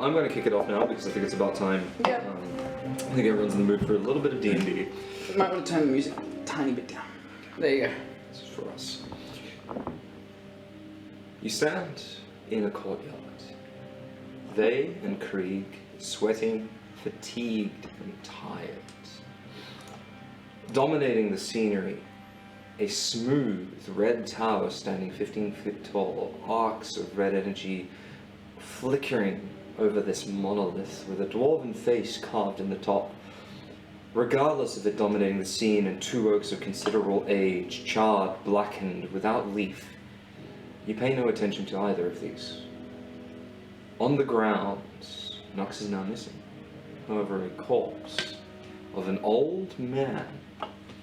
I'm going to kick it off now because I think it's about time. Yeah. I think everyone's in the mood for a little bit of D&D. Might want to turn the music a tiny bit down. There you go. This is for us. You stand in a courtyard. They and Krieg, sweating, fatigued, and tired. Dominating the scenery, a smooth red tower standing 15 feet tall, arcs of red energy flickering over this monolith with a dwarven face carved in the top. Regardless of it dominating the scene and two oaks of considerable age, charred, blackened, without leaf, you pay no attention to either of these. On the ground, Nox is now missing. However, a corpse of an old man,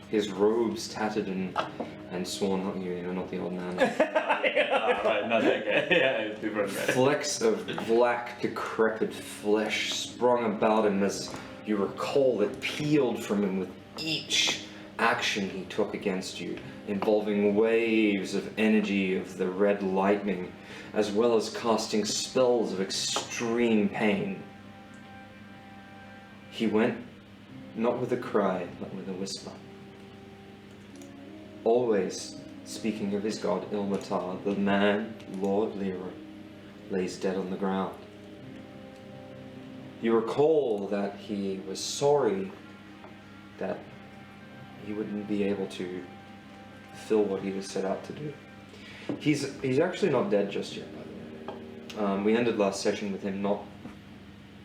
his robes tattered and sworn, not you, not the old man. Right, not that guy. Yeah, it's different. Right? Flecks of black, decrepit flesh sprung about him as you recall it peeled from him with each action he took against you, involving waves of energy of the red lightning, as well as casting spells of extreme pain. He went, not with a cry, but with a whisper. Always speaking of his god Ilmatar, the man, Lord Leroy, lays dead on the ground. You recall that he was sorry that he wouldn't be able to fulfill what he was set out to do. He's actually not dead just yet, by the way. We ended last session with him not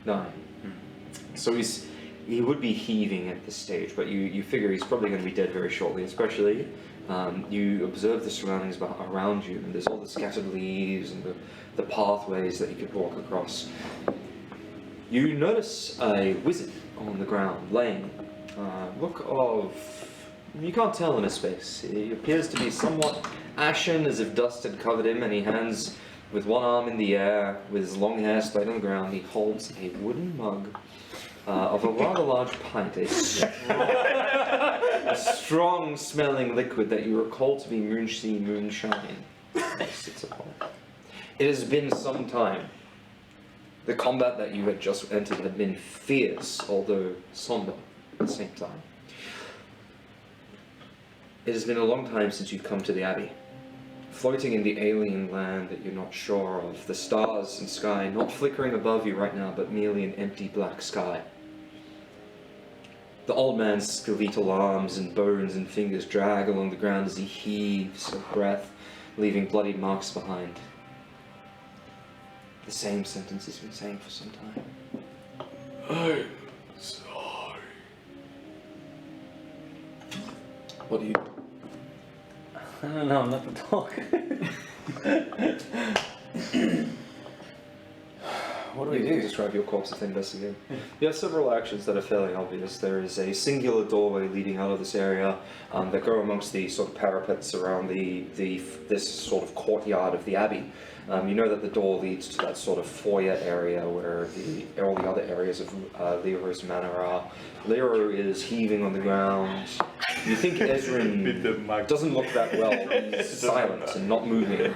dying. So he would be heaving at this stage, but you figure he's probably going to be dead very shortly, especially you observe the surroundings around you, and there's all the scattered leaves and the pathways that you could walk across. You notice a wizard on the ground, laying. Look of... you can't tell in his face. He appears to be somewhat ashen, as if dust had covered him, and he hands with one arm in the air, with his long hair splayed on the ground. He holds a wooden mug of a rather large pint, a strong smelling liquid that you recall to be moonshine. Sits upon it. It has been some time. The combat that you had just entered had been fierce, although somber at the same time. It has been a long time since you've come to the Abbey. Floating in the alien land that you're not sure of, the stars and sky not flickering above you right now, but merely an empty black sky. The old man's skeletal arms and bones and fingers drag along the ground as he heaves of breath, leaving bloody marks behind. The same sentence he's been saying for some time. I'm sorry. What do you... I don't know, I'm not to talk. What do we do? Describe your corpse to investigate. You have several actions that are fairly obvious. There is a singular doorway leading out of this area that go amongst the sort of parapets around this sort of courtyard of the Abbey. You know that the door leads to that sort of foyer area where all the other areas of Leroy's manor are. Leroy is heaving on the ground. You think Ezrin doesn't look that well. He's silent and not moving.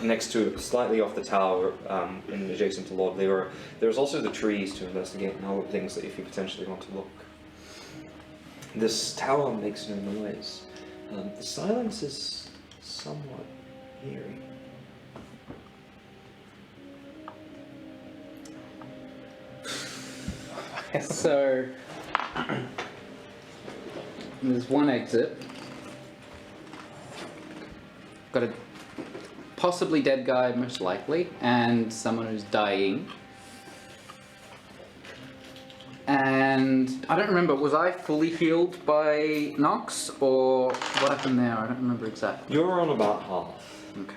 Next to, slightly off the tower, and adjacent to Lord Leroy. There's also the trees to investigate and other things that if you potentially want to look. This tower makes no noise. The silence is somewhat eerie. So, there's one exit. Got a possibly dead guy, most likely, and someone who's dying. And I don't remember, was I fully healed by Nox, or what happened there? I don't remember exactly. You're on about half. Okay.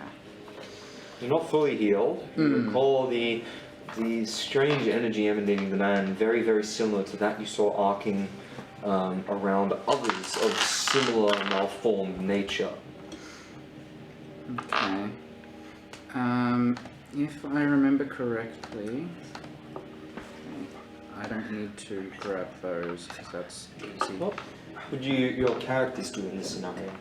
You're not fully healed. You recall the strange energy emanating the man, very, very similar to that you saw arcing around others of similar malformed nature. Okay. If I remember correctly, I don't need to grab those because that's easy. What would your characters do in this scenario?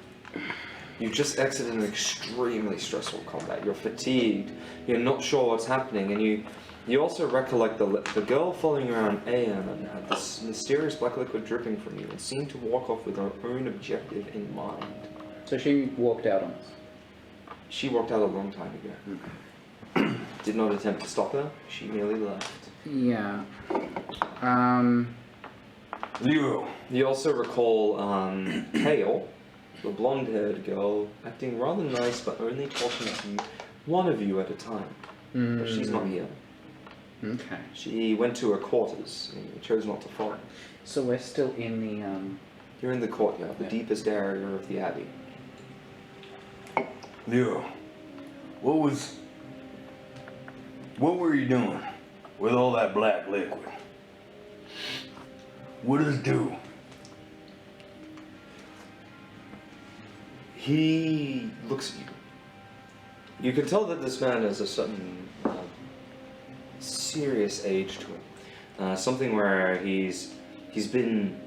You've just exited an extremely stressful combat. You're fatigued. You're not sure what's happening, and you also recollect the girl following around AM and had this mysterious black liquid dripping from you and seemed to walk off with her own objective in mind. So she walked out on us. She walked out a long time ago. Did not attempt to stop her. She merely left. Yeah. Leo. You also recall Kale, the blonde-haired girl, acting rather nice but only talking to one of you at a time. But she's not here. Okay. She went to her quarters and chose not to follow. So we're still in the You're in the courtyard, the Yeah. deepest area of the abbey. Leo. What were you doing with all that black liquid? What does it do? He looks at you. You can tell that this man has a certain serious age to him. Something where it's been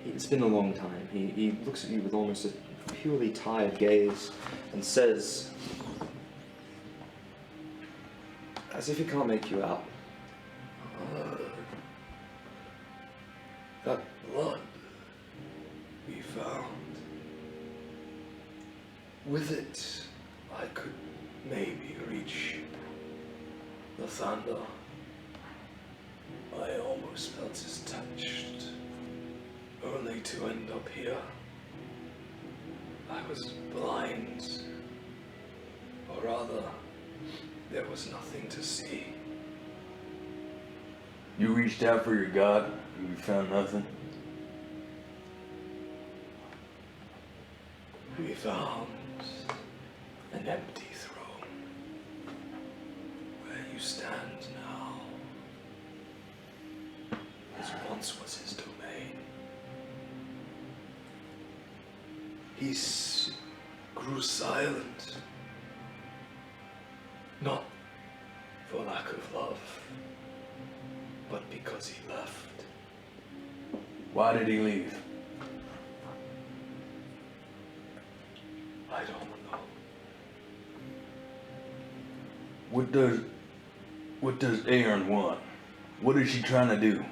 a long time. He looks at you with almost a purely tired gaze and says, as if he can't make you out, That blood we found. With it, I could maybe reach the thunder. I almost felt as touched, only to end up here. I was blind, or rather, there was nothing to see. You reached out for your god, and you found nothing? We found an empty throne, where you stand now. This once was his domain. He grew silent, not for lack of love, but because he left. Why did he leave? I don't know. What does Aaron want? What is she trying to do?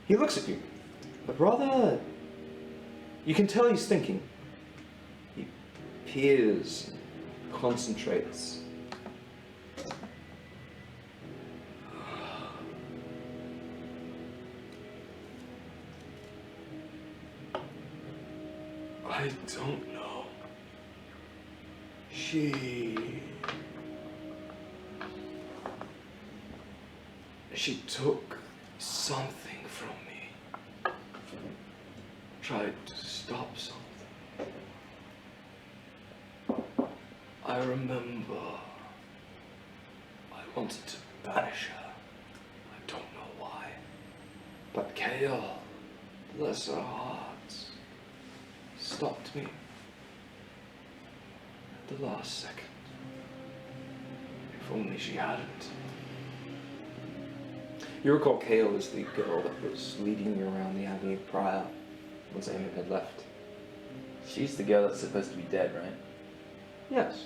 he looks at you, but rather, you can tell he's thinking. He peers, concentrates. I don't know. She took something from me. Tried to stop something. I remember I wanted to banish her. I don't know why. But Kale, bless her heart, stopped me at the last second. If only she hadn't. You recall Kale is the girl that was leading you around the abbey prior, once Amy had left. She's the girl that's supposed to be dead, right? Yes.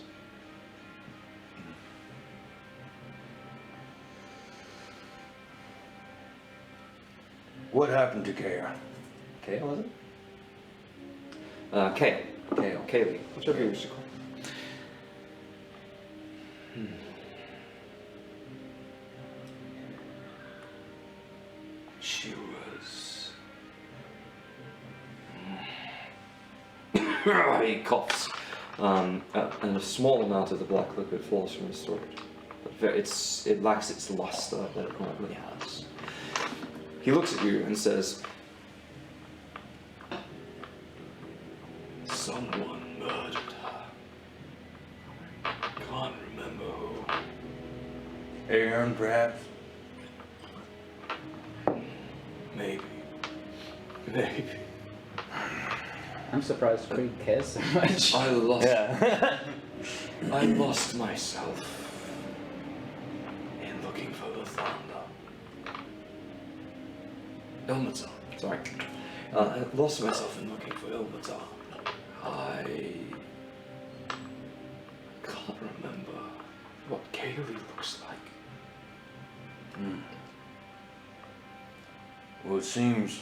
What happened to Kara? Kale, is it? Kale. Kaylee. Whichever you wish to call. She was... He coughs. And a small amount of the black liquid falls from his throat. But it lacks its luster that it normally has. He looks at you and says, Someone murdered her. Can't remember who. Aaron, perhaps? Maybe. I'm surprised Creed cares so much. I lost. Yeah. I lost myself in looking for the Ilmatar. Sorry. I lost myself in looking for Ilmatar. I can't remember what Kaylee looks like. Well, it seems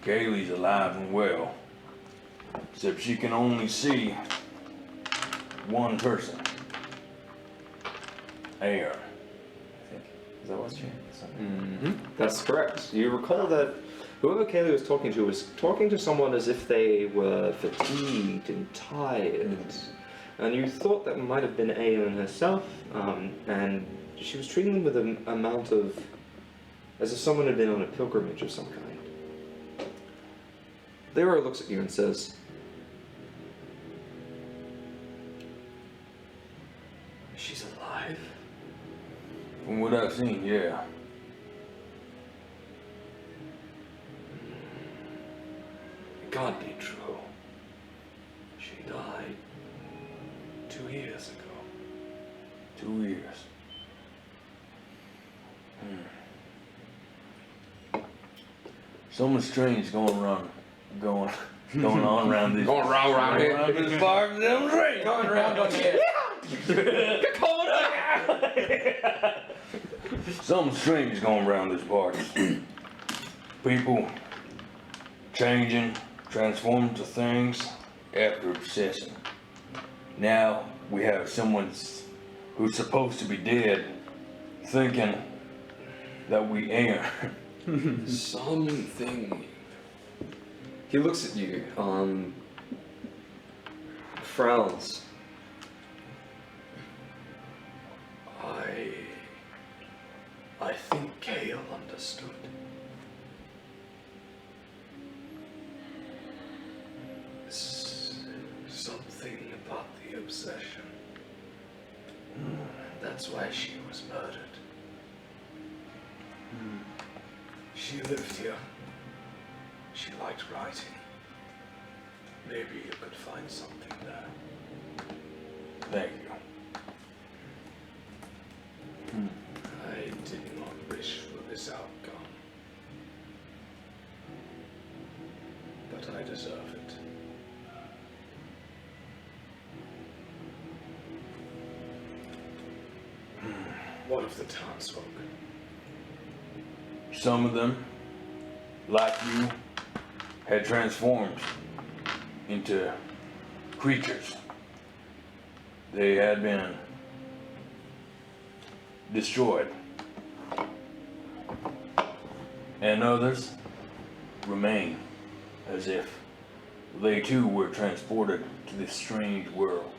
Kaylee's alive and well. Except she can only see one person. Air. I think. Is that what's changed? That's correct. You recall that whoever Kaylee was talking to someone as if they were fatigued and tired. And you thought that might have been Aeon herself, and she was treating them with an amount of, as if someone had been on a pilgrimage of some kind. Lyra looks at you and says, She's alive? From what I've seen, yeah. It can't be true. She died 2 years ago. 2 years. Something strange going on around this. Going around here. around this bar. Going around on here. Something strange is going around this party. People changing, transforming to things after obsessing. Now we have someone who's supposed to be dead thinking that we ain't. Something. he looks at you, frowns. I think Kale understood. Something about the obsession. That's why she was murdered. She lived here. She liked writing. Maybe you could find something there. Thank you. I did not wish for this outcome. But I deserve it. What of the townsfolk? Some of them, like you, had transformed into creatures. They had been destroyed. And others remain as if they too were transported to this strange world.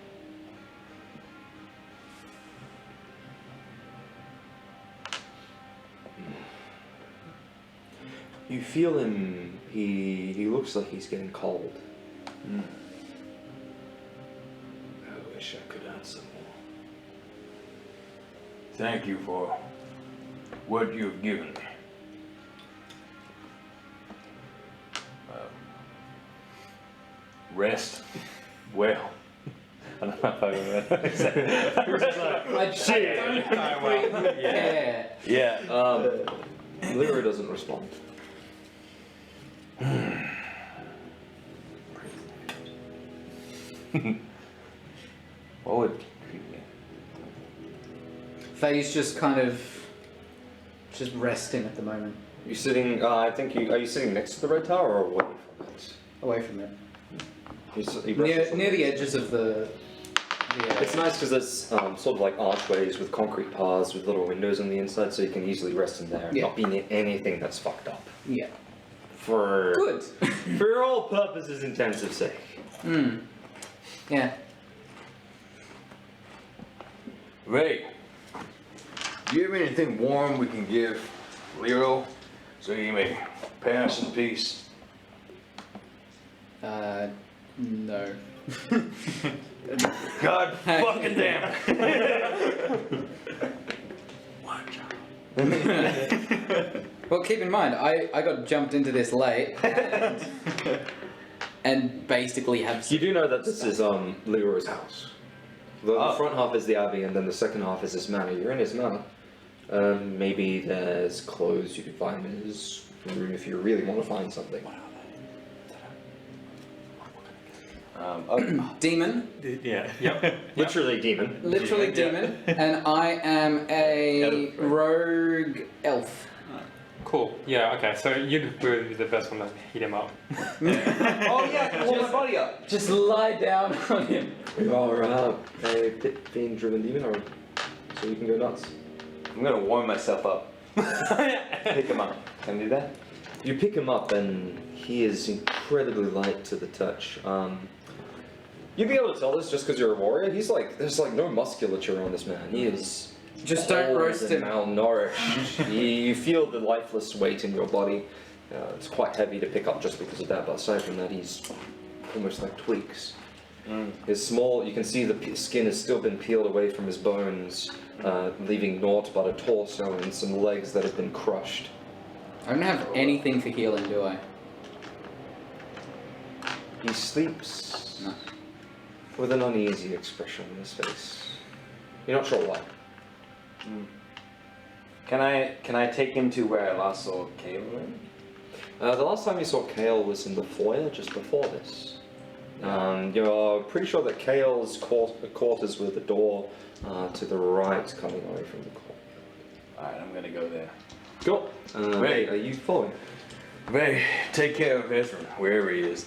You feel him, he looks like he's getting cold. I wish I could answer more. Thank you for what you've given me. Rest well. I don't know if I Yeah. Lyra doesn't respond. What would Faye's just kind of just resting at the moment, You sitting? Are you sitting next to the red tower or away from it? away from it. Near the edges of the It's nice because there's sort of like archways with concrete paths with little windows on the inside, so you can easily rest in there, Yeah. not be near anything that's fucked up. Yeah. For Good. for all purposes intensive sake. Yeah. Ray, do you have anything warm we can give Lero so he may pass in peace? No. God fucking damn it. Well, keep in mind, I got jumped into this late and basically have. You do know that this is Leroy's house. The front half is the abbey, and then the second half is his manor. You're in his manor. Maybe there's clothes you could find in his in the room if you really want to find something. Demon. Yeah. Yep. Literally demon. Literally demon. And I am a rogue elf. Cool. Yeah. Okay. So you will be the best one to heat him up. Oh yeah, I can hold my body up. Just lie down on him. You are a pit fiend driven demon, or so you can go nuts. I'm gonna warm myself up. Pick him up. Can I do that? You pick him up, and he is incredibly light to the touch. You'd be able to tell this just because you're a warrior. He's like, there's like no musculature on this man. He is Just don't old roast and him. malnourished. You feel the lifeless weight in your body. It's quite heavy to pick up just because of that, but aside from that, he's almost like twigs. His small, you can see the skin has still been peeled away from his bones, leaving naught but a torso and some legs that have been crushed. I don't have anything for healing, do I? He sleeps No. with an uneasy expression on his face. You're not sure why. Can I take him to where I last saw Kale? The last time you saw Kale was in the foyer just before this. You're pretty sure that Kale's quarters were the door to the right coming away from the court. Alright, I'm gonna go there. Cool. Ray, are you following? Ray, take care of Ezra, wherever he is.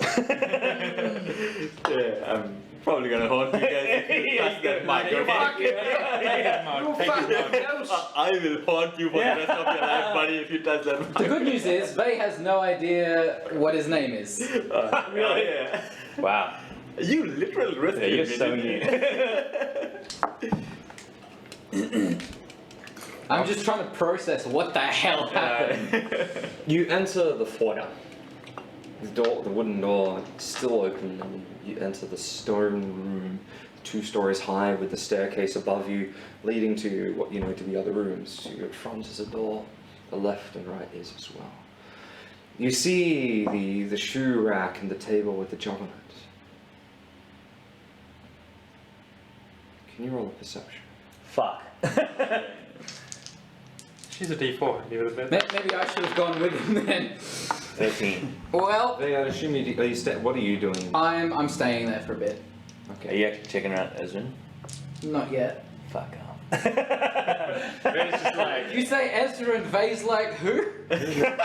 Yeah, I'm probably gonna haunt you guys if you touch that mic. I will haunt you for the rest of your life, buddy, if you touch that mic. The good news is, Vay has no idea what his name is. Really? Yeah. Wow. You literally risked Yeah, you're me, so didn't you? I'm just trying to process what the hell happened. You enter the foyer. The wooden door, is still open, and you enter the stone room, 2 stories high, with the staircase above you, leading to what you know to be other rooms. To your front is a door, the left and right is as well. You see the shoe rack and the table with the jug on it. Can you roll a perception? Fuck. She's a D4. Leave it a bit. Maybe I should have gone with him then. 13. Well, I'd assume you. What are you doing? I'm staying there for a bit. Are you actually checking out Ezra? Not yet. Fuck off. Ray's just like, You say Ezra and Vay's like who? yeah,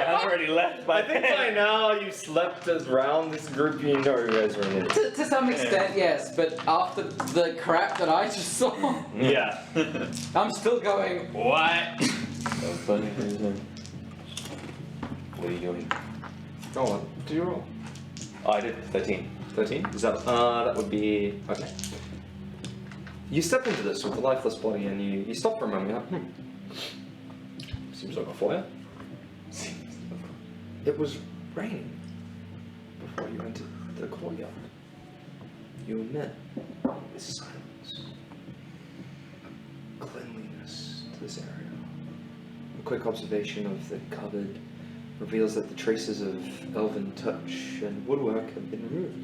I've already left I think by now you've slept around this group, you know who Ezra is. To some extent, yes, but after the crap that I just saw, Yeah. I'm still going, what? So funny. What are you doing? Go on. Do you roll? Oh, I did 13. 13? Is that that would be okay. You step into this with the lifeless body and you stop for a moment. You're like, seems like a fire. It was raining before you entered the courtyard. You were met with silence, cleanliness to this area. A quick observation of the cupboard reveals that the traces of elven touch and woodwork have been removed.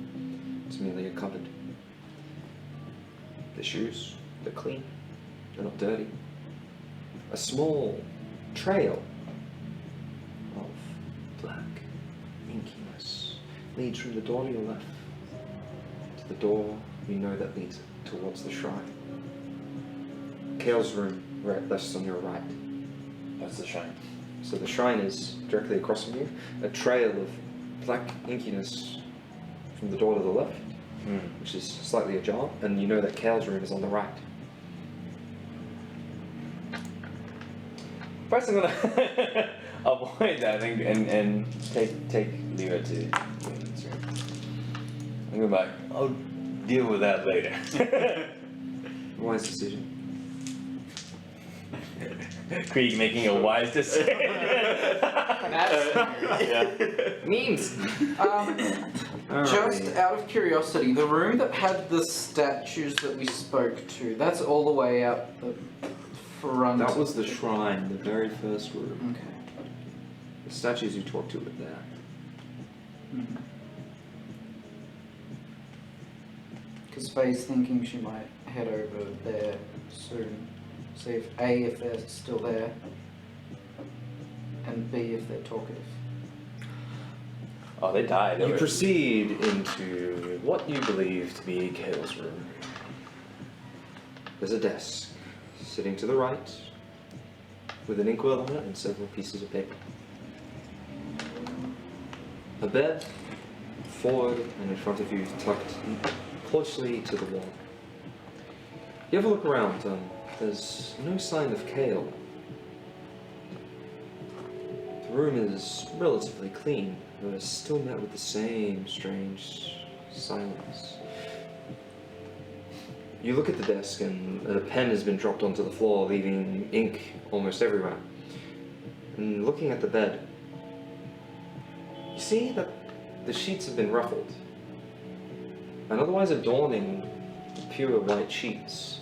It's merely a cupboard. The shoes, they're clean, they're not dirty. A small trail of black inkiness leads from the door to your left to the door you know that leads towards the shrine. Kale's room rests on your right. That's the shrine. So the shrine is directly across from you. A trail of black inkiness from the door to the left, which is slightly ajar, and you know that Kale's room is on the right. First, I'm gonna avoid that and take Leo to Ian's room. I'm gonna be like, I'll deal with that later. Wise decision. Krieg making a wise decision. Memes! Just out of curiosity, the room that had the statues that we spoke to, that's all the way out the front. That was the shrine, the very first room. Okay. The statues you talked to were there. Because Faye's thinking she might head over there soon. See if they're still there. And them be if they're talkative? Oh, they died. You proceed into what you believe to be Kale's room. There's a desk sitting to the right with an inkwell on it and several pieces of paper. A bed forward and in front of you, tucked closely to the wall. You have a look around. There's no sign of Kale. The room is relatively clean, but is still met with the same strange silence. You look at the desk and a pen has been dropped onto the floor, leaving ink almost everywhere. And looking at the bed, you see that the sheets have been ruffled. And otherwise adorning the pure white sheets,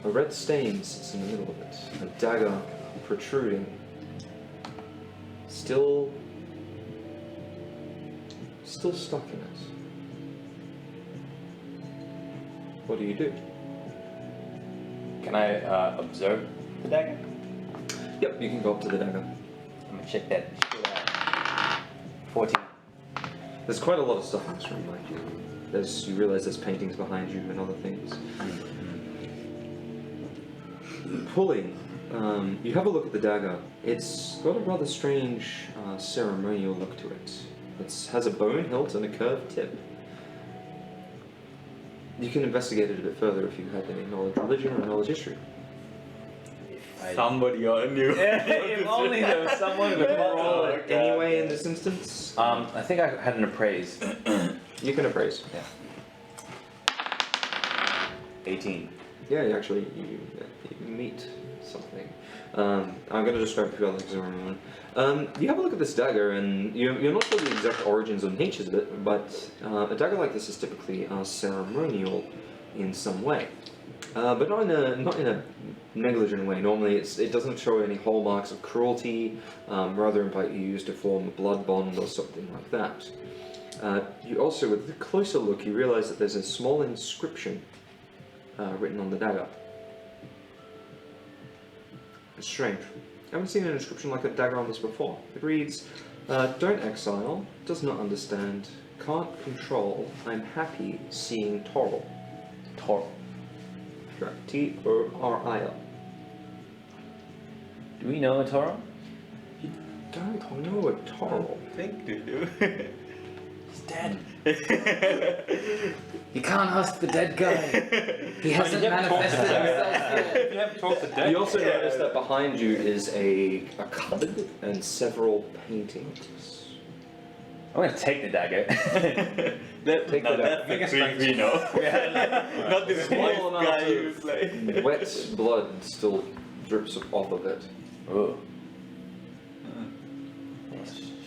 a red stain sits in the middle of it, a dagger protruding. Still stuck in it. What do you do? Can I observe the dagger? Yep, you can go up to the dagger. I'm gonna check that shit out. 14. There's quite a lot of stuff in this room, like you realize there's paintings behind you and other things. Pulling, you have a look at the dagger. It's got a rather strange ceremonial look to it. It has a bone hilt and a curved tip. You can investigate it a bit further if you have any knowledge religion or knowledge history. Somebody I knew. If only there was someone who could roll it. Anyway, in this instance, I think I had an appraise. you can appraise. Yeah. 18. Yeah, you meet something. I'm going to describe a few other things in a moment. You have a look at this dagger, and you're not sure the exact origins or natures of it, but a dagger like this is typically ceremonial in some way, but not in a negligent way. Normally, it doesn't show any hallmarks of cruelty. Rather, it might be used to form a blood bond or something like that. You also, with a closer look, you realize that there's a small inscription written on the dagger. It's strange. I haven't seen an inscription like a dagger on this before. It reads, don't exile, does not understand, can't control, I'm happy seeing Toril. Toril. Correct. T-O-R-I-L. Do we know a Toril? You don't know a Toril. I think we do. He's dead. You can't ask the dead guy. He hasn't manifested himself yet. You haven't talked to dead. You also notice that behind you is a cupboard and several paintings. I'm gonna take the dagger. Take the dagger. We know. Not this Small white amount guy of who's like. wet blood still drips off of it. Oh.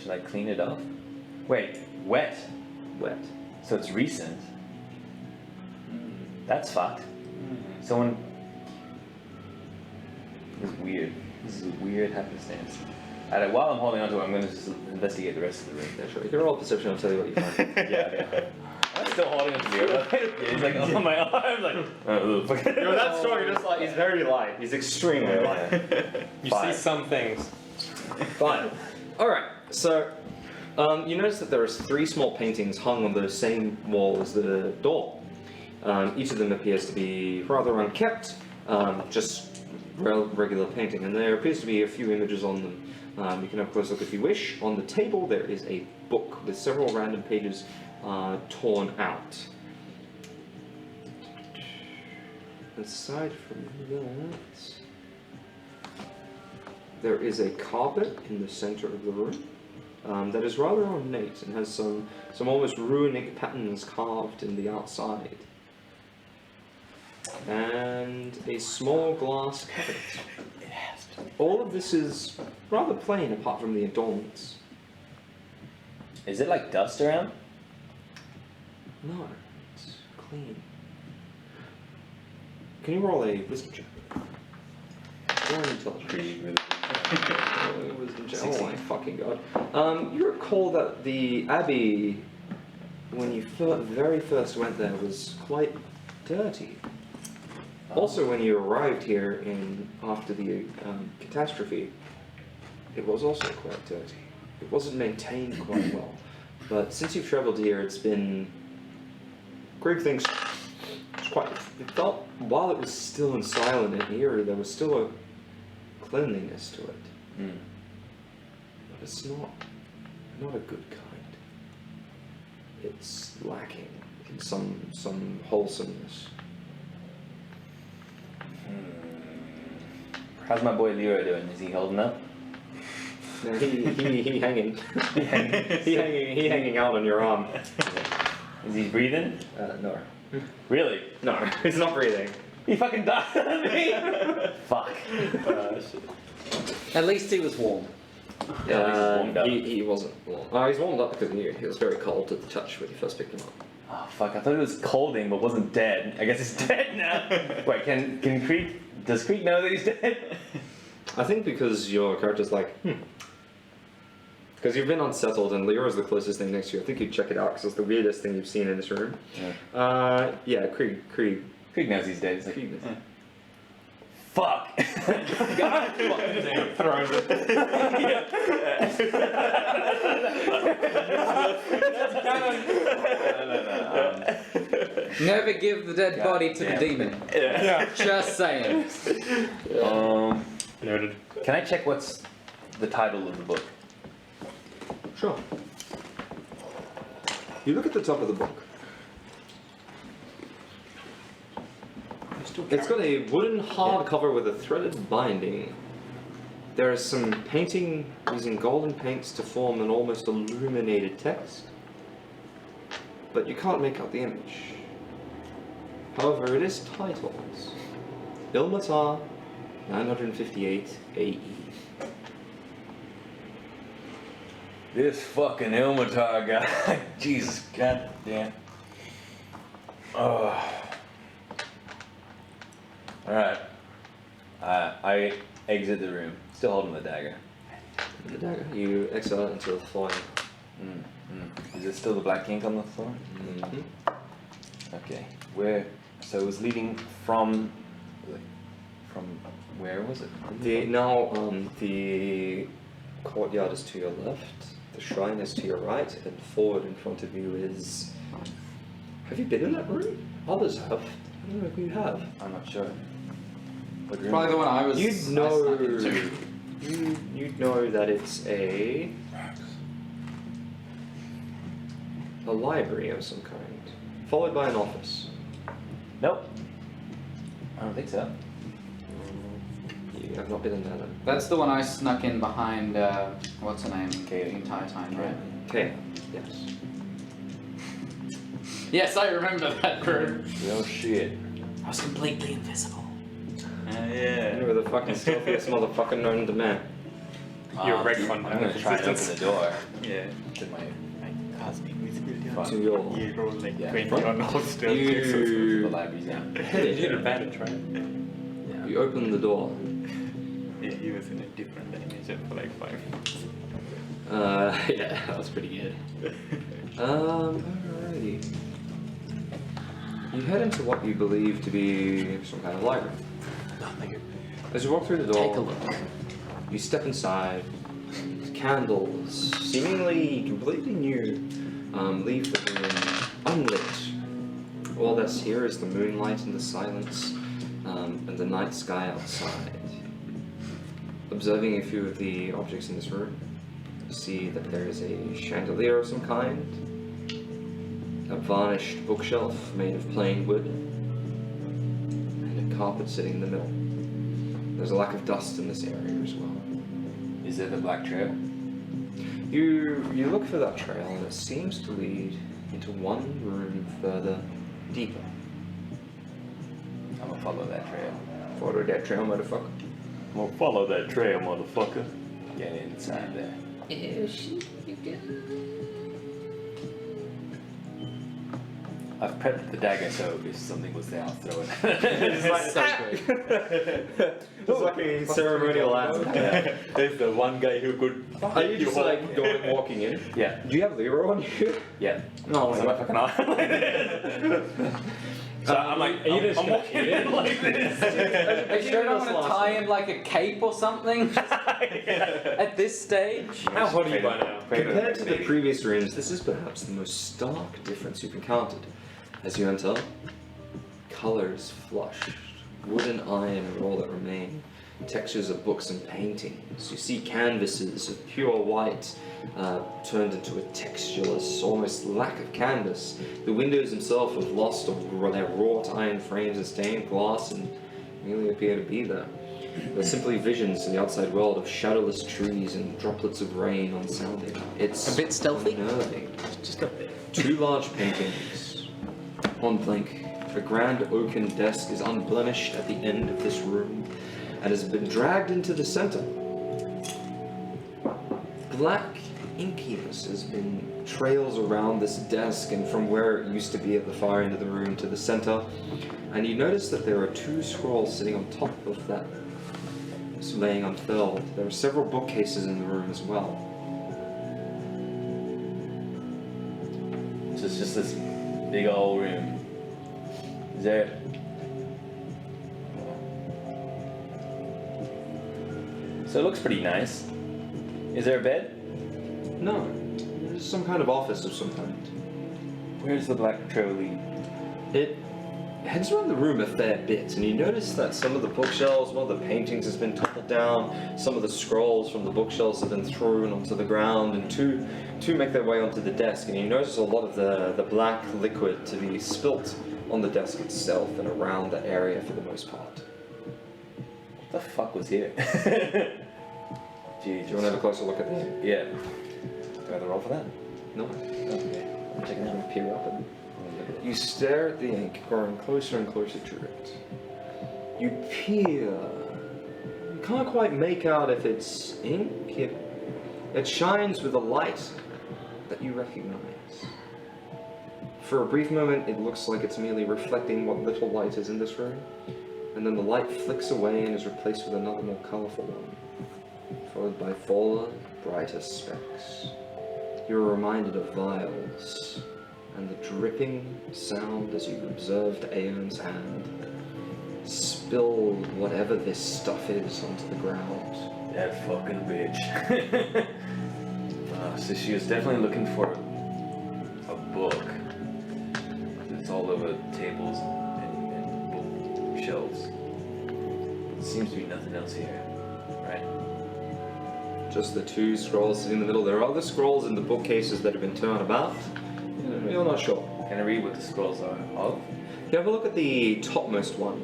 Should I clean it off? Wait, wet. Wet. So it's recent. That's fucked. Someone. This is weird. This is a weird happenstance. Alright, while I'm holding on to it, I'm gonna just investigate the rest of the room. Yeah, sure. You can roll perception, I'll tell you what you find. Yeah. I'm still holding on to the other. Yeah, he's like on my arm, like. Oh, fuck. You're that strong, you're just like, he's very light. He's extremely light. You Fine. see some things. Fine. Alright, so you notice that there are 3 small paintings hung on the same wall as the door. Each of them appears to be rather unkept, just regular painting, and there appears to be a few images on them. You can have a close look if you wish. On the table there is a book with several random pages torn out. Aside from that, there is a carpet in the center of the room that is rather ornate and has some almost runic patterns carved in the outside. And a small glass cabinet. All of this is rather plain apart from the adornments. Is it like dust around? No, it's clean. Can you roll a wisdom check? Or an intelligence? Wisdom check. Oh my fucking god. You recall that the abbey, when you very first went there, was quite dirty. Also, when you arrived here after the catastrophe, it was also quite dirty. It wasn't maintained quite well. But since you've travelled here, it's been... Greg thinks it's quite... It felt, while it was still and silent and eerie, there was still a cleanliness to it. Mm. But it's not a good kind. It's lacking in some wholesomeness. How's my boy Leroy doing? Is he holding up? No, he hanging. he hanging out on your arm. Is he breathing? No. Really? No, he's not breathing. He fucking died on me! Fuck. Shit. At least he was warm. Yeah, at least he's warmed up. He wasn't warm. Oh, he's warmed up because he was very cold to the touch when you first picked him up. Oh fuck, I thought it was colding but wasn't dead. I guess it's dead now. Wait, can Creek... Does Creek know that he's dead? I think because your character's like, Because you've been unsettled and Leroy's the closest thing next to you. I think you'd check it out because it's the weirdest thing you've seen in this room. Yeah. Krieg. Creek knows he's dead. He's like, Krieg. fuck! God, Throws it. Never give the dead body to the damn. demon. Yeah. Just saying. Noted. Can I check what's the title of the book? Sure. You look at the top of the book. It's got a wooden hardcover with a threaded binding. There is some painting using golden paints to form an almost illuminated text, but you can't make out the image. However, it is titled Ilmatar 958 AE. This fucking Ilmatar guy. Jesus, goddamn. Alright. I exit the room, still holding the dagger. The dagger. You exile it into the flame. Is it still the black ink on the floor? Okay. Where? So it was leading from where was it? The courtyard is to your left. The shrine is to your right, and forward in front of you is. Have you been in that room? Others have. I don't know if you have. I'm not sure. What room? Probably the one I was. You'd I snuck know. into. You'd know that it's a library of some kind, followed by an office. Nope. I don't think so. You have not been in there then. That's the one I snuck in behind. What's her name? Katie. The entire time, right? Okay. Yes. Yes, I remember that room. No shit. I was completely invisible. Yeah. You were the fucking stealthiest motherfucker known to man. You're right one I'm gonna try and open the door. Yeah. To my Cast invisibility Fuck. To your You roll like Yeah. 20 on all stealth You- checks. the libraries now. You get advantage, right? Yeah. You open the door. Yeah, he was in a different dimension for like 5 minutes. Yeah, that was pretty good. Alrighty. You head into what you believe to be some kind of library. As you walk through the door, Take a look. you step inside. Candles, seemingly completely new, leave the room unlit. All that's here is the moonlight and the silence, and the night sky outside. Observing a few of the objects in this room, you see that there is a chandelier of some kind, a varnished bookshelf made of plain wood, and a carpet sitting in the middle. There's a lack of dust in this area as well. Is it the black trail? You look for that trail and it seems to lead into one room further deeper. I'm gonna follow that trail. Follow that trail, motherfucker. I'm gonna follow that trail, motherfucker. Get inside there. I've prepped the dagger so if something was there I'll throw it. It's like a ceremonial act. There's the one guy who could. Are you just like walking in? Yeah. Do you have Leroy on you? Yeah. No, It's on my fucking arm. So I'm like, Are you just I'm gonna walking eat it? in like this. Are you sure you don't want to tie in like a cape or something at this stage? How hot are you by now? Compared to the previous rooms, this is perhaps the most stark difference you've encountered. As you enter, colors flushed, wood and iron are all that remain. Textures of books and paintings. You see canvases of pure white turned into a textureless, almost lack of canvas. The windows themselves have lost their wrought iron frames and stained glass and merely appear to be there. They're simply visions in the outside world of shadowless trees and droplets of rain on sounding. It's A bit stealthy? unnerving. Just a bit. 2 large paintings. On blank, a grand oaken desk is unblemished at the end of this room and has been dragged into the center. Black inkiness has been trails around this desk and from where it used to be at the far end of the room to the center. And you notice that there are 2 scrolls sitting on top of that, just laying unfilled. There are several bookcases in the room as well. So it's just this big old room. Is there? So it looks pretty nice. Is there a bed? No, there's some kind of office of some kind. Where's the black trail lead? It heads around the room a fair bit, and you notice that some of the bookshelves, one of the paintings has been toppled down, some of the scrolls from the bookshelves have been thrown onto the ground, and two make their way onto the desk, and you notice a lot of the black liquid to be spilt on the desk itself and around the area for the most part. What the fuck was here? Do you want to have a closer look at that? Yeah. Do I have to roll for that? No. Okay. I'm checking out and peer up and. You stare at the ink, growing closer and closer to it. You peer. You can't quite make out if it's ink. It shines with a light that you recognize. For a brief moment, it looks like it's merely reflecting what little light is in this room, and then the light flicks away and is replaced with another more colorful one, followed by fuller, brighter specks. You are reminded of vials and the dripping sound as you observed Aeon's hand spill whatever this stuff is onto the ground. That fucking bitch. So she was definitely looking for a book. It's all over tables and bookshelves. There seems to be nothing else here, right? Just the 2 scrolls sitting in the middle. There are other scrolls in the bookcases that have been turned about. You're not sure. Can I read what the scrolls are of? You have a look at the topmost one.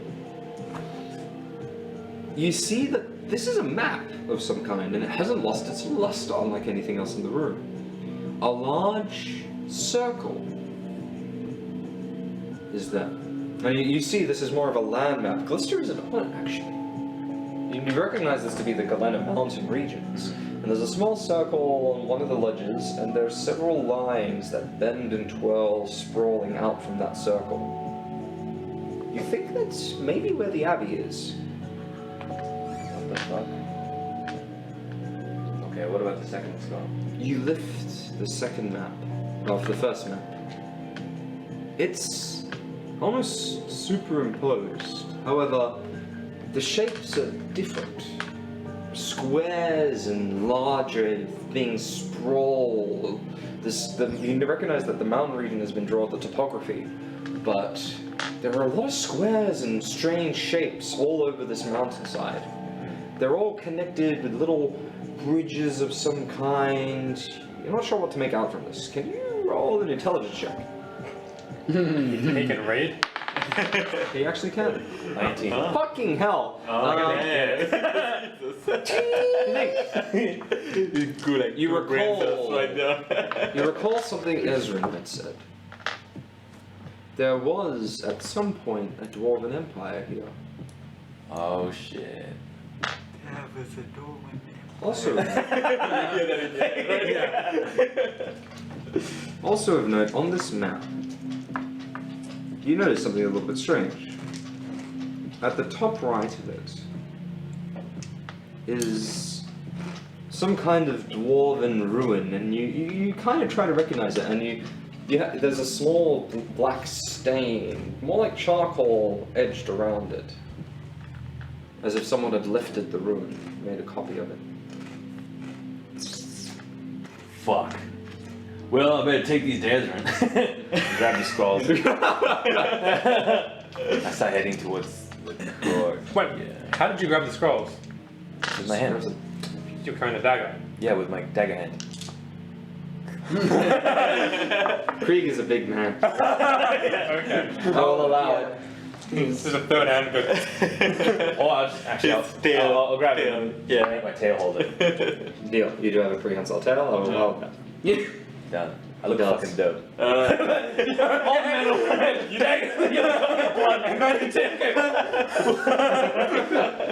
You see that this is a map of some kind, and it hasn't lost its luster unlike anything else in the room. A large circle is there. And you see this is more of a land map. Glister isn't on it, actually. You recognize this to be the Galena mountain regions. And there's a small circle on one of the ledges, and there's several lines that bend and twirl, sprawling out from that circle. You think that's maybe where the Abbey is. What the fuck? Okay, what about the second scroll? You lift the second map, of the first map. It's almost superimposed. However, the shapes are different. Squares and larger things sprawl. You recognize that the mountain region has been drawn to topography, but there are a lot of squares and strange shapes all over this mountainside. They're all connected with little bridges of some kind. You're not sure what to make out from this. Can you roll an intelligence check? He can read. He actually can. 19. Fucking hell! You recall something Ezrin had said. There was, at some point, a dwarven empire here. Oh shit. Also, also of note, on this map, you notice something a little bit strange. At the top right of it is some kind of dwarven ruin, and you kind of try to recognize it, and Yeah, there's a small black stain, more like charcoal, edged around it, as if someone had lifted the rune, made a copy of it. Fuck. Well, I better take these Desmond. Grab the scrolls. I start heading towards the door. Wait, how did you grab the scrolls? With my hand. You're carrying a dagger. Yeah, with my dagger hand. Krieg is a big man. Okay. I will allow it. This is a third hand, but Or I'll just actually I'll grab it and make my tail hold it. Deal. You do have a prehensile tail. I will allow that. Done. I look Does. fucking dope. all metal. You dagger.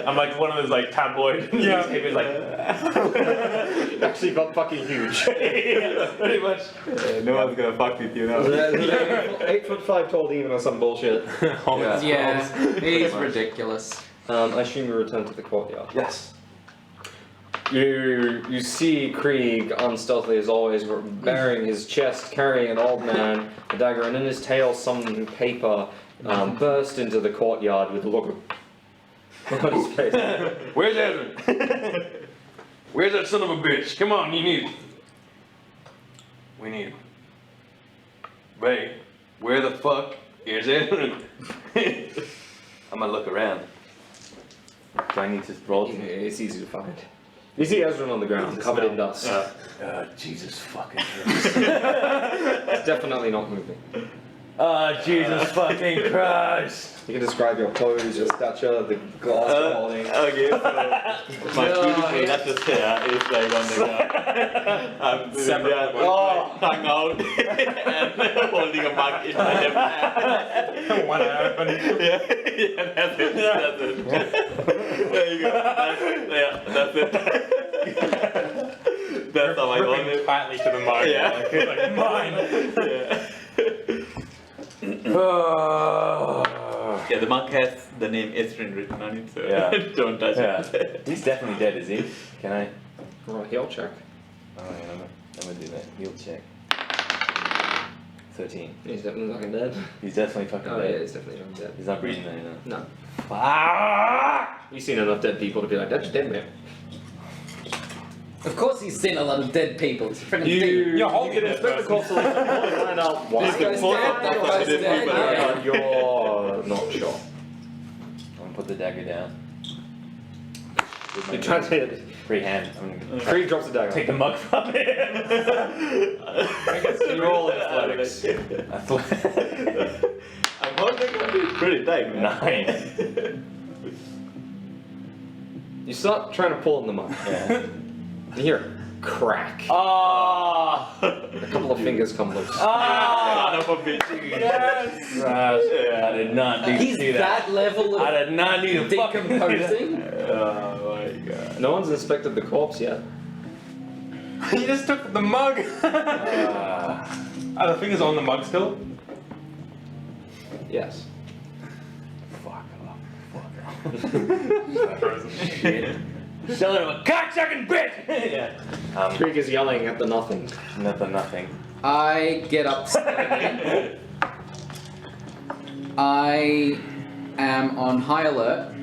I'm like one of those like tabloid newspapers like You actually got fucking huge. pretty much. No one's gonna fuck with you now. 8'5" tall demon or some bullshit. Yeah, he's ridiculous. I assume you return to the courtyard. Yes. You see Krieg unstealthily as always, bearing his chest, carrying an old man, a dagger, and in his tail some paper, burst into the courtyard with a look on his face. Where's Ezra? Where's that son of a bitch? Come on, you need him. We need him. Ray, where the fuck is Ezra? I'm gonna look around. Do I need to roll? It's easy to find. You see Ezra on the ground, covered in dust. Jesus fucking Christ. It's definitely not moving. Jesus fucking Christ. You can describe your pose, your stature, the glass you're holding. Okay, so my beautiful latest hair is like on the ground. I'm Separate. hung out and holding a mug in my left hand. One eye open. Yeah, that's it. That's it. There you go. That's it. That's how I hold Gripping it. tightly to the mug. Yeah. Like mine. Yeah, the mug has the name Esrin written on it, so don't touch it. He's definitely dead, is he? Can I? Roll a heal check. Oh, yeah, I'm gonna do that. Heal check. 13. He's definitely fucking dead. He's definitely fucking Oh yeah, dead. he's definitely fucking dead. He's not breathing anymore. No. Fuck! You've seen enough dead people to be like, that's dead man. Of course he's seen a lot of dead people. He's a freaking demon. You're holding it. Expect the corpse to find out why. This guy's dead, that guy's dead, yeah. You're not sure. I'm gonna put the dagger down. With my You try to free hand. I'm gonna Krieg drops the dagger. take the mug from him. You roll athletics. I'm holding it pretty tight, man. 9. You start trying to pull in the mug. Yeah. You hear a crack. Oh! A couple of fingers come loose. Ah! Son of a bitch. Yes! I did not need to He's see that level I of did not need to fucking decomposing. Oh my god. No one's inspected the corpse yet. You just took the mug. Are the fingers on the mug still? Yes. Fuck off. Frozen. Shit. Son of a cocksucking bitch! Yeah. Krieg is yelling at the nothing. Nothing. I get up standing. I am on high alert.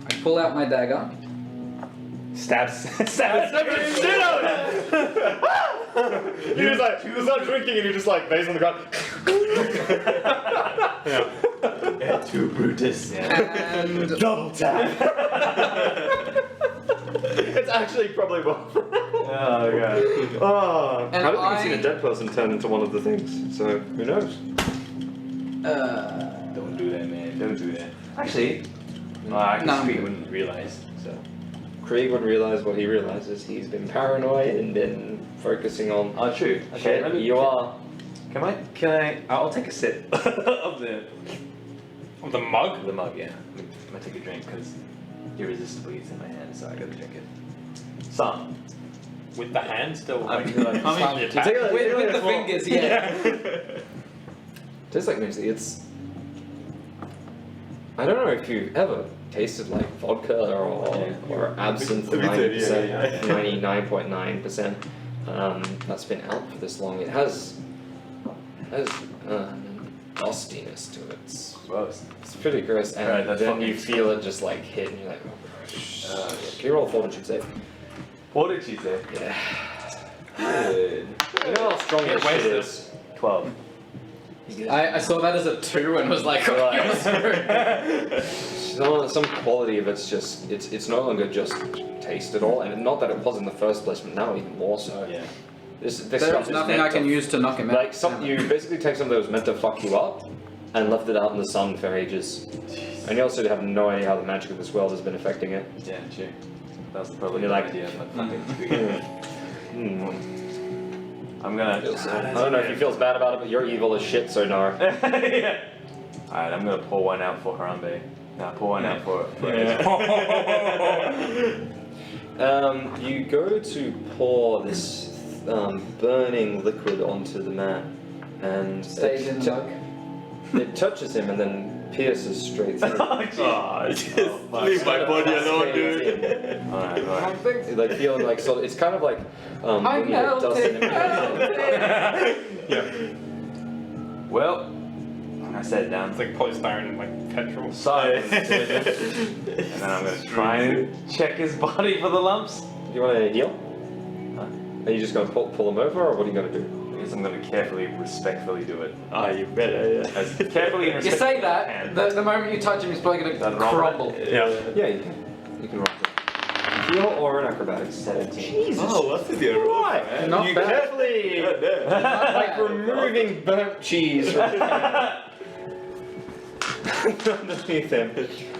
I pull out my dagger. Stab the shit out of him! You start drinking and you just like face on the ground. Yeah, too Brutus. Yeah. And Double tap! It's actually probably well. Oh god. Oh, And I don't think I- you've seen a dead person turn into one of the things, so who knows? Don't do that, man. Don't do that. Actually, I No. guess we wouldn't realize, so. Krieg would realize what he realizes. He's been paranoid and been focusing on. Oh, true. Okay, let me. You are. Can I? I'll take a sip of the The mug? mug. Yeah, I'm gonna take a drink because irresistibly it's in my hand, so I gotta drink it. Some. With the hand still I'm like, like, slightly attached. with the fingers, yeah. Tastes like Minzy. It's. I don't know if you've ever tasted like vodka or absinthe, A bit, 90%, yeah. 99.9%. That's been out for this long. It has There's dustiness to it. Gross. It's pretty gross, and Right, that's then fucking- you feel it just like hit, and you're like, oh, can you roll a fortitude save? What did she say? Yeah. Good. You know how strong this shit wasted. is. 12. I saw that as a 2 and was like, oh, you're screwed. Some quality of it's just, it's no longer just taste at all, and not that it was in the first place, but now even more so. Yeah. This There's stuff is nothing meant I can to- use to knock him out. Like, you basically take something that was meant to fuck you up, and left it out in the sun for ages. And you also have no idea how the magic of this world has been affecting it. Yeah, true. That was probably You're the like- idea. But fucking I'm gonna. I don't know if he feels bad about it, but you're evil as shit, Sonar. Yeah. Alright, I'm gonna pour one out for Harambe. Nah, pour one out for You go to pour this burning liquid onto the man, and Stays in the mug. it touches him and then pierces straight through. Leave my body alone, dude. Alright. Like feeling like so, it's kind of like I'm when you hit dust and it Well, I set it down. It's like polystyrene and like petrol. Sorry. And then I'm gonna try and check his body for the lumps. You want to heal? Are you just going to pull him over, or what are you going to do? I guess I'm gonna carefully, respectfully do it. Ah, you better, yeah. As carefully and You respectfully say that, the moment you touch him, he's probably going to That wrong? crumble. Yeah. Yeah, you can. You can roll it. Heal or an acrobatics. 17. Jesus. Oh, what's with your Why? Not You bad. carefully, like removing burnt cheese from underneath him,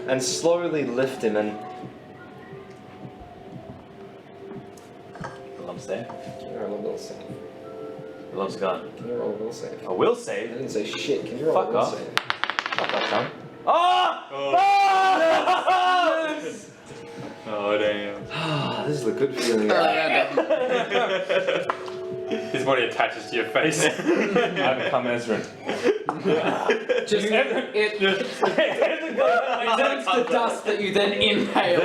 and slowly lift him and. The lump's there. Can you roll a will save? The lump's gone. Can you roll a will save? I will I save. didn't say shit. Can you roll Fuck a will off. save? Fuck that time. Oh! Oh, damn. Ah, this is the good feeling. His body attaches to your face. I become Ezra. Just it turns to dust that you then inhale.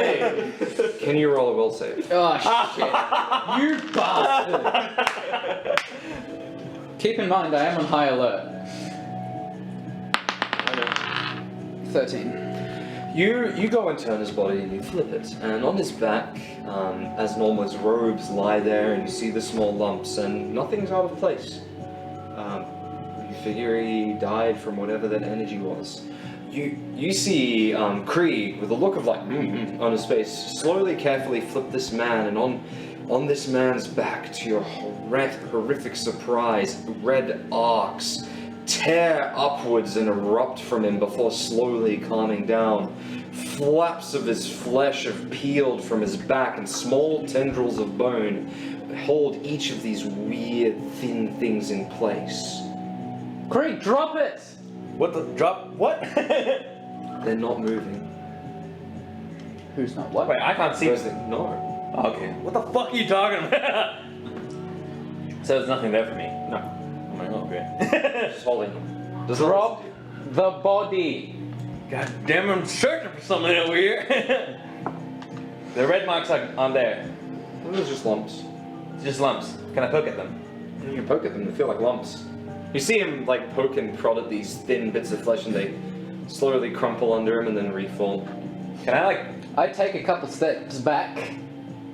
Can you roll a will save? Oh shit! You bastard! Keep in mind, I am on high alert. 13. You go and turn his body and you flip it, and on his back, as normal, his robes lie there, and you see the small lumps, and nothing's out of place. You figure he died from whatever that energy was. You see Krieg with a look of like on his face, slowly, carefully flip this man, and on this man's back, to your horrific surprise, red arcs tear upwards and erupt from him before slowly calming down. Flaps of his flesh have peeled from his back, and small tendrils of bone hold each of these weird thin things in place. Krieg, drop it! What the drop? What? They're not moving. Who's not what? Wait, I can't see. Those things, no. Okay. What the fuck are you talking about? So there's nothing there for me. No. I'm like, oh, great. Just holding them. Drop the body. God damn, I'm searching for something over here. The red marks aren't there. Those are just lumps. It's just lumps. Can I poke at them? You can poke at them, they feel like lumps. You see him like poke and prod at these thin bits of flesh, and they slowly crumple under him and then reform. Can I like? I take a couple steps back.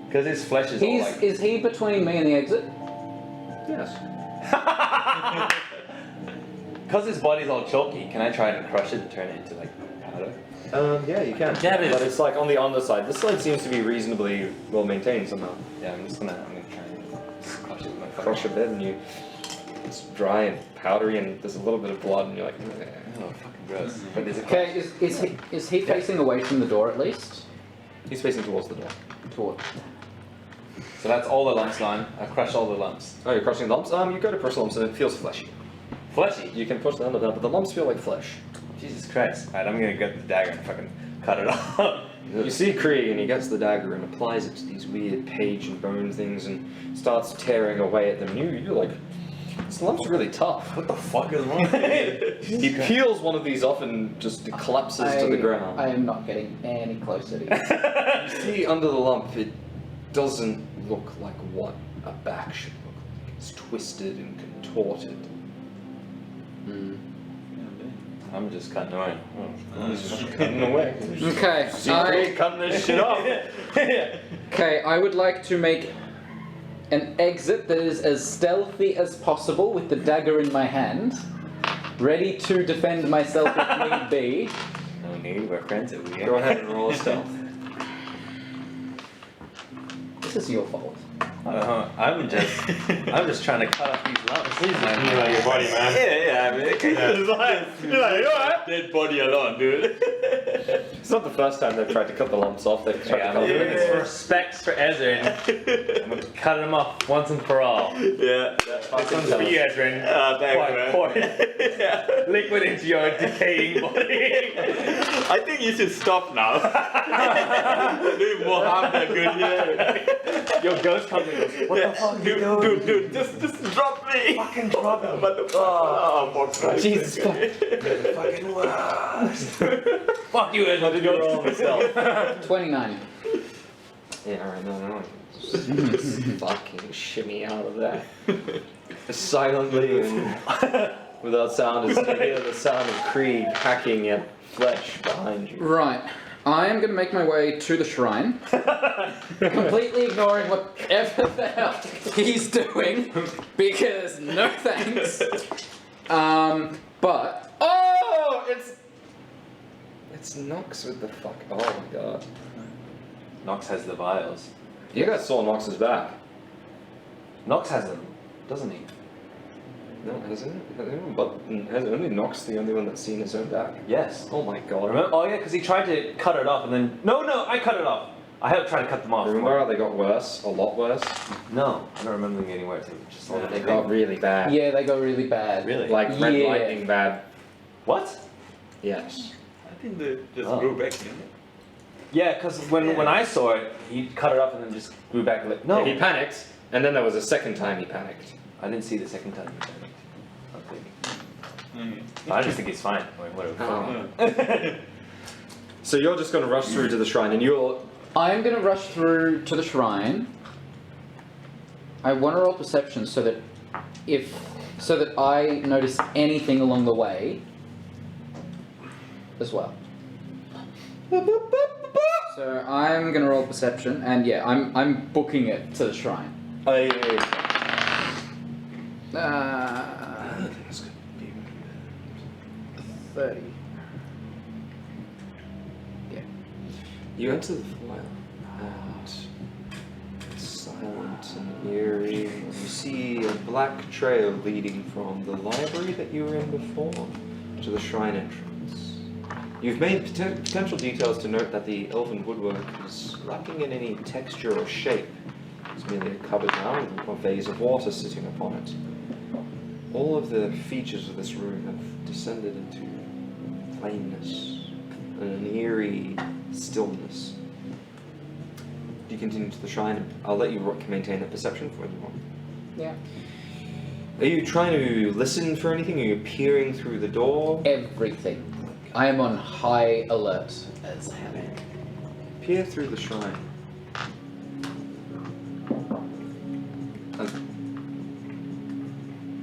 Because his flesh is all like. Is he between me and the exit? Yes. Because his body's all chalky, can I try and crush it and turn it into like powder? Yeah, you can. Yeah, but it's like on the underside. This side seems to be reasonably well maintained somehow. Yeah, I'm gonna try and crush it with my Crush a bit, and it's dry and powdery, and there's a little bit of blood, and you're like, Oh, fucking gross. But is it Okay, is he facing away from the door at least? he's facing towards the door. Toward. So that's all the lumps gone. I crushed all the lumps. Oh, you're crushing lumps? You go to crush lumps, and it feels fleshy. Fleshy. You can push the handle down, but the lumps feel like flesh. Jesus Christ. Alright, I'm gonna get the dagger and fucking cut it off. You see Krieg, and he gets the dagger and applies it to these weird page and bone things, and starts tearing away at them. You're like, this lump's really tough. What the fuck is wrong with it? He peels one of these off and just collapses to the ground. I am not getting any closer to you. You see under the lump, it doesn't look like what a back should look like. It's twisted and contorted. I'm just cutting away. He's just cutting away. Okay. Cutting this shit off. Okay, I would like to make an exit that is as stealthy as possible with the dagger in my hand, ready to defend myself if need be. No need, we're friends over here. Go ahead and roll a stealth. This is your fault. I'm just trying to cut off these lumps. You know your body, man. Yeah, I mean, okay. You're like, you alright? Dead body alone, dude. It's not the first time they've tried to cut the lumps off. They've tried to cut Yeah. them. It's respect for Ezrin. I'm gonna cut him off once and for all. Yeah. This one's for you, Ezrin. Pour liquid into your decaying body. I think you should stop now. Doing more harm than good here. Your ghost comes and goes, what the fuck you doing? Dude, just drop me. Fucking drop him. What the fuck? Oh, for Christ's Jesus sake. fucking worst. Fuck you, Ezrin. Did you roll myself? 29. Yeah, alright, no. Just fucking shimmy out of there. Silently and without sound, as you hear the sound of Creed hacking at flesh behind you. Right. I am going to make my way to the shrine, completely ignoring whatever the hell he's doing, because no thanks. But It's Nox with the fuck. Oh my god. Nox has the vials. You guys saw Nox's back. Nox has them, doesn't he? No, hasn't it? But has only Nox the only one that's seen his own back? Yes. Oh my god. Remember? Oh yeah, because he tried to cut it off and then... No, I cut it off. I helped try to cut them off. Remember how they got worse? A lot worse? No, I don't remember them getting worse. They were just They got really bad. yeah, they go really bad. Really? Like red Yeah. lightning bad. What? Yes. I think they just Oh. grew back, didn't it? Yeah, because when I saw it, he cut it off and then just grew back. Like, no, He panicked, and then there was a second time he panicked. I didn't see the second time. I just think he's fine. Whatever. Oh. So you're just gonna rush through to the shrine, and you'll. I am going to rush through to the shrine. I want to roll perception so that I notice anything along the way as well. So I'm going to roll perception, and yeah, I'm booking it to the shrine. Oh, yeah. 30. Yeah. You enter the foyer, and it's silent and eerie. You see a black trail leading from the library that you were in before to the shrine entrance. You've made potential details to note that the elven woodwork is lacking in any texture or shape. It's merely a cupboard now with a vase of water sitting upon it. All of the features of this room have descended into plainness and an eerie stillness. You continue to the shrine. I'll let you maintain a perception for anyone. Yeah. Are you trying to listen for anything? Are you peering through the door? Everything. I am on high alert as hell. Peer through the shrine. And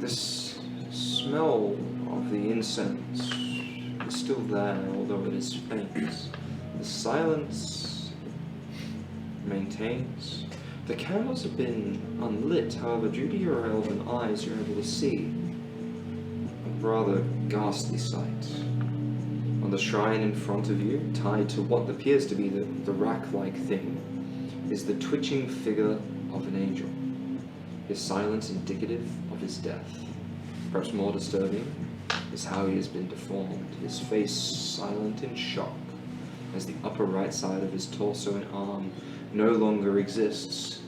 this smell of the incense is still there, although it is faint. The silence maintains. The candles have been unlit, however, due to your elven eyes, you're able to see a rather ghastly sight. On the shrine in front of you, tied to what appears to be the rack-like thing, is the twitching figure of an angel. His silence indicative of his death. Perhaps more disturbing is how he has been deformed, his face silent in shock, as the upper right side of his torso and arm no longer exists.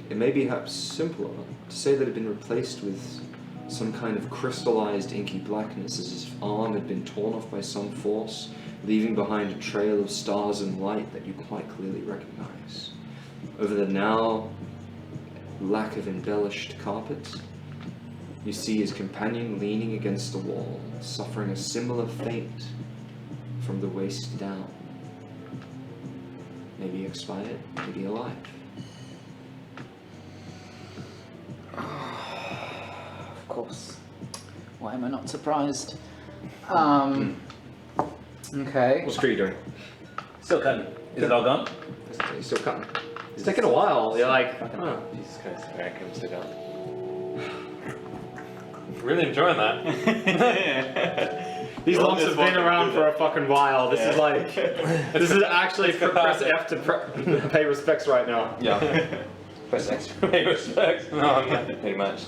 It may be perhaps simpler to say that it had been replaced with some kind of crystallized inky blackness, as his arm had been torn off by some force, leaving behind a trail of stars and light that you quite clearly recognize. Over the now lack of embellished carpet, you see his companion leaning against the wall, suffering a similar fate from the waist down. Maybe expired, maybe alive. Of course. Why am I not surprised? Okay. What's Cree doing? Still cutting. Is it all gone? He's still cutting. It's taking a while. You're like, huh. Jesus Christ. Alright, come stick out. Really enjoying that. These lumps have been around for a fucking while. This is like, this is actually press F to pay respects right now. Yeah. Press X for pay respects. No, no. Pretty much.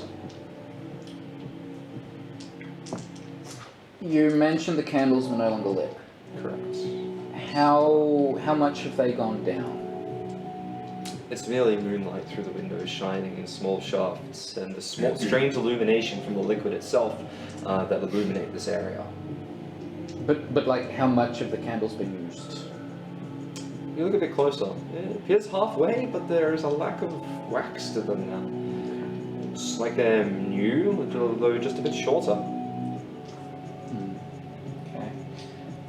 You mentioned the candles were no longer lit. Correct. How much have they gone down? It's merely moonlight through the windows shining in small shafts and the small, strange illumination from the liquid itself that illuminate this area. But like, how much of the candles been used? You look a bit closer. It appears halfway, but there is a lack of wax to them now. It's like they're new, although just a bit shorter. Okay.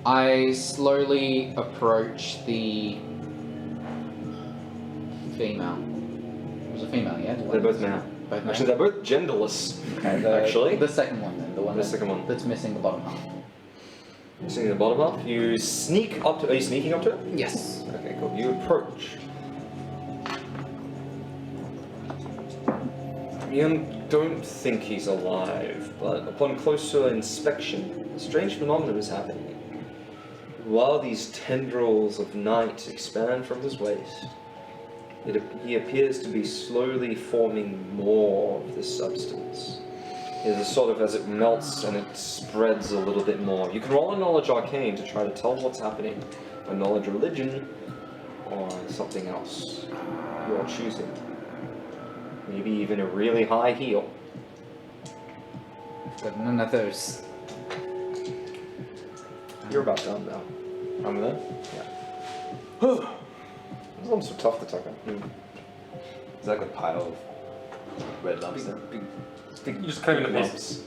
I slowly approach the female. It was a female, yeah? They're both male. Both male? Actually, they're both genderless. Okay, actually. the second one then, The second one. that's missing the bottom half. You're seeing the bottom half. You sneak up to. Are you sneaking up to it? Yes. Okay, cool. You approach. You don't think he's alive, but upon closer inspection, a strange phenomenon is happening. While these tendrils of night expand from his waist, he appears to be slowly forming more of this substance. It is sort of as it melts and it spreads a little bit more. You can roll a knowledge arcane to try to tell what's happening, a knowledge religion, or something else you're choosing. Maybe even a really high heal. Got none of those. You're about done now. I'm there? Those lumps are tough to tuck up. Is that like a pile of red lumps there? You just cut him into pieces.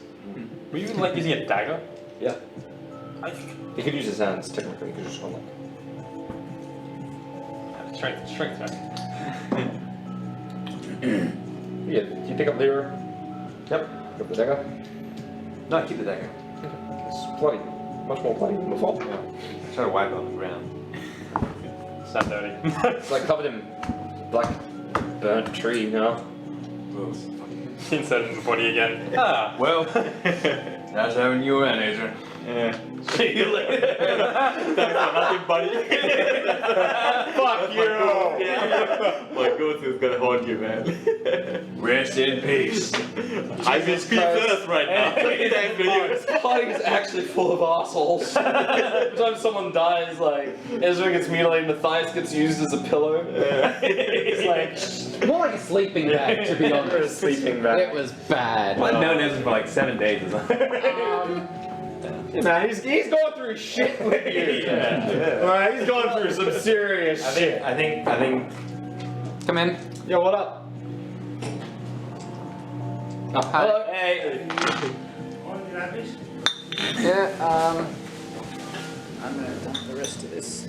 Were you like using a dagger? Yeah. He could use his hands, technically. He could just go like... Strength check. Yeah, you pick up the... Yep. Pick up the dagger. No, keep the dagger. It's bloody. Much more bloody than before. Yeah. Try to wipe it on the ground. It's not dirty. It's like covered in black burnt tree now. Insert it in the body again. Ah, Well, that's having you in, Adrian. Yeah. See you later. Thanks for nothing, buddy. Fuck you! My ghost is gonna haunt you, man. Rest in peace. I miss pieces right now. Thanks for you. This party is actually full of assholes. Every time someone dies, like, Ezra gets mutilated and Matthias gets used as a pillow. It's like... More like a sleeping bag, to be honest. a sleeping bag. It was bad. I've known Ezra for like 7 days or something. Man, he's going through shit with you. Alright, he's going through some serious shit. I think. Come in. Yo, what up? Hello. Hey. Yeah, I'm gonna dump the rest of this.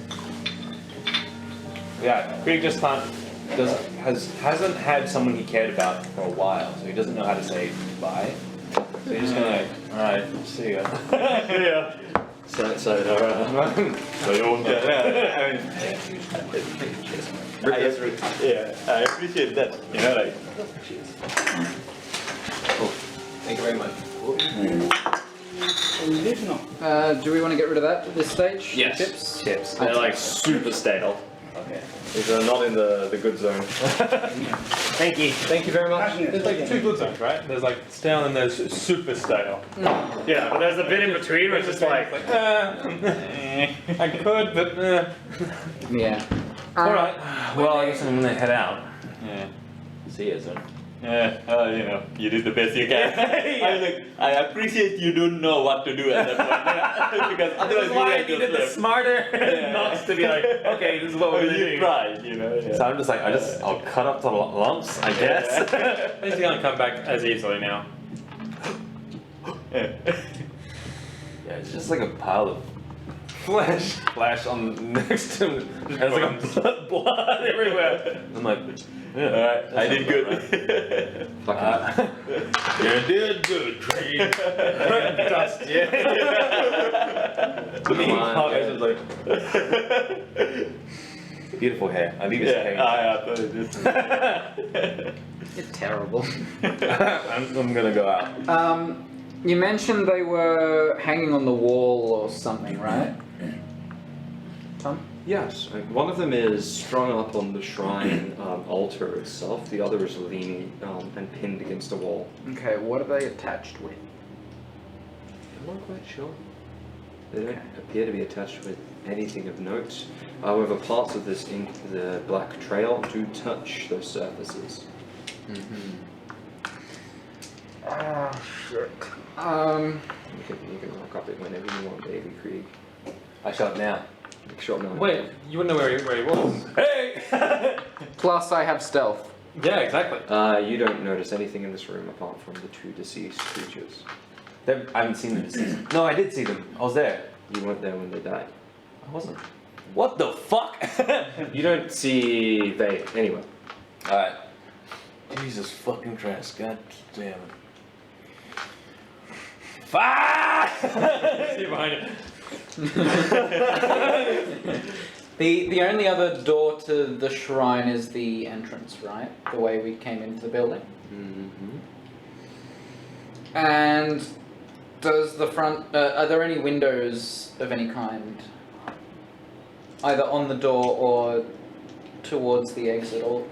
Yeah, Craig just hasn't had someone he cared about for a while, so he doesn't know how to say bye. So he's just gonna like, alright, see ya. Yeah. I appreciate that. You know, like. Oh, thank you very much. Do we want to get rid of that at this stage? Yes. Chips? Chips. They're like super stale. Okay. These are not in the good zone. Thank you. Thank you very much. there's like two good zones, right? There's like stale and there's super stale. Yeah, but there's a bit in between where it's just like... I could, but Yeah. Alright. Well, I guess I'm gonna head out. Yeah. See you soon. Yeah, you know, you did the best you can. I appreciate you don't know what to do at that point. Because otherwise I needed the smarter nuts to be like, okay, this is what we're doing. Tried, you know. Yeah. So I'm just like, I'll cut up the lumps, I guess. basically gonna come back as easily now. Yeah, it's just like a pile of flesh on next to him. There's like a blood everywhere. I'm like, yeah, alright, I did good. You did good, Trade. Dust, yeah. Come on, Guys was like, beautiful hair. I leave his hair. I thought it is. You're terrible. I'm gonna go out. You mentioned they were hanging on the wall or something, right? Tom? Yes, one of them is strung up on the shrine altar itself. The other is leaning and pinned against a wall. Okay, what are they attached with? I'm not quite sure. They don't appear to be attached with anything of note. However, parts of this ink, the black trail, do touch those surfaces. Ah, shit. You can rock up it whenever you want, baby Krieg. I shot now. Shot now. Wait, you wouldn't know where he was. Hey! Plus, I have stealth. Yeah, exactly. You don't notice anything in this room apart from the two deceased creatures. I haven't seen them deceased. No, I did see them. I was there. You weren't there when they died. I wasn't. What the fuck? You don't see they anyway. Alright. Jesus fucking Christ. God damn it. Fuck! See behind it. The only other door to the shrine is the entrance, right? The way we came into the building. Mm-hmm. And does the front? Are there any windows of any kind, either on the door or towards the exit, or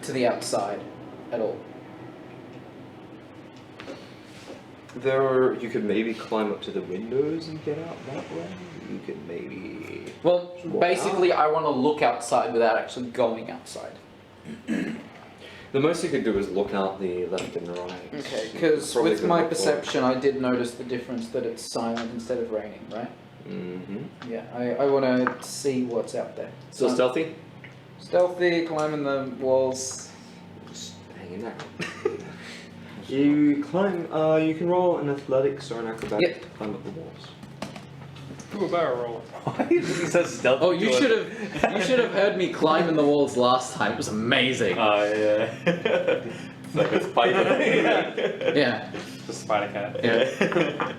to the outside at all? You could maybe climb up to the windows and get out that way. You could maybe. Well, basically, I want to look outside without actually going outside. The most you could do is look out the left and right. Okay, because Probably with good my look perception, I did notice the difference that it's silent instead of raining, right? Mm-hmm. Yeah, I want to see what's out there. Still stealthy? Stealthy, climbing the walls. Just hanging out. You climb. You can roll an athletics or an acrobatics to climb up the walls. Do a barrel roll. Why is he so stealthy? Oh, you should have heard me climbing the walls last time. It was amazing. Oh, yeah. It's like a spider. Yeah. The spider cat. Yeah.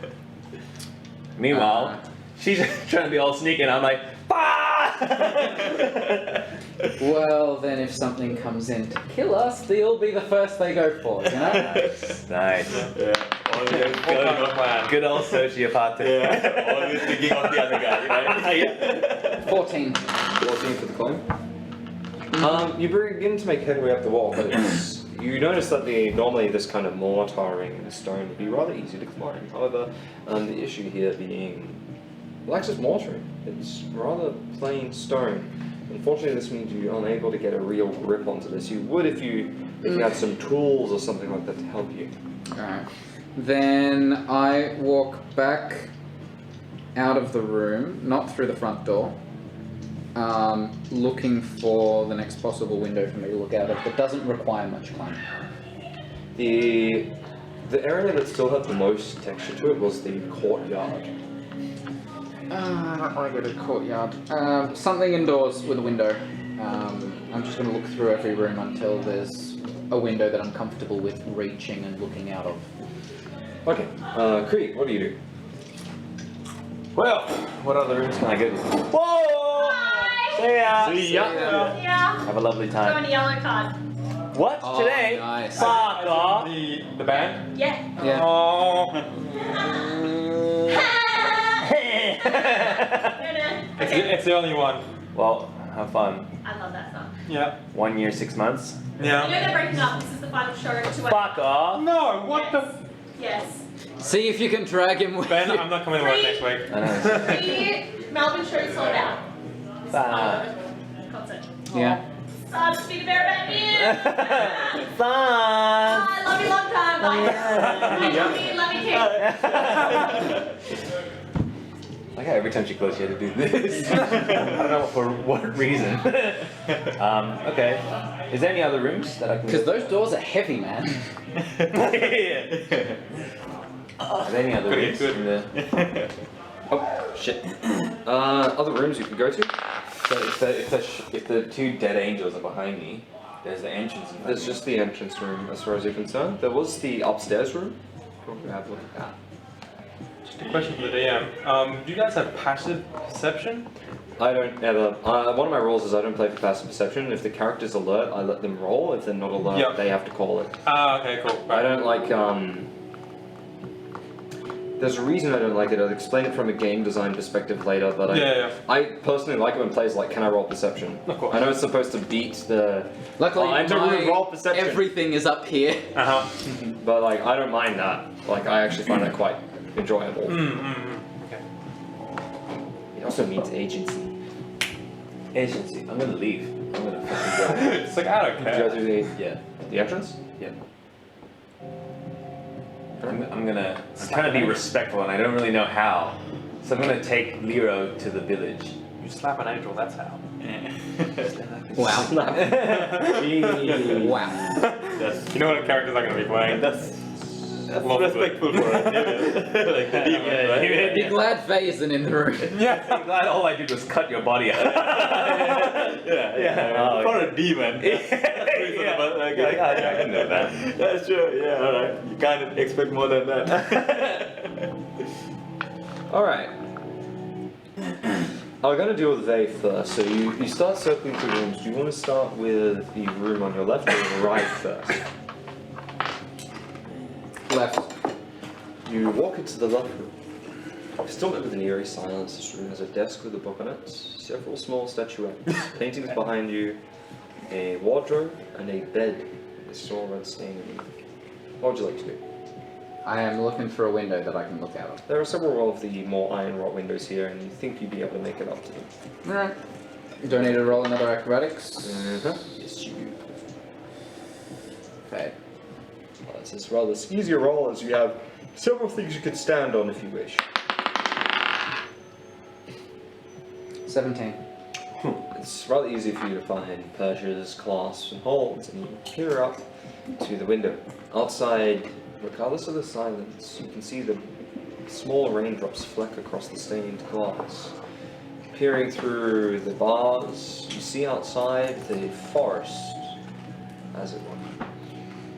Meanwhile, she's trying to be all sneaky and I'm like, Well, then if something comes in to kill us, they'll be the first they go for, you know? Nice. Yeah. Good old sociopath. Yeah. Always thinking of the other guy, right? 14. 14 for the climb. You begin to make headway up the wall, but you notice that normally this kind of mortaring and stone would be rather easy to climb. However, the issue here being, well, it's just mortaring. It's rather plain stone. Unfortunately, this means you're unable to get a real grip onto this. You would if you had some tools or something like that to help you. Alright. Then I walk back out of the room, not through the front door, looking for the next possible window for me to look out of that doesn't require much climbing. The area that still had the most texture to it was the courtyard. I go to the courtyard. Something indoors with a window. I'm just going to look through every room until there's a window that I'm comfortable with reaching and looking out of. Okay, Krieg, what do you do? Well, what other rooms can I go to? Whoa! Hi! See ya! See ya. Yeah. Have a lovely Go time. on a yellow card. What? Oh, Today? nice. Fuck off! The band? Yeah. Yeah. Oh. It's the only one. Well, have fun. I love that song. Yeah. 1 year, 6 months. You know they're breaking up. This is the final show to Fuck off! No, what the? Yes. See if you can drag him with Ben, you. I'm not coming to work next week. I know. 3 Melbourne shows sold out. This Fuck. concert. Yeah. So I'm just being a bear about you. Fun! Bye. Love you long time. Bye. Love you too. Like how every time she closed, she had to do this. I don't know for what reason. Okay. Is there any other rooms that I can? Because those doors are heavy, man. Are there any other rooms? Good. In the... Oh, shit. Other rooms you could go to? So if the two dead angels are behind me, There's the entrance. In There's just the entrance room as far as you're concerned. There was the upstairs room. Probably have a look at that. Just a question for the DM. Do you guys have passive perception? I don't ever. One of my rules is I don't play for passive perception. If the character's alert, I let them roll. If they're not alert, Yep. they have to call it. Ah, okay, cool. I don't like. There's a reason I don't like it. I'll explain it from a game design perspective later. But I personally like it when players like, can I roll perception? Of course. I know it's supposed to beat the. Luckily, I don't roll perception. everything is up here. Uh huh. But like, I don't mind that. Like, I actually find that quite enjoyable. Okay. It also means agency. Agency. I'm gonna leave. I'm gonna fucking go. It's like, I don't Did you go care. through the entrance? Yeah. I'm trying to be respectful, and I don't really know how. So I'm gonna take Lero to the village. You slap an angel, that's how. Wow. Jeez. Wow. You know what characters I'm going to be playing? That's Love respectful for it. Like the demon, right? Be glad Faye isn't in the room. Yeah. I'm glad all I did was cut your body out. yeah. For a demon. But like, I can know that. That's true. Yeah. All right. You can't expect more than that. All right. I'm going to deal with they first. So you start circling through rooms. Do you want to start with the room on your left or right first? Left. You walk into the left room. Still met with an eerie silence. This room has a desk with a book on it, several small statuettes, paintings behind you, a wardrobe, and a bed with a small red stain in it. What would you like to do? I am looking for a window that I can look out of. There are several of the more iron wrought windows here, and you think you'd be able to make it up to them. Alright. Do I need to roll another acrobatics? Yes, you do. Okay. It's as rather easier roll as you have several things you could stand on if you wish. 17. It's rather easy for you to find perches, clasps, and holds, and you peer up to the window. Outside, regardless of the silence, you can see the small raindrops fleck across the stained glass. Peering through the bars, you see outside the forest, as it were.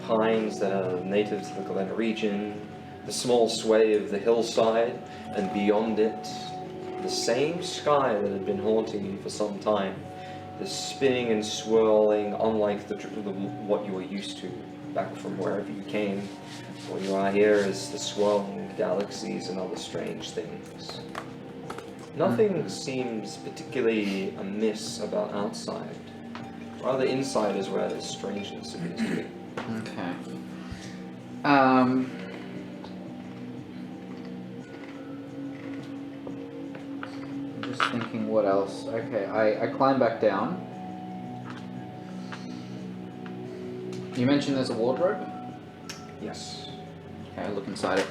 Pines that are native to the Glen region, the small sway of the hillside, and beyond it, the same sky that had been haunting you for some time. The spinning and swirling, unlike what you were used to back from wherever you came. What you are here is the swirling galaxies and other strange things. Nothing seems particularly amiss about outside. Rather, inside is where the strangeness appears to be. Okay. I'm just thinking what else. Okay, I climb back down. You mentioned there's a wardrobe? Yes. Okay, I look inside it.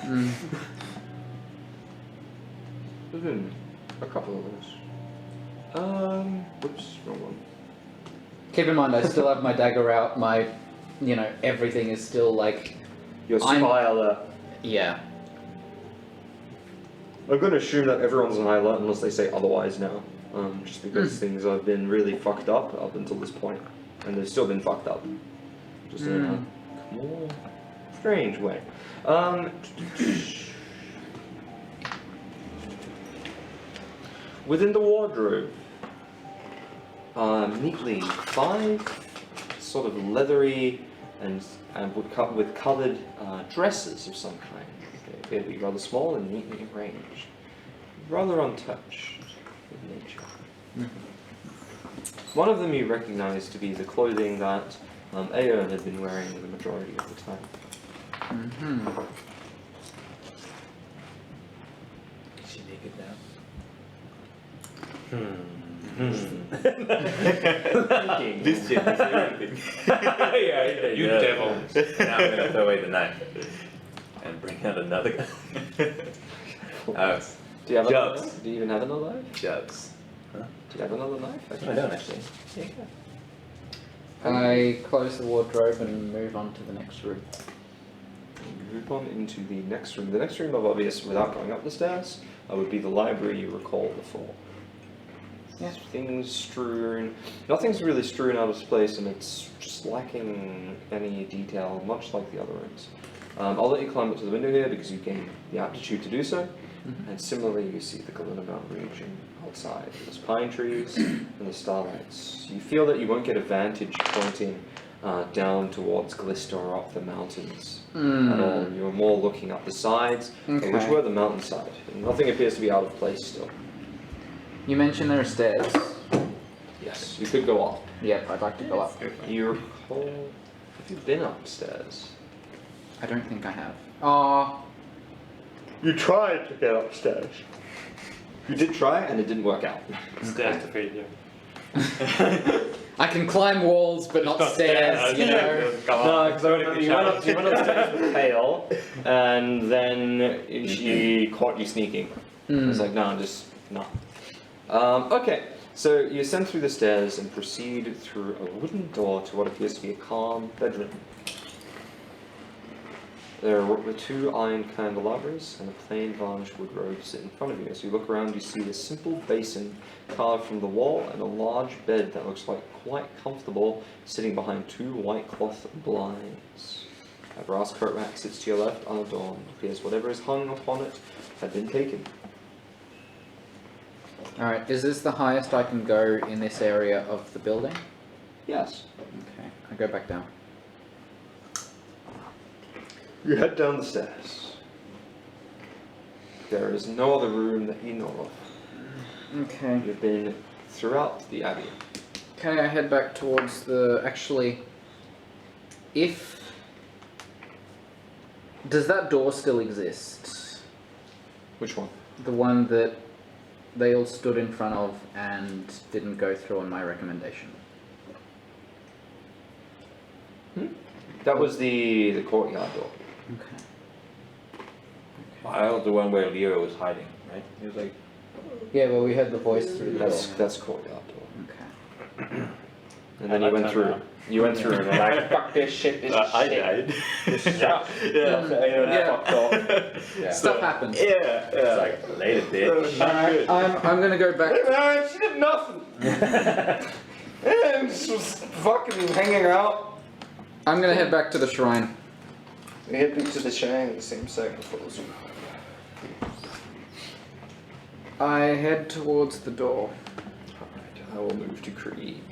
Mm. There's been a couple of those. Whoops, wrong one. Keep in mind, I still have my dagger out. My, everything is still like. Your spy alert. Yeah. I'm going to assume that everyone's on high alert unless they say otherwise now. Just because things have been really fucked up until this point. And they've still been fucked up. Just in a more strange way. Within the wardrobe, neatly 5 sort of leathery and with coloured dresses of some kind. They appear to be rather small and neatly arranged, rather untouched with nature. One of them you recognise to be the clothing that Aeon had been wearing the majority of the time. Is she naked now? This shit is everything. You devil. Now I'm gonna throw away the knife and bring out another gun. Do you have Jugs. another? Do you even have another knife? Jugs. Do you have another knife? I don't actually. I close the wardrobe and move on to the next room. move on into the next room. The next room of obvious, without going up the stairs, would be the library you recall before. Yeah. Things strewn. Nothing's really strewn out of place, and it's just lacking any detail, much like the other rooms. I'll let you climb up to the window here because you gain the aptitude to do so. And similarly, you see the Galena Mountain region outside. There's pine trees and the starlights. You feel that you won't get a vantage pointing down towards Glister or up the mountains at all. You're more looking up the sides, which were the mountainside. And nothing appears to be out of place still. You mentioned there are stairs. Yes, you could go up. Yep, I'd like to go up. You recall... Have you been upstairs? I don't think I have. You tried to get upstairs. You did try, and it didn't work out. Stairs to feed you. I can climb walls, but not stairs, you know? No, because I remember you went upstairs with Pale, and then she caught you sneaking. It's like, no, just no. Okay, so you ascend through the stairs and proceed through a wooden door to what appears to be a calm bedroom. There are 2 iron candelabras and a plain varnished wood robe sit in front of you. As you look around, you see a simple basin carved from the wall and a large bed that looks like quite comfortable, sitting behind 2 white cloth blinds. A brass coat rack sits to your left, unadorned. It appears whatever is hung upon it had been taken. Alright, is this the highest I can go in this area of the building? Yes. Okay, I go back down. You head down the stairs. There is no other room that you know of. Okay. You've been throughout the abbey. Okay, I head back towards the... Actually, if... Does that door still exist? Which one? The one that they all stood in front of and didn't go through on my recommendation. That was the courtyard door. Okay. That was the one where Leo was hiding, right? He was like, Yeah, well, we heard the voice through the door. That's courtyard door. Okay. And then you went through. You went through and were like, fuck this shit, this I shit. died. Yeah. Fucked off. yeah. Stuff happens. Yeah, It's like, later, bitch. Alright, I'm gonna go back. Hey man, she did nothing. Yeah, just was fucking hanging out. I'm gonna head back to the shrine. We head back to the shrine in the same second for those. I head towards the door. Alright, I will move to Krieg.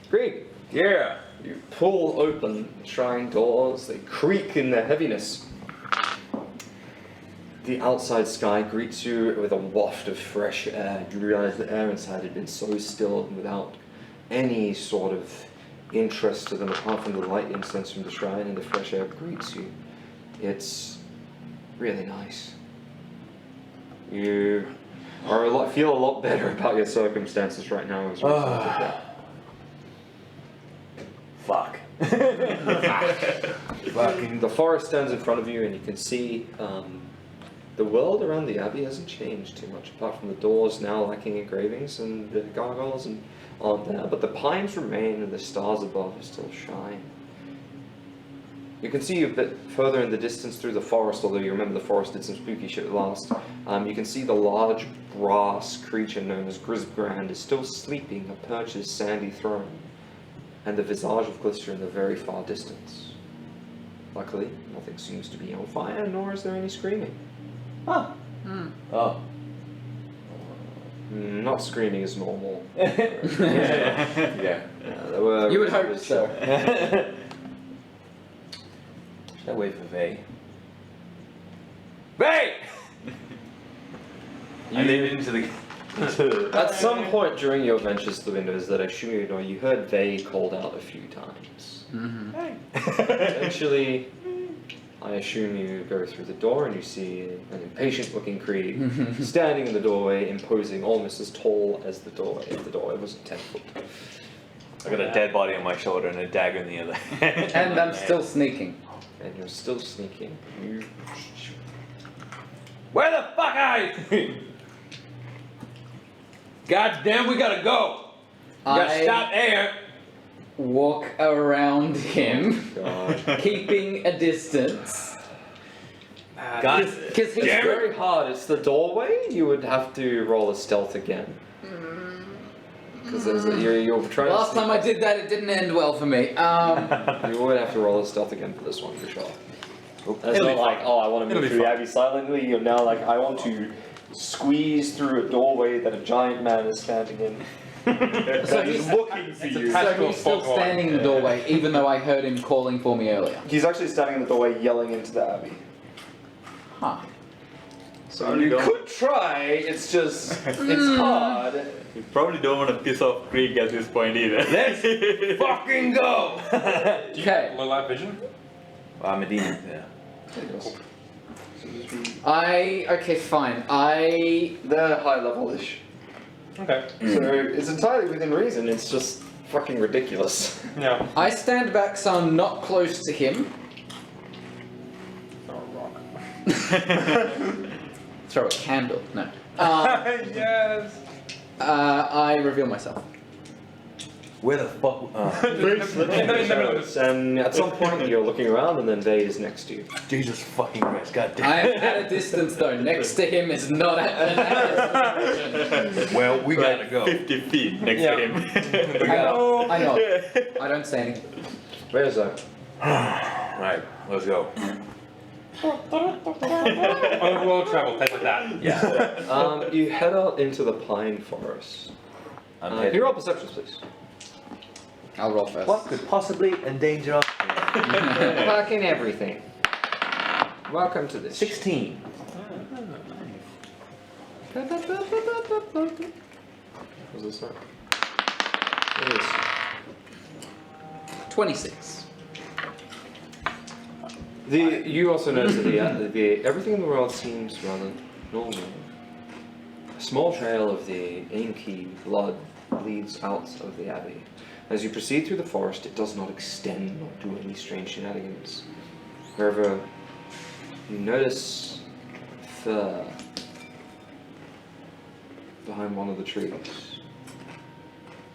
Krieg, Yeah. you pull open the shrine doors, they creak in their heaviness. The outside sky greets you with a waft of fresh air. You realize the air inside had been so still and without any sort of interest to them apart from the light incense from the shrine, and the fresh air greets you. It's really nice. You are feel a lot better about your circumstances right now as a result of that. Fuck. Fucking the forest stands in front of you, and you can see the world around the abbey hasn't changed too much, apart from the doors now lacking engravings and the gargoyles and aren't there. But the pines remain, and the stars above still shine. You can see a bit further in the distance through the forest, although you remember the forest did some spooky shit last. You can see the large brass creature known as Grisbrand is still sleeping perched his sandy throne, and the visage of Glister in the very far distance. Luckily, nothing seems to be on fire, nor is there any screaming. Huh. Oh. Not screaming is normal. Yeah. There were You would hope so. Should I wait for Vay? Vay! I lean into the... At some point during your ventures to the windows that I assume you know, you heard Vay called out a few times. Eventually, I assume you go through the door and you see an impatient-looking Krieg standing in the doorway, imposing almost as tall as the doorway. If the doorway wasn't 10 foot. I got a dead body on my shoulder and a dagger in the other. And I'm still sneaking. And you're still sneaking. You... Where the fuck are you? God damn, we gotta go. We gotta stop there. Walk around him, God. keeping a distance. Guys, Because he's It's very hard. It's the doorway. You would have to roll a stealth again. Because you're trying Last to. time I did that, it didn't end well for me. You would have to roll a stealth again for this one for sure. It's not like, oh, I want to move through the abbey silently. You're now like, I want to squeeze through a doorway that a giant man is standing in. So he's looking for you. So he's still standing in the doorway, even though I heard him calling for me earlier. He's actually standing in the doorway yelling into the abbey. Huh. So you could try, it's just, it's hard. You probably don't want to piss off Krieg at this point either. Let's fucking go! Okay. Low light vision? I'm a demon, yeah. Okay, fine. They're high level-ish. Okay. So it's entirely within reason. It's just fucking ridiculous. Yeah. I stand back so I'm not close to him. Throw a rock. Throw a candle. No. Yes! I reveal myself. Where the fuck? And at some point you're looking around and then Vade is next to you. Jesus fucking Christ, god damn. I am at a distance though. Next to him is not at a distance. Well, we gotta go. 50 feet next Yeah. to him. I know. I don't say anything. Where's that? Alright, let's go. Overworld travel, things like that. Yeah. You head out into the pine forest. Can you roll perceptions, please? I'll roll first. What could possibly endanger us? Fucking everything. Welcome to this. 16. Was this right? It is. 26. You also notice that everything in the world seems rather normal. A small trail of the inky blood leads out of the abbey. As you proceed through the forest, it does not extend nor do any strange shenanigans. However, you notice fur behind one of the trees.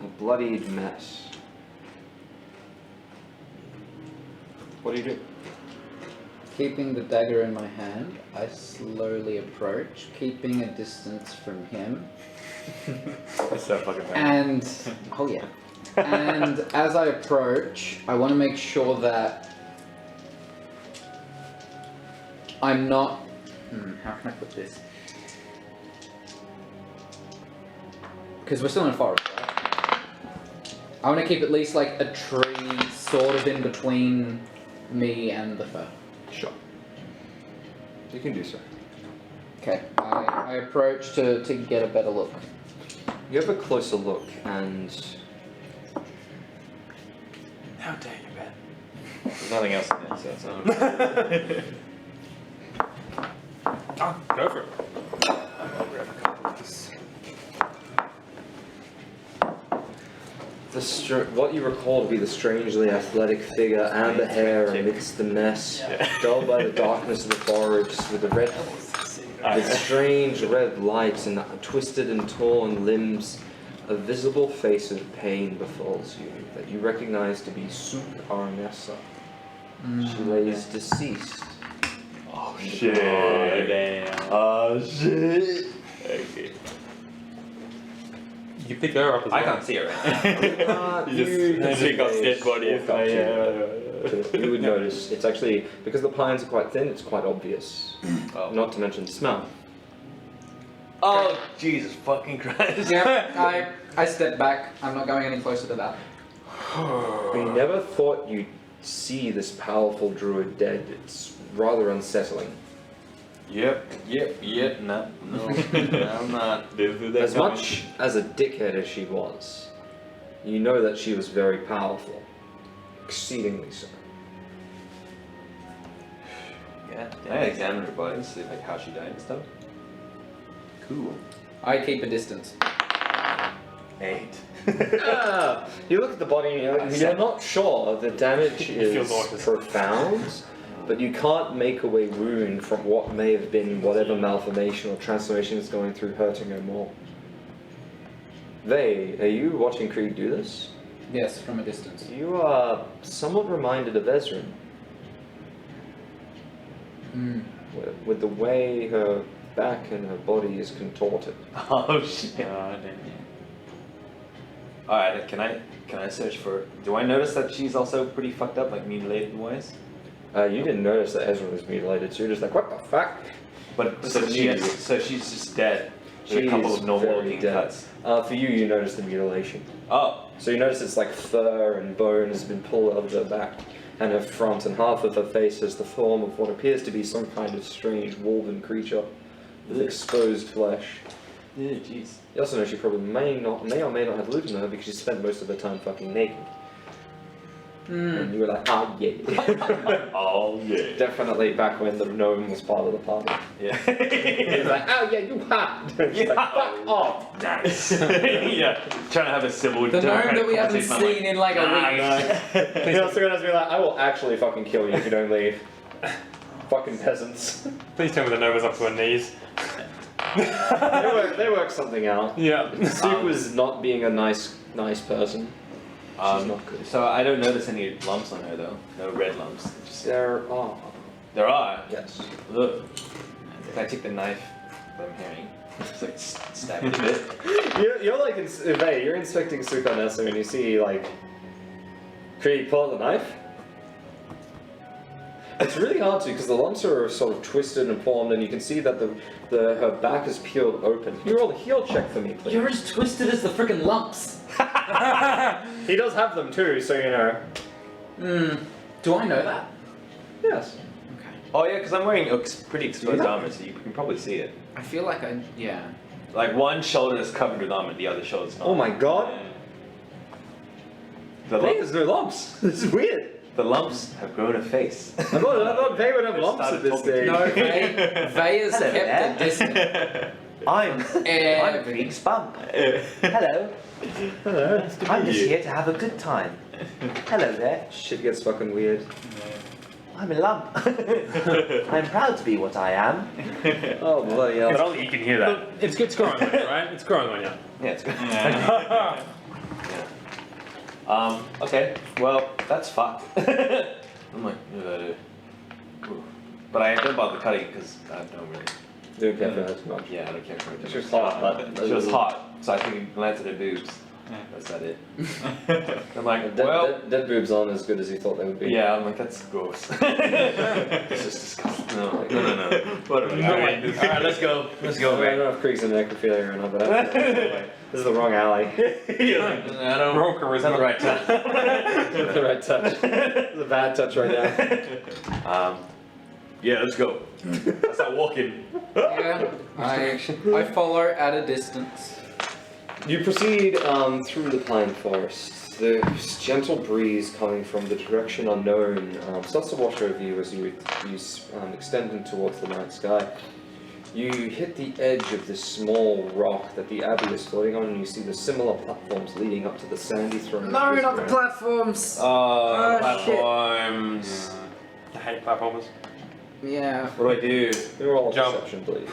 A bloodied mess. What do you do? Keeping the dagger in my hand, I slowly approach, keeping a distance from him. That's so fucking bad. And oh yeah. And as I approach, I want to make sure that I'm not. How can I put this? Because we're still in a forest, right? I want to keep at least like a tree sort of in between me and the fur. Sure. You can do so. Okay, I approach to get a better look. You have a closer look and How dare you, Ben? There's nothing else in there, so it's not. Oh, go for it. what you recall to be the strangely athletic figure and the hair amidst the mess, dulled by the darkness of the forest, with strange red lights and twisted and torn limbs, a visible face of pain befalls you that you recognize to be Suk Arnessa. She lays deceased. Oh shit. Damn. Oh shit. Okay. You pick her up as well. I can't see her right now. You just pick up dead body. You would notice it's actually, because the pines are quite thin, it's quite obvious. Not to mention the smell. Oh, Jesus fucking Christ. Yeah, I step back. I'm not going any closer to that. You never thought you'd see this powerful druid dead. It's rather unsettling. Yep, no, I'm not. As much as a dickhead as she was, you know that she was very powerful. Exceedingly so. Yeah, I examined her body and see like how she died and stuff. Cool. I keep a distance. 8. You look at the body and you're not sure. The damage is profound, but you can't make away wound from what may have been whatever malformation or transformation is going through, hurting her more. Are you watching Krieg do this? Yes, from a distance. You are somewhat reminded of Ezrin. with the way her back and her body is contorted. Oh shit. Alright, can I search for... Do I notice that she's also pretty fucked up, like mutilated wise? You didn't notice that Ezra was mutilated, so you're just like, what the fuck? But This so, is she's just dead. With She's a couple of normal very looking dead. cuts. For you notice the mutilation. Oh. So you notice it's like fur and bone has been pulled out of her back and her front, and half of her face has the form of what appears to be some kind of strange woven creature with exposed flesh. Yeah, jeez. You also know she probably may or may not have lived in her because she spent most of her time fucking naked. And you were like, oh yeah. Oh yeah. Definitely back when the gnome was part of the party. Yeah. He was like, oh yeah, you hot. She's like, fuck off. Nice. Yeah. Trying to have a civil The gnome that we haven't conversation, I'm seen in like a week. He also going to be like, I will actually fucking kill you if you don't leave. Fucking peasants. Please tell me the gnome was up to her knees. They work something out. Yeah. Suk was not being a nice person. She's not good. So I don't notice any lumps on her though. No red lumps. Just, There are. there are. Yes. Look. If I take the knife that I'm hearing, just like stab it a bit. You're like, Vey, you're inspecting Suk on Nessa and you see like, could you pull out the knife? It's really hard to because the lumps are sort of twisted and formed, and you can see that her back is peeled open. Can you roll a heal check for me, please? You're as twisted as the frickin' lumps. He does have them too, so you know. Do I know that? Yes. Okay. Oh yeah, because I'm wearing pretty exposed armor, so you can probably see it. I feel like yeah. Like one shoulder is covered with armor, the other shoulder's not. Oh my god. The Vey lumps, has no lumps. This is weird. the lumps have grown a face. I thought Vey would have lumps at this stage. No, Vey has kept a distance. I'm Everything. Creek's bump. Hello. Hello. I'm just here to have a good time. Hello there. Shit gets fucking weird. I'm a lump. I'm proud to be what I am. Oh bloody hell. But only you can hear that. It's growing on you, right? It's growing on you. Yeah, it's good. Okay, well, that's fucked. I'm like, but I don't bother cutting because I don't really. You don't care for her too much. Yeah, I don't care for it. She was hot, but She was hot, so I think it glanced at her boobs. That's not it. I'm like, well. Dead boobs aren't as good as you thought they would be. Yeah, I'm like, that's gross. It's just disgusting. No. What are we doing? Alright, let's go. Let's go, I don't know if Krieg's in necrophilia or not, but this is the wrong alley. I don't Wrong charisma. the right touch. The right touch. It's a bad touch right now. Yeah, let's go. I start walking. Yeah. I follow at a distance. You proceed through the pine forest. The gentle breeze coming from the direction unknown starts to wash over you as you extending towards the night sky. You hit the edge of this small rock that the abbey is floating on, and you see the similar platforms leading up to the sandy throne. No, not the platforms. Platforms. I hate platformers. Yeah. What do? Roll a Jump. perception, please.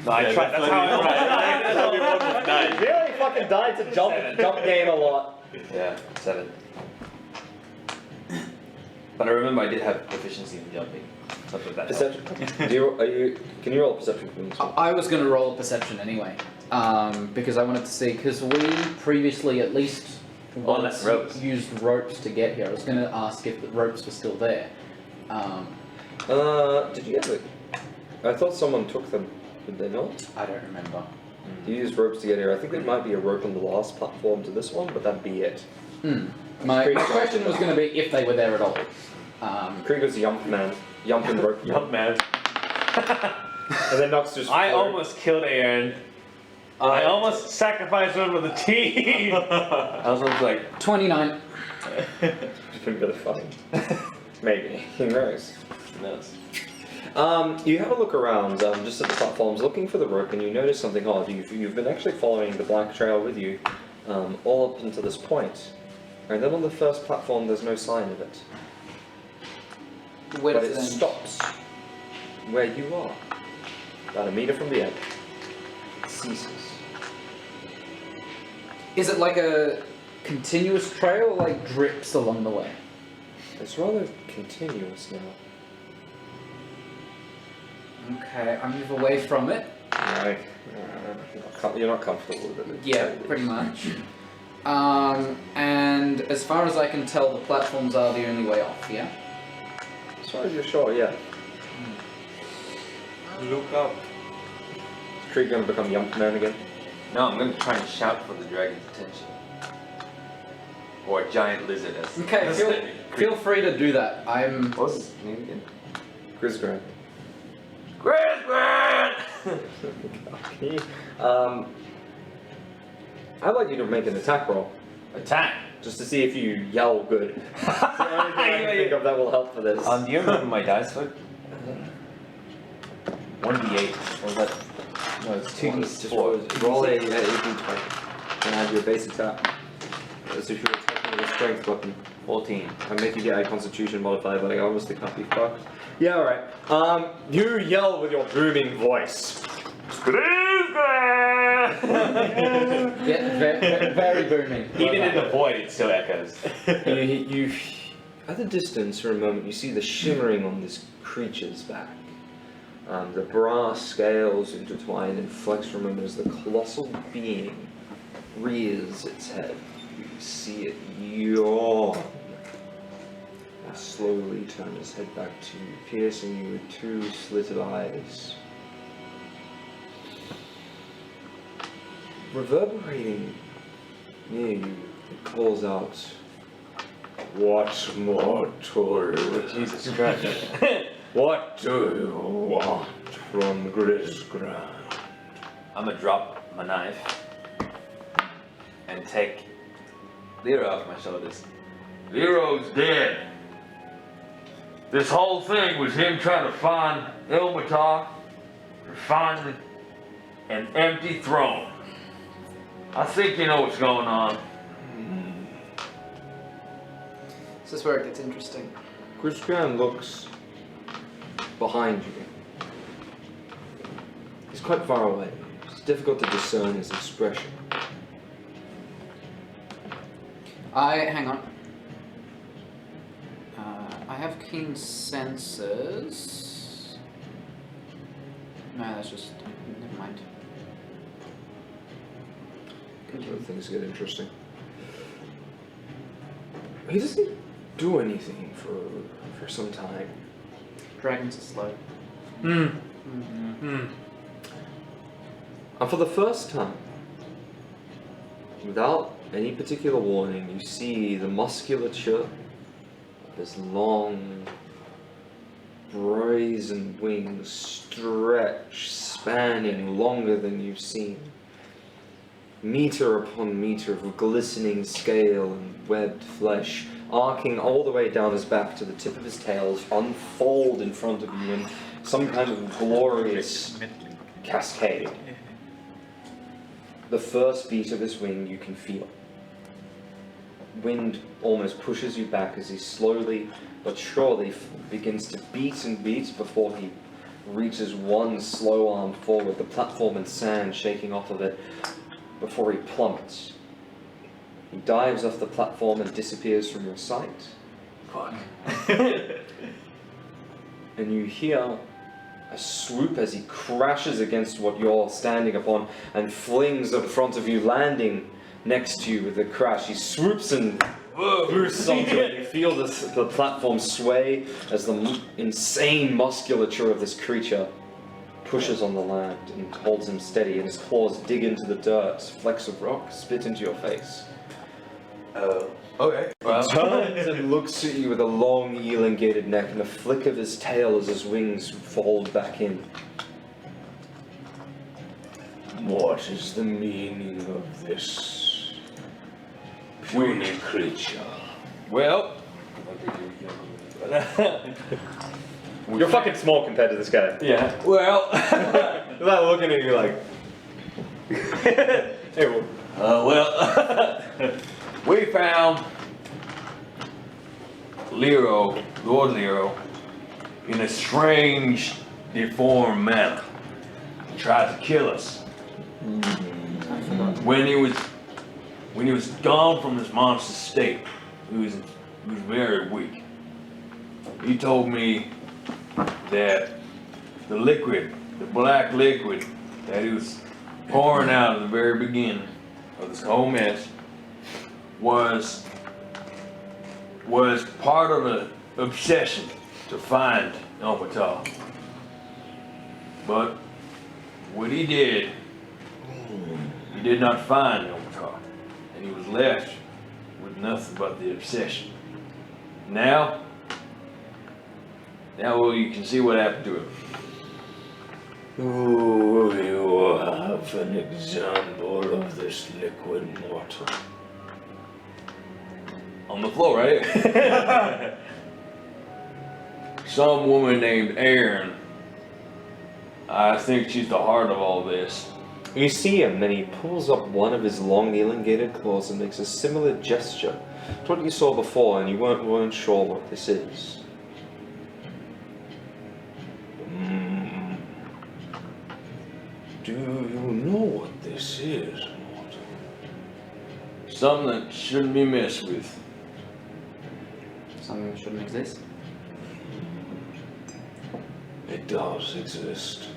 No, I tried. That's how I tried. You really fucking died to jump game a lot. Yeah, 7. But I remember I did have proficiency in jumping. Something like that. Perception. Can you roll a perception for me? I was going to roll a perception anyway, because I wanted to see, because we previously at least once ropes. used ropes to get here. I was going to ask if the ropes were still there. Did you ever? I thought someone took them. Did they not? I don't remember. You used ropes to get here. I think there might be a rope on the last platform to this one, but that'd be it. My question was going to be if they were there at all. Krieger's Yump Man. Yump and rope. Yump man. And then Nox just. I almost killed Aaron. I almost sacrificed one with a T. I was like 29. It's been really funny. Maybe. Who knows? knows. You have a look around, just at the platforms, looking for the rope, and you notice something odd. You've been actually following the black trail with you, all up until this point. And then on the first platform, there's no sign of it. Where But does it it end? stops where you are, about a meter from the edge. It ceases. Is it like a continuous trail or like drips along the way? It's rather continuous now. Okay, I move away from it. Right. You're not comfortable with it. Yeah, pretty much. And as far as I can tell, the platforms are the only way off, yeah? As far as you're sure, yeah. Look up. Is Tree gonna become Yump Man again? No, I'm gonna try and shout for the dragon's attention. Or a giant lizard as Okay, feel free to do that. What was his name again? Grisgrant. Grisgrant! I'd like you to make an attack roll. Attack! Just to see if you yell good. It's the only thing I can think of that will help for this. Do you remember my dice foot? 1d8. Or was that? No, it's 2d4. Roll a 18-20 and have your base attack. As if you were attacking with a strength weapon. 14. I make you get a constitution modifier, but I obviously can't be fucked. Yeah, alright. You yell with your booming voice. Yeah, very booming. Even in the void, it still echoes. you, at a distance for a moment, you see the shimmering on this creature's back. The brass scales intertwine and flex from him as the colossal being rears its head. You see it yawn and slowly turn his head back to you, piercing you with two slitted eyes. Reverberating near you, it calls out, "What more toil? Jesus Christ. What do you want from Grisgrant?" I'm gonna drop my knife and take Lero off my shoulders. Lero's dead. This whole thing was him trying to find Ilmatar and find an empty throne. I think you know what's going on. This is where it gets interesting. Grisgrant looks behind you. He's quite far away. It's difficult to discern his expression. Hang on. I have keen senses. No, that's just, never mind. That's where things get interesting. He doesn't do anything for some time. Dragons are slow. And for the first time, without any particular warning, you see the musculature of his long, brazen wings stretch, spanning longer than you've seen. Meter upon meter of glistening scale and webbed flesh, arcing all the way down his back to the tip of his tails, unfold in front of you in some kind of glorious cascade. The first beat of his wing you can feel. Wind almost pushes you back as he slowly but surely begins to beat and beat before he reaches one slow arm forward, the platform and sand shaking off of it, before he plummets. He dives off the platform and disappears from your sight. Fuck. And you hear a swoop as he crashes against what you're standing upon and flings in front of you, landing next to you with a crash. He swoops and boosts onto it. You feel the platform sway as the insane musculature of this creature pushes on the land and holds him steady, and his claws dig into the dirt. Flecks of rock spit into your face. Okay. He turns and looks at you with a long, elongated neck and a flick of his tail as his wings fold back in. What is the meaning of this puny creature? Well, You're fucking small compared to this guy. Yeah. Well. Without looking at you like. Hey, well, we found Lero, Lord Lero, in a strange, deformed manner. He tried to kill us. When he was gone from his monster state, he was very weak. He told me that the liquid, the black liquid that he was pouring out at the very beginning of this whole mess was part of the obsession to find Elmatar. But what he did, he did not find Elmatar, and he was left with nothing but the obsession. Now you can see what happened to him. Oh, you have an example of this liquid mortal. On the floor, right? Some woman named Erin. I think she's the heart of all this. You see him, and he pulls up one of his long elongated claws and makes a similar gesture to what you saw before, and you weren't sure what this is. Do you know what this is, mortal? Something that shouldn't be messed with. Something that shouldn't exist. It does exist.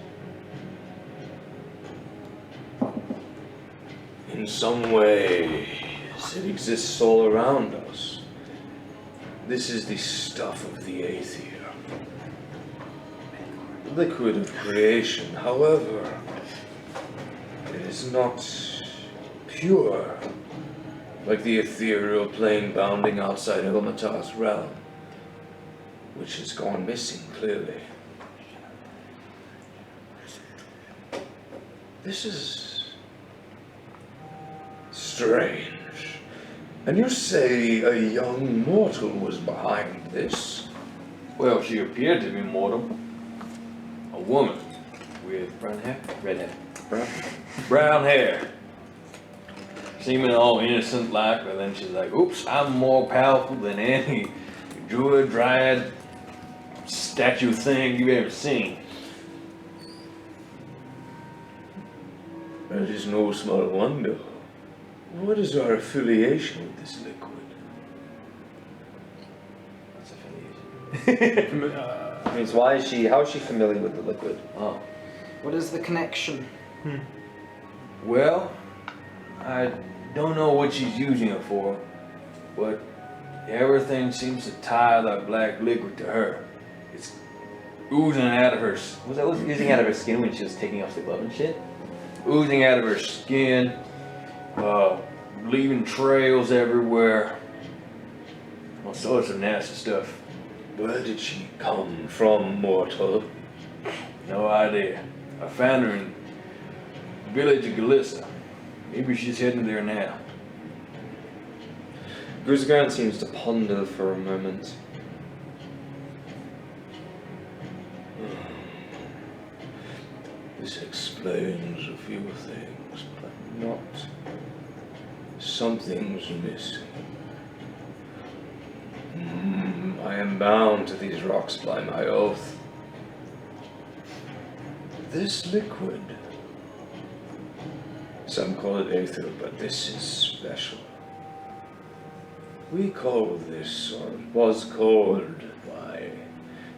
In some ways, it exists all around us. This is the stuff of the Aether. Liquid of creation, however, it is not pure, like the ethereal plane bounding outside Ilmatar's realm, which has gone missing, clearly. This is strange. And you say a young mortal was behind this? Well, she appeared to be mortal. A woman with Brown hair? Red hair. brown hair. Seeming all innocent like, but then she's like, oops, I'm more powerful than any druid, dryad, statue thing you've ever seen. That is no small wonder. What is our affiliation with this liquid? What's affiliation? Means how is she familiar with the liquid? Oh. What is the connection? Well, I don't know what she's using it for, but everything seems to tie that black liquid to her. It's oozing out of her, Was that oozing out of her skin when she was taking off the glove and shit? oozing out of her skin, leaving trails everywhere. All sorts of nasty stuff. Where did she come from, mortal? No idea. I found her in the village of Galissa. Maybe she's heading there now. Guzgan seems to ponder for a moment. This explains a few things, but not. Something's missing. I am bound to these rocks by my oath. This liquid. Some call it aether, but this is special. We call this, or was called by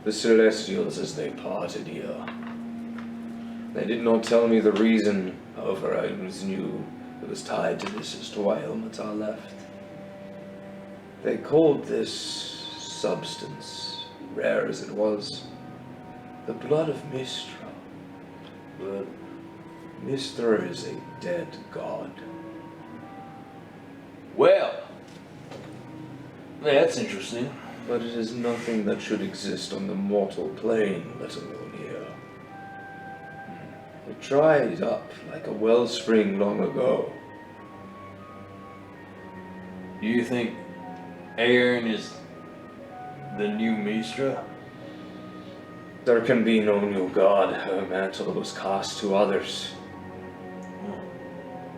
the Celestials as they parted here. They did not tell me the reason, however I knew it was tied to this as to why Ilmatar left. They called this substance, rare as it was, the blood of Mistra. But Mistra is a dead god. Well, that's interesting. But it is nothing that should exist on the mortal plane, let alone here. It dried up like a wellspring long ago. Do you think Aaron is the new Mistra? There can be no new god. Her mantle was cast to others.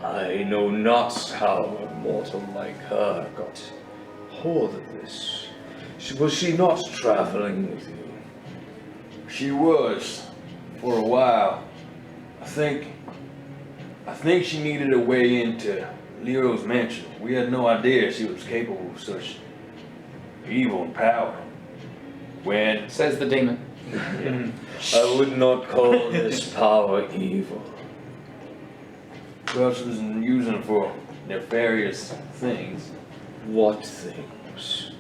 I know not how a mortal like her got hold of this. Was she not traveling with you? She was, for a while. I think she needed a way into Lero's mansion. We had no idea she was capable of such evil and power. When Says the demon. I would not call this power evil. Well, she's using it for nefarious things. What things?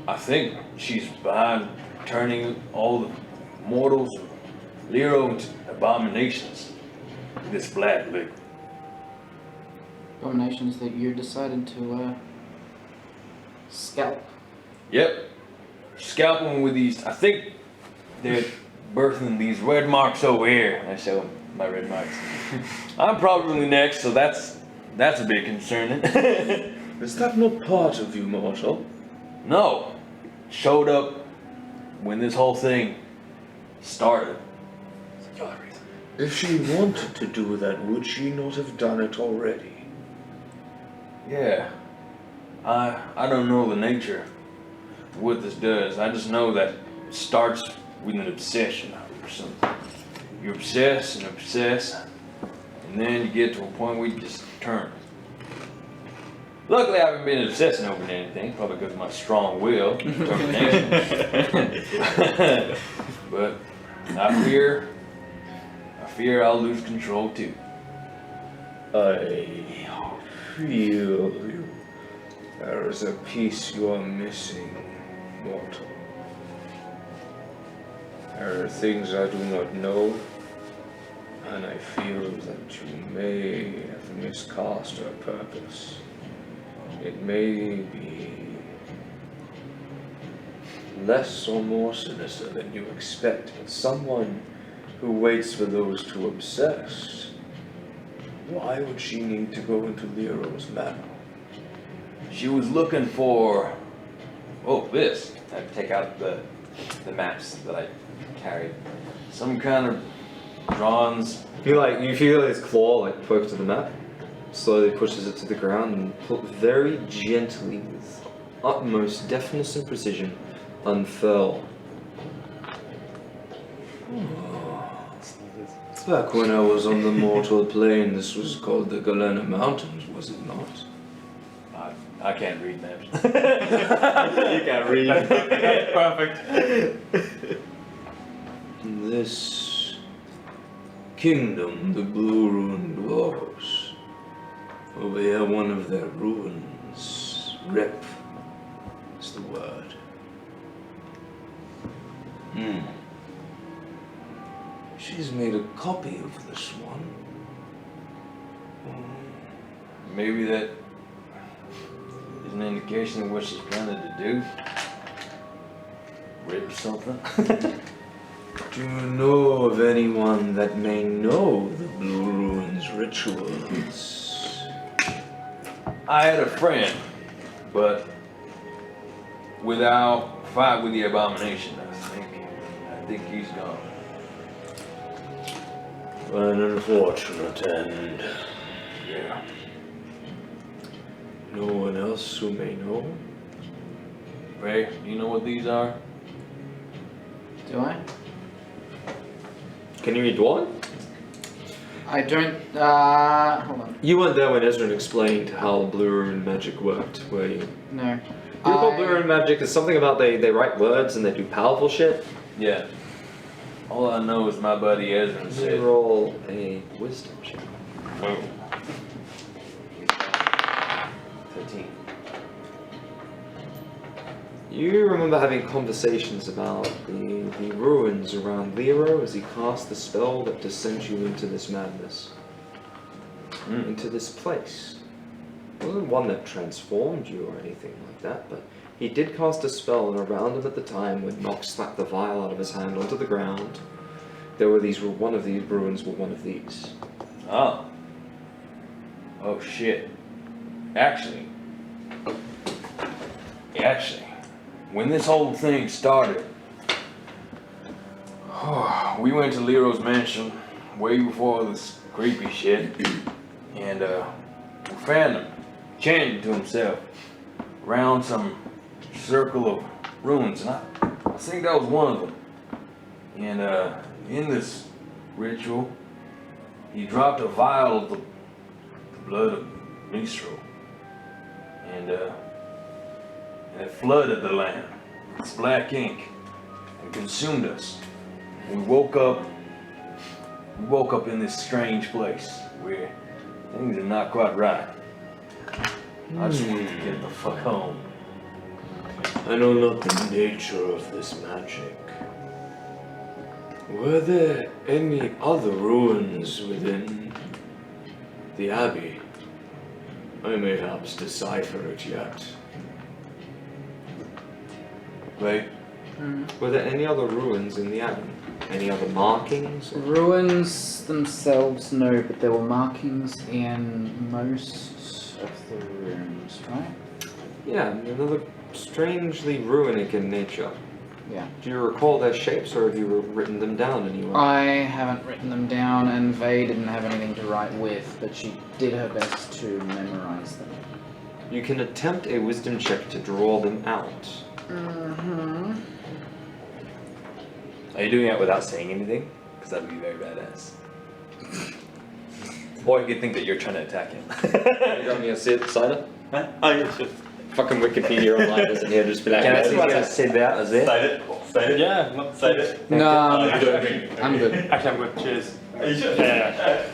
I think she's behind turning all the mortals of Lero into abominations. This black liquor. Abominations that you decided to scalp. Yep. Scalping with these. I think they're birthing these red marks over here. I show them my red marks. I'm probably next, so that's a bit concerning. Is that not part of you, mortal? No. Showed up when this whole thing started. If she wanted to do that, would she not have done it already? Yeah. I don't know the nature of what this does. I just know that it starts with an obsession or something. You obsess and obsess, and then you get to a point where you just turn. Luckily, I haven't been obsessing over anything, probably because of my strong will, determination. But I fear I'll lose control too. I feel you. There is a piece you are missing, mortal. There are things I do not know, and I feel that you may have miscast her purpose. It may be less or more sinister than you expect, but someone who waits for those to obsess. Why would she need to go into Lero's manor? She was looking for, this. I take out the maps that I carried. Some kind of drawings. You feel his claw like poke to the map, slowly pushes it to the ground and very gently, with utmost deftness and precision, unfurl. Back when I was on the mortal plane, this was called the Galena Mountains, was it not? I can't read maps. You can't read. Perfect. This kingdom, the Blue Ruin Dwarves, over here, one of their ruins, Rip is the word. She's made a copy of this one. Maybe that is an indication of what she's planning to do. Rip something. Do you know of anyone that may know the Blue Ruins rituals? I had a friend, but without fight with the abomination, I think he's gone. An unfortunate end. Yeah. No one else who may know? Ray, do you know what these are? Do I? Can you read Dwarven? I don't. Hold on. You weren't there when Ezra explained how Blue Rune magic worked, were you? No. You recall Blue Rune magic is something about they write words and they do powerful shit? Yeah. All I know is my buddy Ezra Can you said. roll a wisdom check? 13. You remember having conversations about the ruins around Lero as he cast the spell that to send you into this madness. Into this place. It wasn't one that transformed you or anything like that, but he did cast a spell, and around him at the time when Nox slapped the vial out of his hand onto the ground, there were one of these ruins were one of these. Oh. Oh shit. Actually, when this whole thing started, we went to Lero's mansion way before all this creepy shit, and we found him chanting to himself around some circle of ruins, and I think that was one of them. And in this ritual, he dropped a vial of the blood of Minstrel, and and it flooded the land. It's black ink and consumed us. We woke up in this strange place where things are not quite right. I just wanted to get the fuck home. I know not the nature of this magic. Were there any other ruins within the abbey? I may perhaps decipher it yet. Wait. Were there any other ruins in the abbey? Any other markings? Ruins themselves, no, but there were markings in most of the rooms, right? Yeah, another strangely runic in nature. Yeah. Do you recall their shapes, or have you written them down anywhere? I haven't written them down, and Vey didn't have anything to write with, but she did her best to memorize them. You can attempt a wisdom check to draw them out. Mm-hmm. Are you doing it without saying anything? Because that would be very badass. Or you could think that you're trying to attack him. You got me a cider? Huh? Oh, yeah, sure. Fucking Wikipedia online doesn't here just be like, Can I "Let's see write you a sit that as it? Cite it. Cite it. Yeah, not Cite it. No, I'm good. Actually, I'm good. Actually, I'm good. Cheers. Are you sure? Yeah.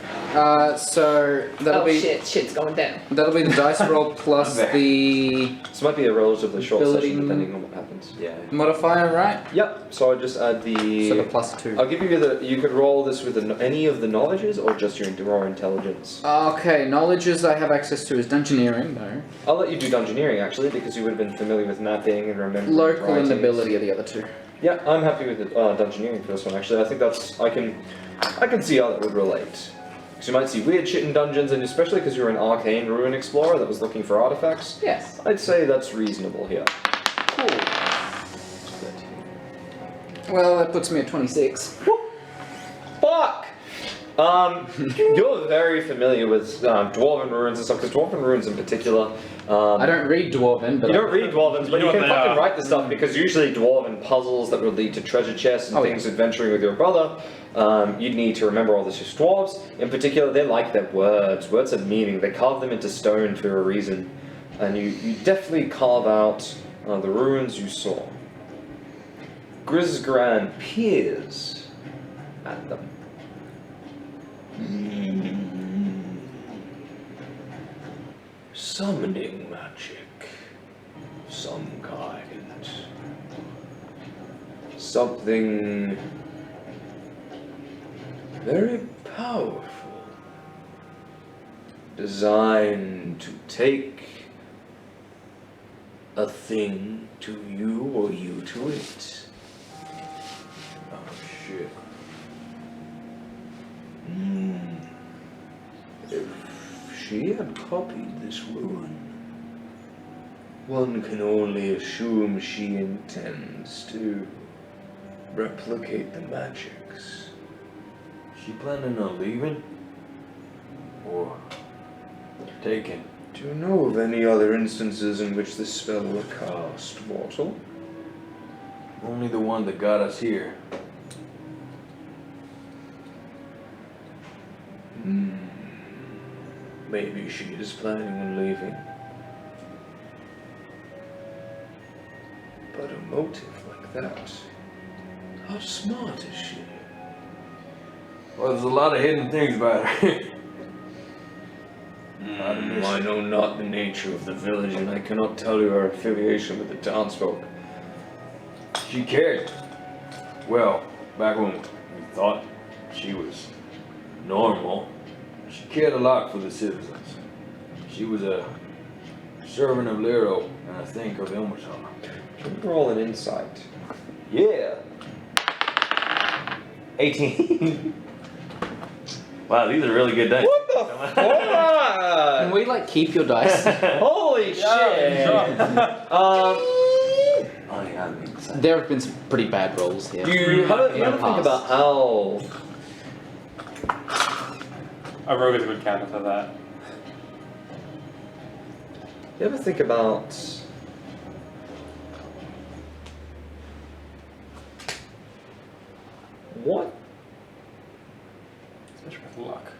So that'll be shit's going down. that'll be the dice roll plus the This might be a relatively short Ability- session, depending on what happens. Yeah. modifier, right? Yep. So I just add the. So the +2. I'll give you the. You could roll this with any of the knowledges, or just your raw intelligence. Okay, knowledges I have access to is dungeoneering, no. I'll let you do dungeoneering actually, because you would have been familiar with mapping and remembering. Local and writings. ability are the other two. Yeah, I'm happy with the dungeoneering for this one. Actually, I think that's I can see how that would relate. Because you might see weird shit in dungeons, and especially because you're an arcane ruin explorer that was looking for artifacts. Yes. I'd say that's reasonable here. Cool. Well, that puts me at 26. Fuck! You're very familiar with Dwarven ruins and stuff, because Dwarven ruins in particular. I don't read Dwarven, but You don't read Dwarvens, but You you know can what they fucking are. write the stuff, because usually Dwarven puzzles that would lead to treasure chests and Oh, things adventuring with your brother, you'd need to remember all this. Just dwarves, in particular, they like their words. Words have meaning. They carve them into stone for a reason. And you definitely carve out the ruins you saw. Grisgran peers at them. Summoning magic. Some kind. Something very powerful. Designed to take a thing to you or you to it. Oh shit. If she had copied this ruin, one can only assume she intends to replicate the magics. She planning on leaving? Or taking? Do you know of any other instances in which this spell were cast, mortal? Only the one that got us here. Maybe she is planning on leaving. But a motive like that, how smart is she? Well, there's a lot of hidden things about her. I know not the nature of the village, and I cannot tell you her affiliation with the townsfolk. She cared. Well, back when we thought she was normal, she cared a lot for the citizens. She was a servant of Lero, and I think of Ilmatar. Can you roll an insight? Yeah. 18. Wow, these are really good dice. What the fuck? Can we like keep your dice? Holy shit! Oh yeah, I'm excited. There have been some pretty bad rolls here. You ever think past. about how A rogue is a good counter for that. you ever think about what? Especially with luck.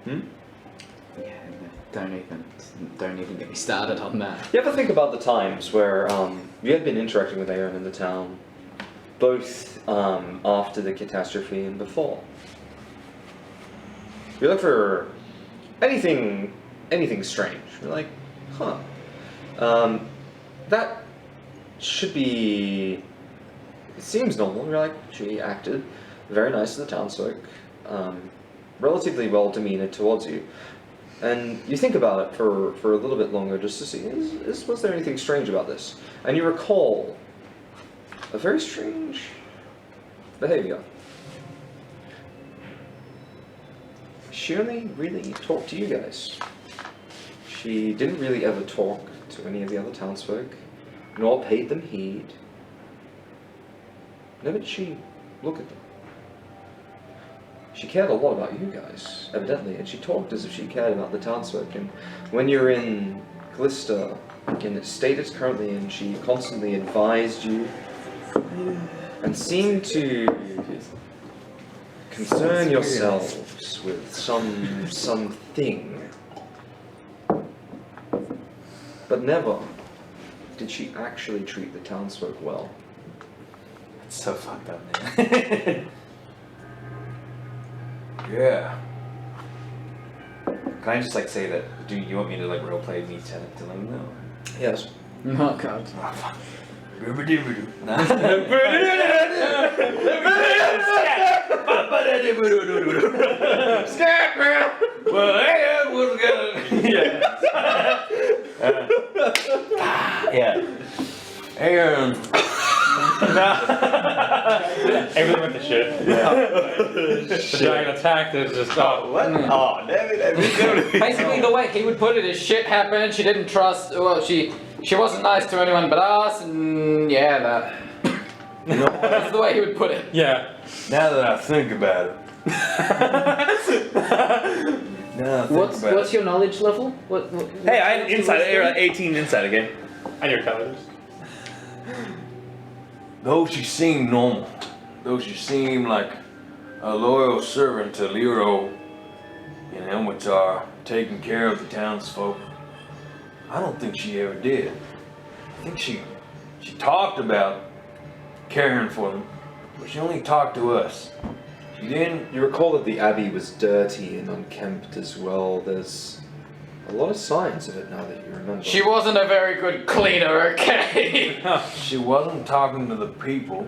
Hmm? Yeah, Don't even get me started on that. You ever think about the times where you had been interacting with Aaron in the town, both after the catastrophe and before? You look for anything strange. You're like, huh. That should be. It seems normal. You're like, she acted very nice to the townsfolk, relatively well demeaned towards you. And you think about it for a little bit longer just to see, was there anything strange about this? And you recall a very strange behavior. She only really talked to you guys. She didn't really ever talk to any of the other townsfolk, nor paid them heed. Never did she look at them. She cared a lot about you guys, evidently, and she talked as if she cared about the townsfolk. And when you're in Glista, in the state it's currently in, she constantly advised you and seemed to concern yourselves with something. But never did she actually treat the townsfolk well. It's so fucked up, man. Yeah. Can I just like say that? Do you want me to like roleplay me telling them no? Yes. Oh god. Scat, man! Well, Aaron was gonna. Yeah. Aaron. Everything went to shit. The giant attack is just What? Oh, damn it. Basically, the way he would put it is shit happened. She didn't trust. Well, she wasn't nice to anyone but us, and yeah, that. That's the way he would put it. Yeah. Now that I think about it. What's your knowledge level? What Hey, I had inside. 18 inside again. And your colors. Though she seemed normal, though she seemed like a loyal servant to Lero and Elmatar, taking care of the townsfolk, I don't think she ever did. I think she talked about caring for them, but she only talked to us. She didn't. You recall that the abbey was dirty and unkempt as well. There's a lot of signs of it now that you remember. She wasn't a very good cleaner, okay? She wasn't talking to the people,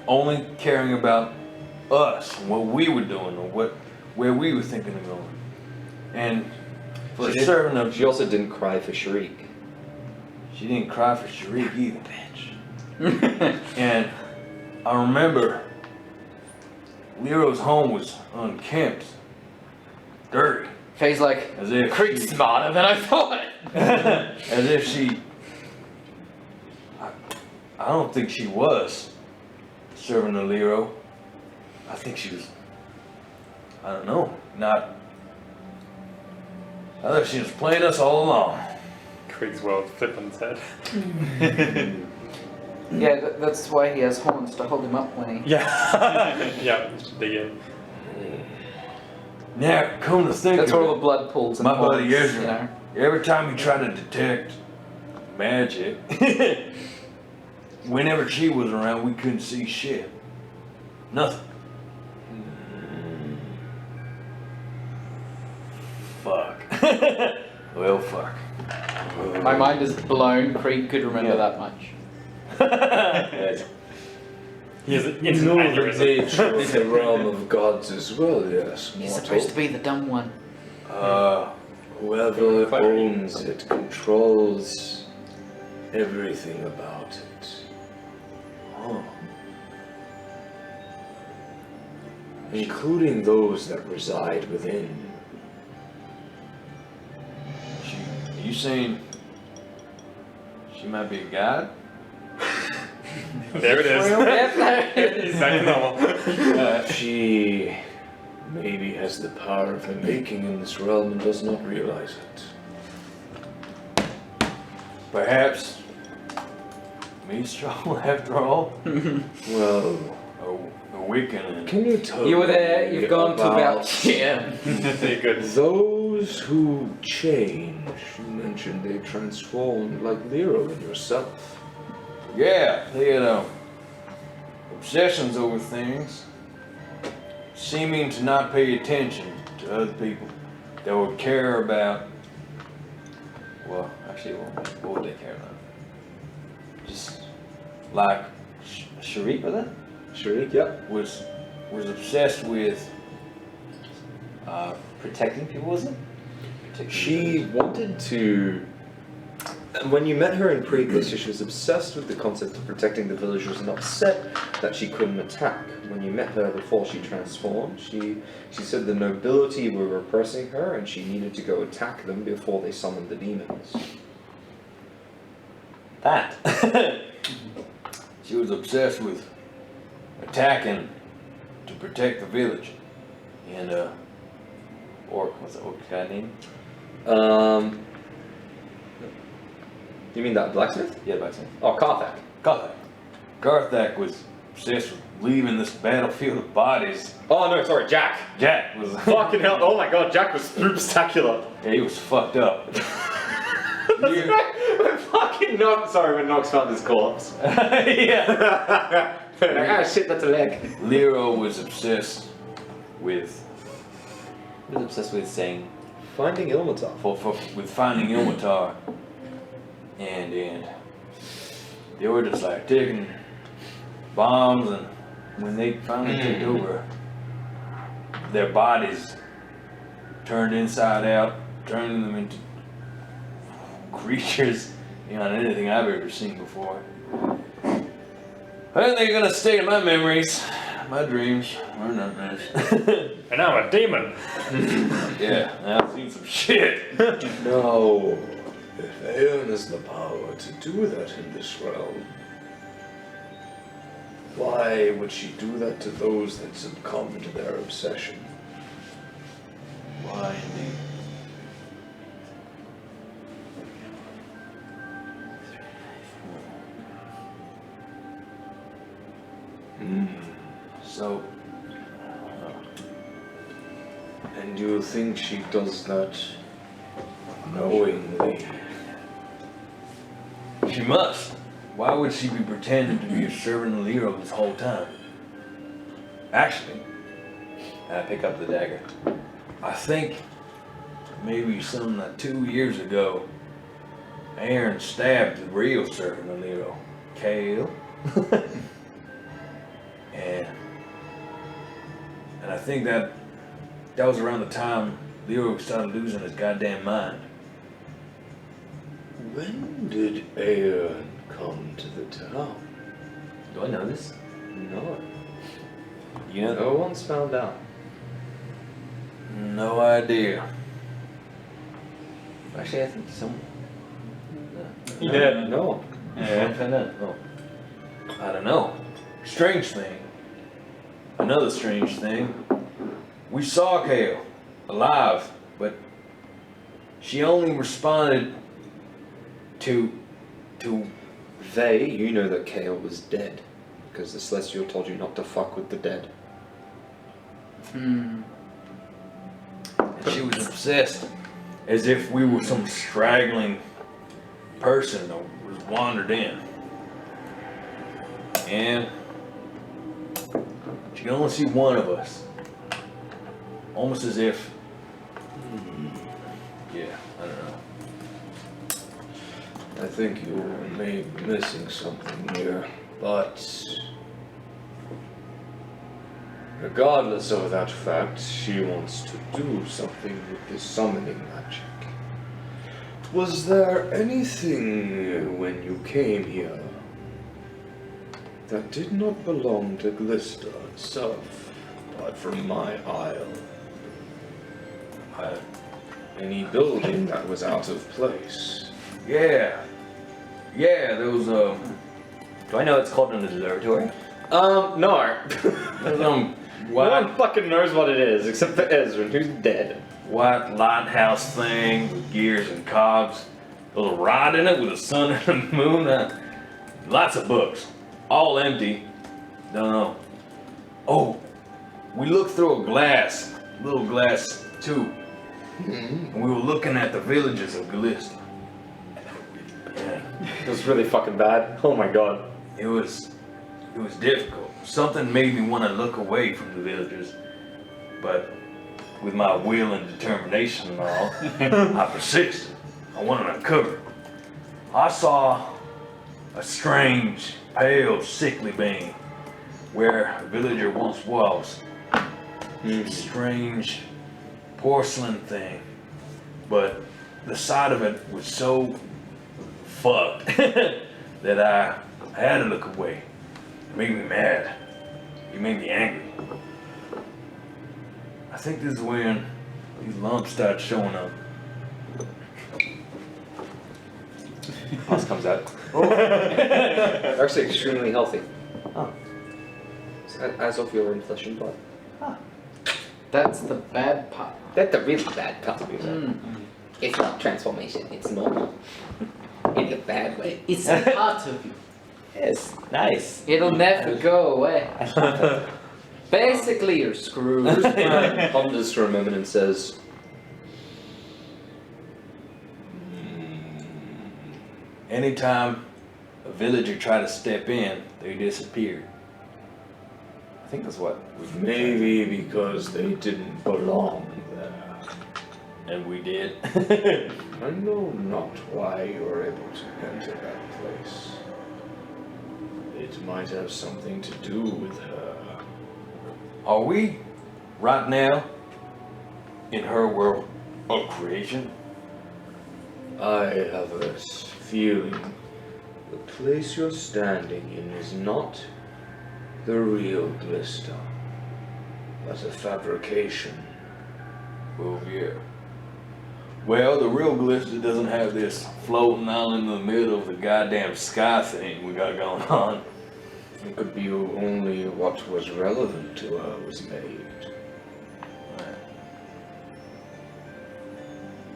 only caring about us and what we were doing or where we were thinking of going. And for She a did- certain of She also didn't cry for Sharik. she didn't cry for Sharik either. And I remember Lero's home was unkempt, dirty. Faye's like, As if Creek's she- smarter than I thought. As if she. I don't think she was serving the Lero. I think she was. I don't know. Not. I thought she was playing us all along. Krieg's world flip on its head. Yeah, that's why he has horns to hold him up when he. Yeah. Yeah, just dig in. Now, come to think That's of where all it, the blood pools and my buddy horns, Ezra, you know. every time he tried to detect magic, whenever she was around, we couldn't see shit. Nothing. Fuck. Well, fuck. My mind is blown. Creek could remember that much. He has an You instant know the aneurysm. nature of the realm of gods as well, yes, He's mortal. supposed to be the dumb one. Whoever owns it controls everything about it. Oh. Including those that reside within. Are you saying she might be a god? There it is. Yep, there it is. He's back to normal. She maybe has the power of her making in this realm and does not realize it. Perhaps me strong after all? Well, A Wiccan. can you tell You were there, me you've gone to about. Yeah. Good. those Those who change, you mentioned they transformed like Lero and yourself. Yeah, they had obsessions over things, seeming to not pay attention to other people that would care about. Well, actually, what would they care about? Just like Sharik, was it? Sharik, yep. was obsessed with. Protecting people, was it? She wanted to. When you met her in Pre-recorded, she was obsessed with the concept of protecting the villagers and upset that she couldn't attack. When you met her before she transformed, she said the nobility were repressing her and she needed to go attack them before they summoned the demons. That. She was obsessed with attacking to protect the village. And Orc, what's the orc guy name? You mean that blacksmith? Yeah, blacksmith. Oh, Karthak. Karthak was obsessed with leaving this battlefield of bodies. Oh no, sorry, Jack. Jack was Fucking hell! Oh my God, Jack was spectacular. yeah, he was fucked up. Fucking Nox. Sorry, when Nox found his corpse. Yeah. Ah shit, that's a leg. Lero was obsessed with He was obsessed with saying Finding Ilmatar. with finding Ilmatar, and they were just like taking bombs, and when they finally took over, their bodies turned inside out, turning them into creatures beyond anything I've ever seen before. I think they're gonna stay in my memories, my dreams, or nightmares. And I'm a demon. Yeah, I've seen some shit. No. If Aeon has the power to do that in this realm, why would she do that to those that succumb to their obsession? Why indeed? So, And you think she does that knowingly? she must. Why would she be pretending to be a servant of Lero this whole time? Actually, I pick up the dagger. I think maybe some 2 years ago, Aaron stabbed the real servant of Lero, Kale. And I think that was around the time Lero started losing his goddamn mind. When did Aeon come to the town? Do I know this? No. You know No one's found out. No idea. Actually, I think some. He did. No one. Yeah, I know. Oh. I don't know. Strange thing. Another strange thing. We saw Kale alive, but she only responded to They, you know that Kale was dead. Because the Celestial told you not to fuck with the dead. and she was obsessed as if we were some straggling person that was wandered in. And she could only see one of us. Almost as if, yeah, I don't know. I think you may be missing something here, but regardless of that fact, she wants to do something with this summoning magic. Was there anything when you came here that did not belong to Glista itself, apart from my isle? Any building that was out of place? Yeah, those Do I know it's called an observatory? No. those No white one fucking knows what it is, except for Ezra, who's dead. white lighthouse thing with gears and cogs, a little rod in it with a sun and a moon. Lots of books, all empty. Don't know. Oh, we looked through a little glass tube, and we were looking at the villages of Galista. Yeah, It was really fucking bad. Oh my god. it was difficult. Something made me want to look away from the villagers, but with my will and determination and all, I persisted. I wanted to uncover. I saw a strange, pale, sickly being where a villager once was. Strange porcelain thing, but the sight of it was so fucked that I had to look away. It made me mad. It made me angry. I think this is when these lumps start showing up. Pus comes out. They're actually extremely healthy. Oh. As of your own flesh and blood. That's the bad part. That's the really bad part. It's not transformation, it's normal. In a bad way. It's a part of you. Yes, nice. It'll never go away. Basically, you're screwed. Ponders for a moment and says, Anytime a villager tried to step in, they disappeared. I think that's what we've been Maybe because they didn't belong there. and we did. I know not why you were able to enter that place. It might have something to do with her. Are we, right now, in her world of creation? I have a feeling the place you're standing in is not the real Glista, but a fabrication. Well, yeah. Well, the real Glista doesn't have this floating island in the middle of the goddamn sky thing we got going on. It could be only what was relevant to her was made.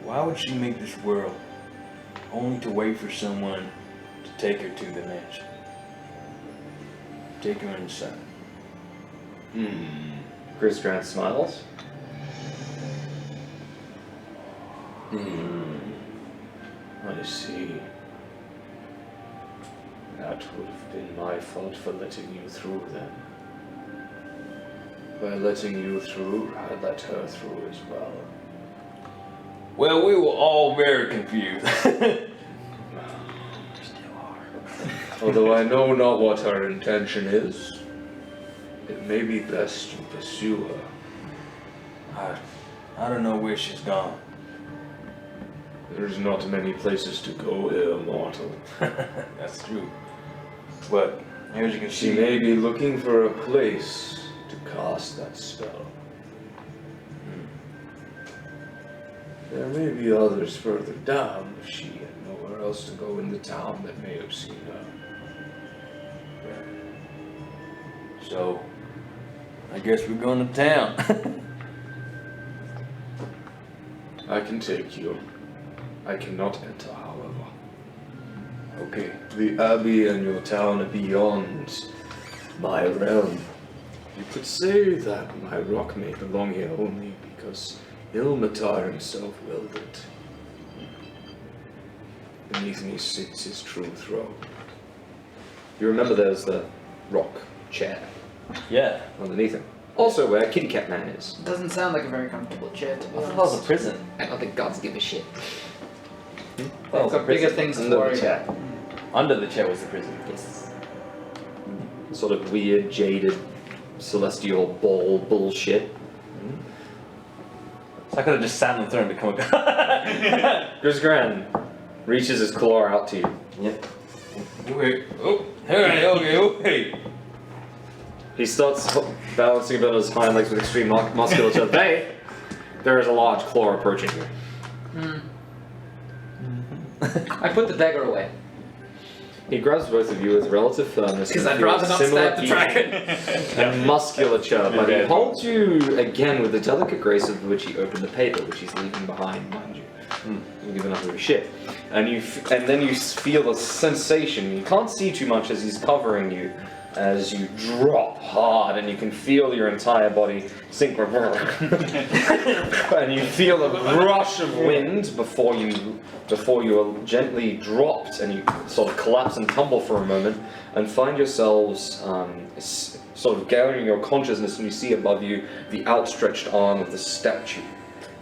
Why would she make this world only to wait for someone to take her to the mansion? Take her inside. Chris Grant smiles. I see. That would have been my fault for letting you through then. By letting you through, I let her through as well. Well, we were all very confused. Although I know not what her intention is, it may be best to pursue her. I don't know where she's gone. There's not many places to go here, mortal. That's true. But as you can She see, may be looking for a place to cast that spell. There may be others further down if she had nowhere else to go in the town that may have seen her. so I guess we're going to town. I can take you. I cannot enter, however. Okay. The Abbey and your town are beyond my realm. You could say that my rock may belong here only because Ilmatar himself willed it. Beneath me sits his true throne. You remember there's the rock chair Yeah. underneath him. Also where Kitty Cat Man is. Doesn't sound like a very comfortable chair to be I thought that was a honest. prison. I don't think gods give a shit. They've got bigger things to Under worry the chair. about. Under the chair was the prison. Yes. Sort of weird, jaded, celestial ball bullshit. So I could have just sat on the throne and become a Grisgran reaches his claw out to you. Yep. Wait. Oh, okay. He starts balancing about his hind legs with extreme musculature. Hey! There is a large claw approaching you. I put the dagger away. He grabs both of you with relative firmness. Because and I'd feels rather not similar stab the deep dragon. and musculature, but he Yeah. holds you again with the delicate grace of which he opened the paper, which he's leaving behind you. You've given up your shit, and then you feel a sensation. You can't see too much as he's covering you, as you drop hard and you can feel your entire body sink and you feel a rush of wind before you are gently dropped and you sort of collapse and tumble for a moment and find yourselves sort of gathering your consciousness, and you see above you the outstretched arm of the statue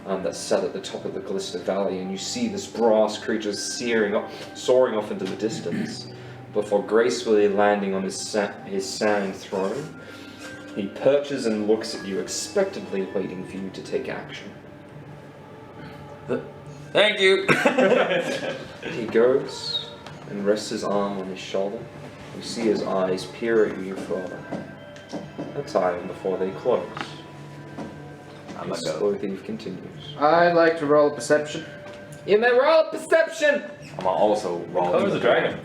that sat at the top of the Glista Valley, and you see this brass creature soaring off into the distance before gracefully landing on his sand throne. He perches and looks at you expectantly, waiting for you to take action. Thank you. He goes and rests his arm on his shoulder. You see his eyes peer at you for a time before they close. The slow thief continues. I'd like to roll perception. You may roll perception! I'm also rolling. What was the dragon?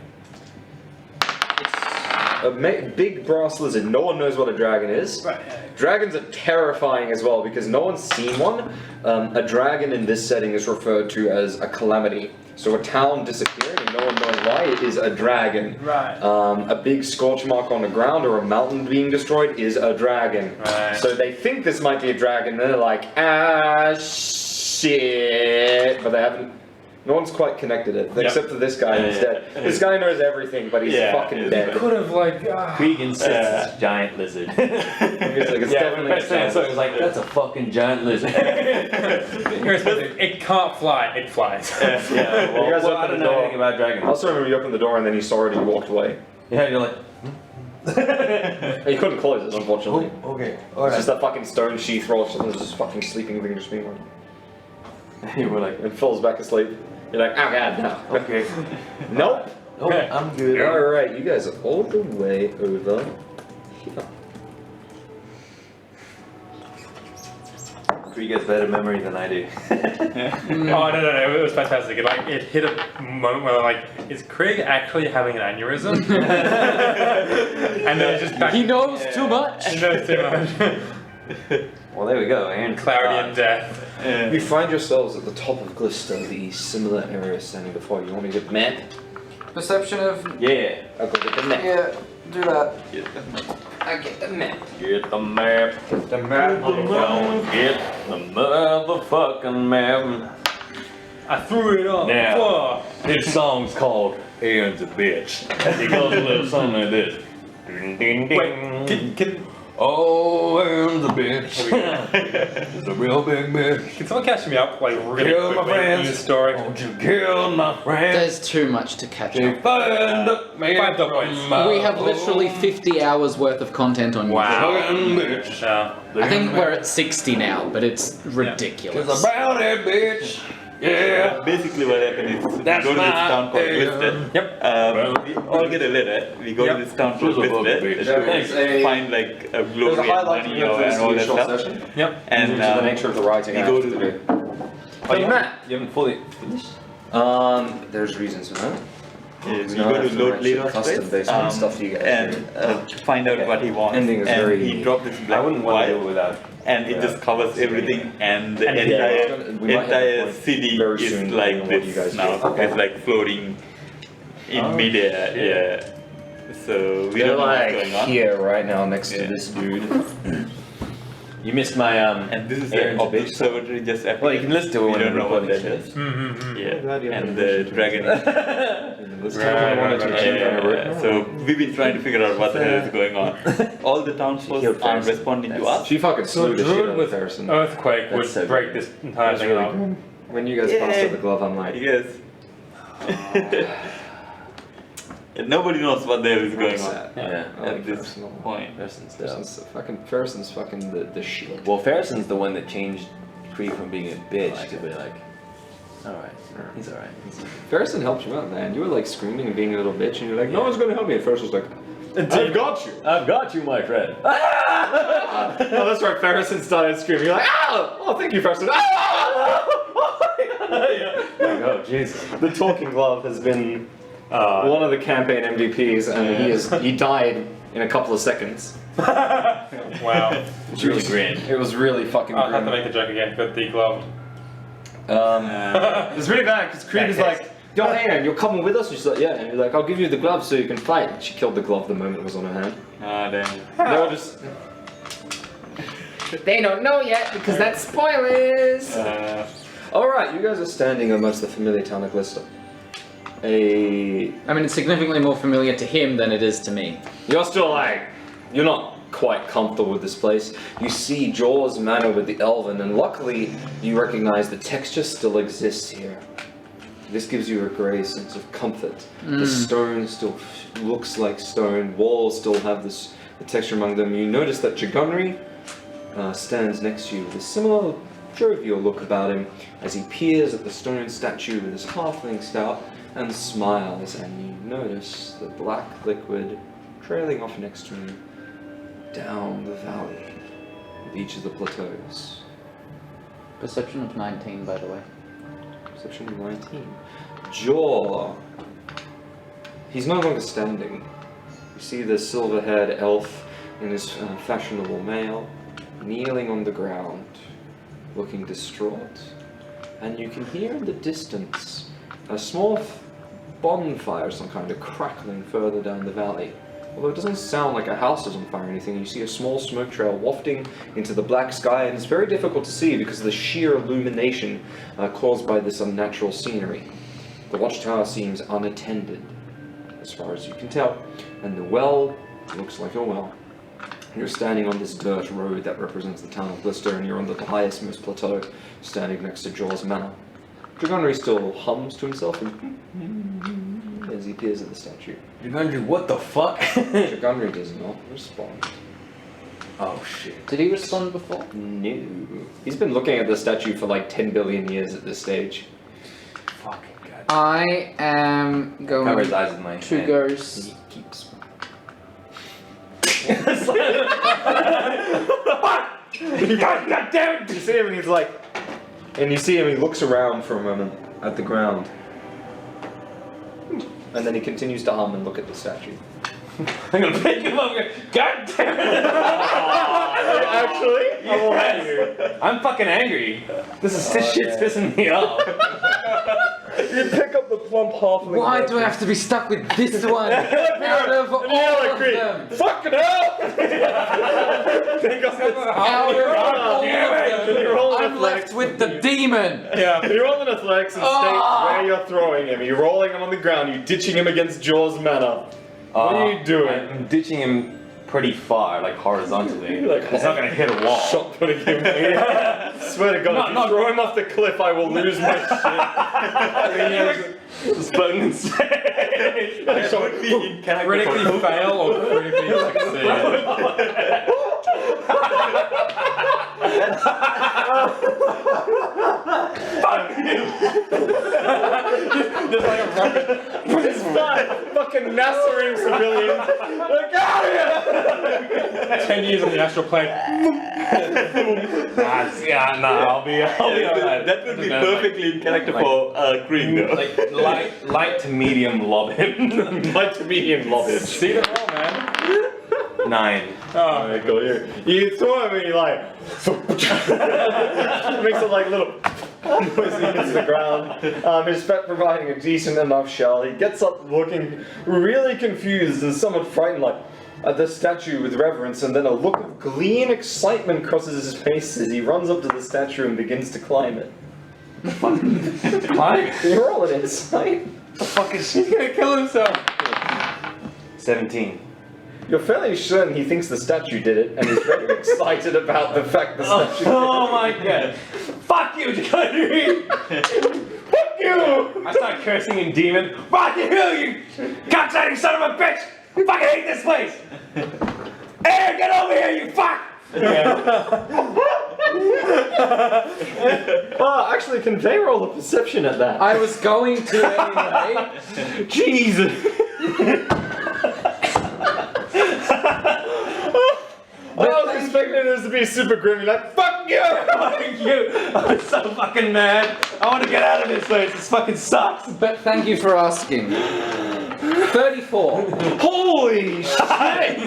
A big brass lizard. No one knows what a dragon is. Right. Dragons are terrifying as well because no one's seen one. A dragon in this setting is referred to as a calamity. So a town disappearing and no one knows why, it is a dragon. Right. A big scorch mark on the ground or a mountain being destroyed is a dragon. Right. So they think this might be a dragon, and they're like, shit. But they haven't. No one's quite connected it, except for this guy who's dead. This guy knows everything, but he's fucking dead. Could have Krieg insists it's a giant lizard. It's definitely a giant. So it's like, that's a fucking giant lizard. Here's the thing. It can't fly. It flies. Yeah, well, You guys I open don't the know door. anything about I dragons. also remember you opened the door and then you saw it and you walked away. Yeah, you're like, You couldn't close it, unfortunately. okay, It's alright. just that fucking stone sheath roll, so there's this fucking sleeping thing just being on. You were like, And falls back asleep. You're like, oh god, no. okay. Nope. Oh, I'm good. Alright, you guys are all the way over here. Krieg has better memory than I do. Oh no, it was fantastic. It hit a moment where like, is Craig actually having an aneurysm? And then it just back. He knows too much. He knows too much. Well, there we go. And Clarity and death. You find yourselves at the top of Glista, the similar area standing before you. You want me to get the map? Perception of. Yeah. I'll go get the map. Yeah, do that. I'll get the map. Get the map. The map. Get the motherfucking map. I threw it on the Now. floor. This song's called Aaron's a Bitch. It goes a little something like this. Ding, ding, ding. Wait, can Oh, Aaron's a bitch. It's a real big bitch. someone catch me up like really Kill my quickly in friends. the story? Won't you kill my friend? There's too much to catch They up. find me 5 dot from points. my We have literally home. 50 hours worth of content on YouTube. Wow. Fucking bitch. Yeah. I think we're at 60 now, but it's ridiculous. It's about that bitch. Yeah. Basically what happened is That's we go to this my town called area. Glista. Yep. We all get a letter. We go Yep. to this town called She's a Glista bitch. There's to a- find like a There's glory a and highlight money to go and through all this that short stuff. session. Yep. And Due to the nature of the writing, we I go have to to the do. Oh, you map. You haven't fully finished? There's reasons for that. we We go to Lord Leroy's custom place based on stuff you guys and find out Okay. what he wants. Ending is and very- he dropped this I black wouldn't want to wire do it without. and it just covers everything and the And entire, we might have a entire point city very is soon, like depending on what you this guys now. do. Okay. It's like floating in midair. Yeah. So we They're don't know what's like going on. here right now next to Yeah. this dude. You missed my And this is Aaron's an a bitch. observatory just appeared. Well, you can listen to it We when don't the know what that recording is. Mm-hmm. Yeah. And the dragon. Let's tell them I wanted to achieve Yeah. So we've been trying to figure out what the hell is going on. All the townsfolk killed aren't Ferguson. responding to us. She fucking So slew the shit Druid out of with Harrison. Earthquake would That's so break good. this entire That's thing really up. good. When you guys passed Yay. out the glove, I'm like, Yes. And nobody knows what the hell is going on Yeah. I like at this Ferguson. point. Ferrison's dope. Ferrison's fucking the shit. Well, Ferrison's the one that changed Krieg from being a bitch to be like, alright, he's alright. Ferrison helped you out, man. You were like screaming and being a little bitch, and you're like, no one's gonna help me. And Ferrison's like, I've got you. I've got you, my friend. Oh, that's right. Ferrison started screaming. You're like, oh, thank you, Ferrison. Oh, Jesus. The talking glove has been one of the campaign MVPs, and he died in a couple of seconds. Wow. It's really grim. It was really fucking I'll have to grim. make the joke again, but the glove. It's really bad because Creed is like, Diane, you're coming with us? And she's like, yeah. And you're like, I'll give you the glove so you can fight. And she killed the glove the moment it was on her hand. Ah, damn. They were just... They don't know yet because that's spoilers. Alright, you guys are standing amongst the familiar town of Glister. I mean, it's significantly more familiar to him than it is to me. You're still like... You're not quite comfortable with this place. You see Jaws' manor with the elven, and luckily you recognize the texture still exists here. This gives you a grey sense of comfort. The stone still looks like stone. Walls still have the texture among them. You notice that Chigunri stands next to you with a similar jovial look about him as he peers at the stone statue with his halfling stout and smiles, and you notice the black liquid trailing off next to him down the valley with each of the plateaus. Perception of 19, by the way. Perception of 19. Jaw. He's no longer standing. You see the silver-haired elf in his fashionable mail, kneeling on the ground, looking distraught. And you can hear in the distance a small bonfire of some kind of crackling further down the valley. Although it doesn't sound like a house is on fire or anything, you see a small smoke trail wafting into the black sky, and it's very difficult to see because of the sheer illumination caused by this unnatural scenery. The watchtower seems unattended, as far as you can tell, and the well looks like a well. You're standing on this dirt road that represents the town of Glister, and you're on the highest most plateau, standing next to Jaws' manor. Chigunri still hums to himself as he peers at the statue. Chigunri, what the fuck? Chigunri does not respond. Oh shit. Did he respond before? No. He's been looking at the statue for like 10 billion years at this stage. Fucking god. I am going Cover his eyes with my to hand. go... He keeps... God damn it! You see him and he's like... And you see him, he looks around for a moment at the ground. And then he continues to hum and look at the statue. I'm gonna pick him up and go, god damn it! Actually? Yes. I'm fucking angry. This shit's pissing me off. You pick up the plump halfling. Why do I have to be stuck with this one? Out of all of them! Fucking hell! Pick up this Out of all of them! I'm left with the demon! Yeah, you roll an athletics and state where you're throwing him. You're rolling him on the ground, you're ditching him against Jaws' manor. What are you doing? I'm ditching him pretty far, like horizontally. Like, it's not gonna hit a wall. Shot putting him. Swear to God, if you throw him off the cliff, I will lose my shit. This button insane. Critically fail or critically succeed? Fuck you! Just like a rocket. Fucking massacring civilians. Like, out of here! 10 years on the astral plane. I'll be alright. That would be perfectly in character for Green though. Like light to medium lob him. Light to medium lobbage. See them all, man. 9. Oh, Alright, cool. You throw him and you like... makes it like little... noise he hits the ground. His pet providing a decent enough shell. He gets up looking really confused and somewhat frightened, like at the statue with reverence, and then a look of glee and excitement crosses his face as he runs up to the statue and begins to climb it. Climb? You roll it insight. The fuck is he's gonna kill himself. 17. You're fairly certain he thinks the statue did it, and he's very excited about the fact the statue did it. Oh my god. Fuck you, Chigunri! Fuck you! I start cursing in demon. Fuck you, cocksucking son of a bitch! I fucking hate this place! Hey, get over here, you fuck! Well, actually, can they roll a perception at that? I was going to anyway. Jesus! I was expecting this to be super grim, like, fuck you! Fuck you! I'm so fucking mad. I want to get out of this place. This fucking sucks. But thank you for asking. 34. Holy shit!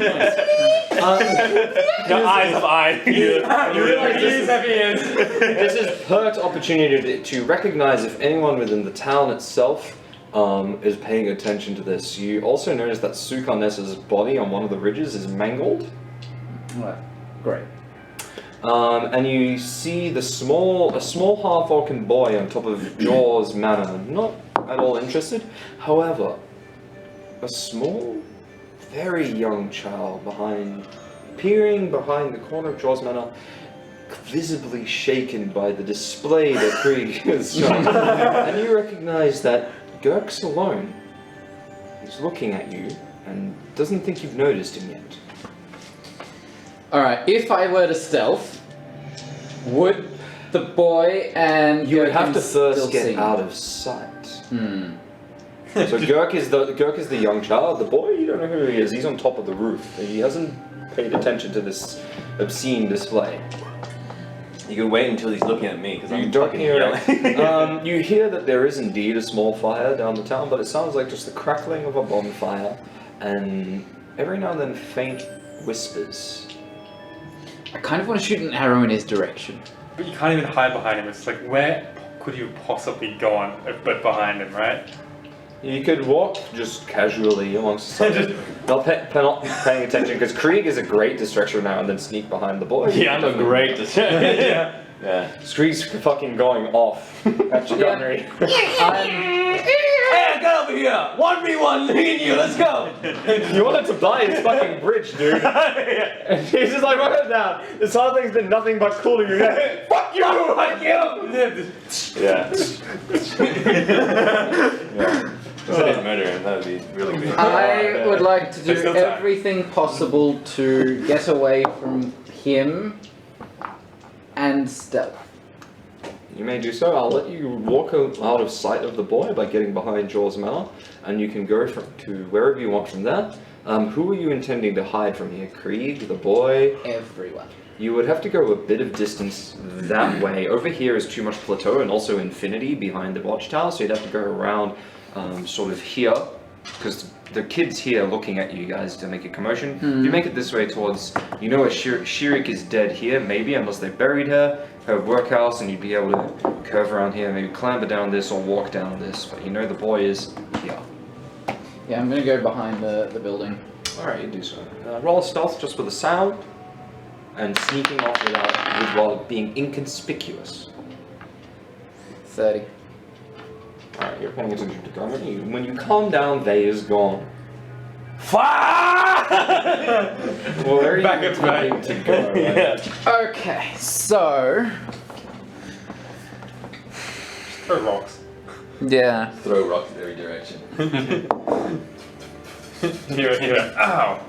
Your eyes have eyes. You realize this is perfect opportunity to recognize if anyone within the town itself is paying attention to this. You also notice that Sukarnessa's body on one of the ridges is mangled. Right. Great. And you see a small half-orcan boy on top of Jaws Manor, not at all interested. However, a small, very young child peering behind the corner of Jaws Manor, visibly shaken by the display that Krieg has shown. And you recognize that Gurk's alone. He's looking at you and doesn't think you've noticed him yet. Alright, if I were to stealth, would the boy and You would have to still first get see? out of sight. So Gurk is the young child. The boy, you don't know who he is. He's on top of the roof. He hasn't paid attention to this obscene display. You can wait until he's looking at me because You I'm don't fucking hear yelling. it. You hear that there is indeed a small fire down the town, but it sounds like just the crackling of a bonfire, and every now and then faint whispers. I kind of want to shoot an arrow in his direction. But you can't even hide behind him. It's like, where could you possibly go on but behind him, right? You could walk just casually amongst the not paying attention, because Krieg is a great distraction now and then sneak behind the boy. Yeah, I'm a great distraction. Yeah. Krieg's fucking going off at Gunnery. Hey, get over here! 1v1, me and you, let's go! You wanted to buy his fucking bridge, dude. And he's just like, write it down. This whole thing's been nothing but cooling you. Fuck you! Fuck you! Yeah. If I didn't murder him, that would be really good. I would like to There's do no time. everything possible to get away from him and stealth. You may do so. I'll let you walk out of sight of the boy by getting behind Jaws Manor, and you can go to wherever you want from there. Who are you intending to hide from here? Krieg, the boy? Everyone. You would have to go a bit of distance that way. Over here is too much plateau and also infinity behind the watchtower, so you'd have to go around sort of here, because the kid's here looking at you guys to make a commotion. If you make it this way towards, you know, Shirik is dead here, maybe, unless they buried her workhouse, and you'd be able to curve around here, maybe clamber down this or walk down this, but you know the boy is here. Yeah, I'm gonna go behind the building. Alright, you do so. Roll a stealth just for the sound, and sneaking off while being inconspicuous. 30. Alright, you're paying attention to Garmin. When you calm down, they is gone. Fuck! Well, where are you intending to go? Right? Okay, so... Throw rocks. Yeah. Throw rocks in every direction. Here. Ow!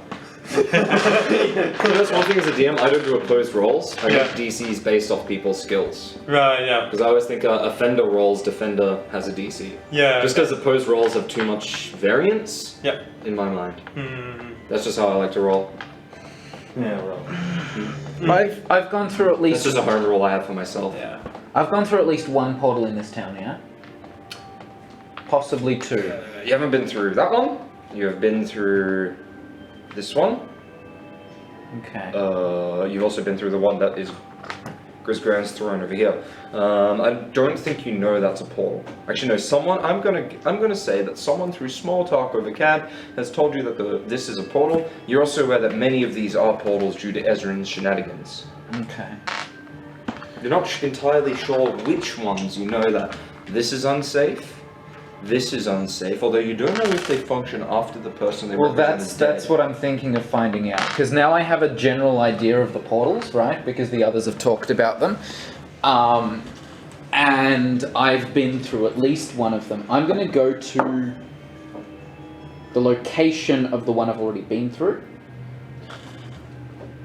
That's one thing as a DM, I don't do opposed rolls. I Yeah. get DCs based off people's skills. Right, yeah. Because I always think offender rolls, defender has a DC. Yeah. Just because opposed rolls have too much variance Yep. in my mind. Mm-hmm. That's just how I like to roll. Yeah, roll. I've gone through at That's least... just a hard rule I have for myself. Yeah. I've gone through at least one portal in this town, yeah? Possibly two. You haven't been through that one. You have been through this one. Okay. You've also been through the one that is Grisgrand's throne over here. I don't think you know that's a portal. Actually, no. Someone. I'm gonna say that someone through small talk over CAD has told you that this is a portal. You're also aware that many of these are portals due to Ezran's shenanigans. Okay. You're not entirely sure which ones. You know that this is unsafe. This is unsafe, although you don't know if they function after the person they represent is dead. That's what I'm thinking of finding out, because now I have a general idea of the portals, right? Because the others have talked about them, and I've been through at least one of them. I'm going to go to the location of the one I've already been through.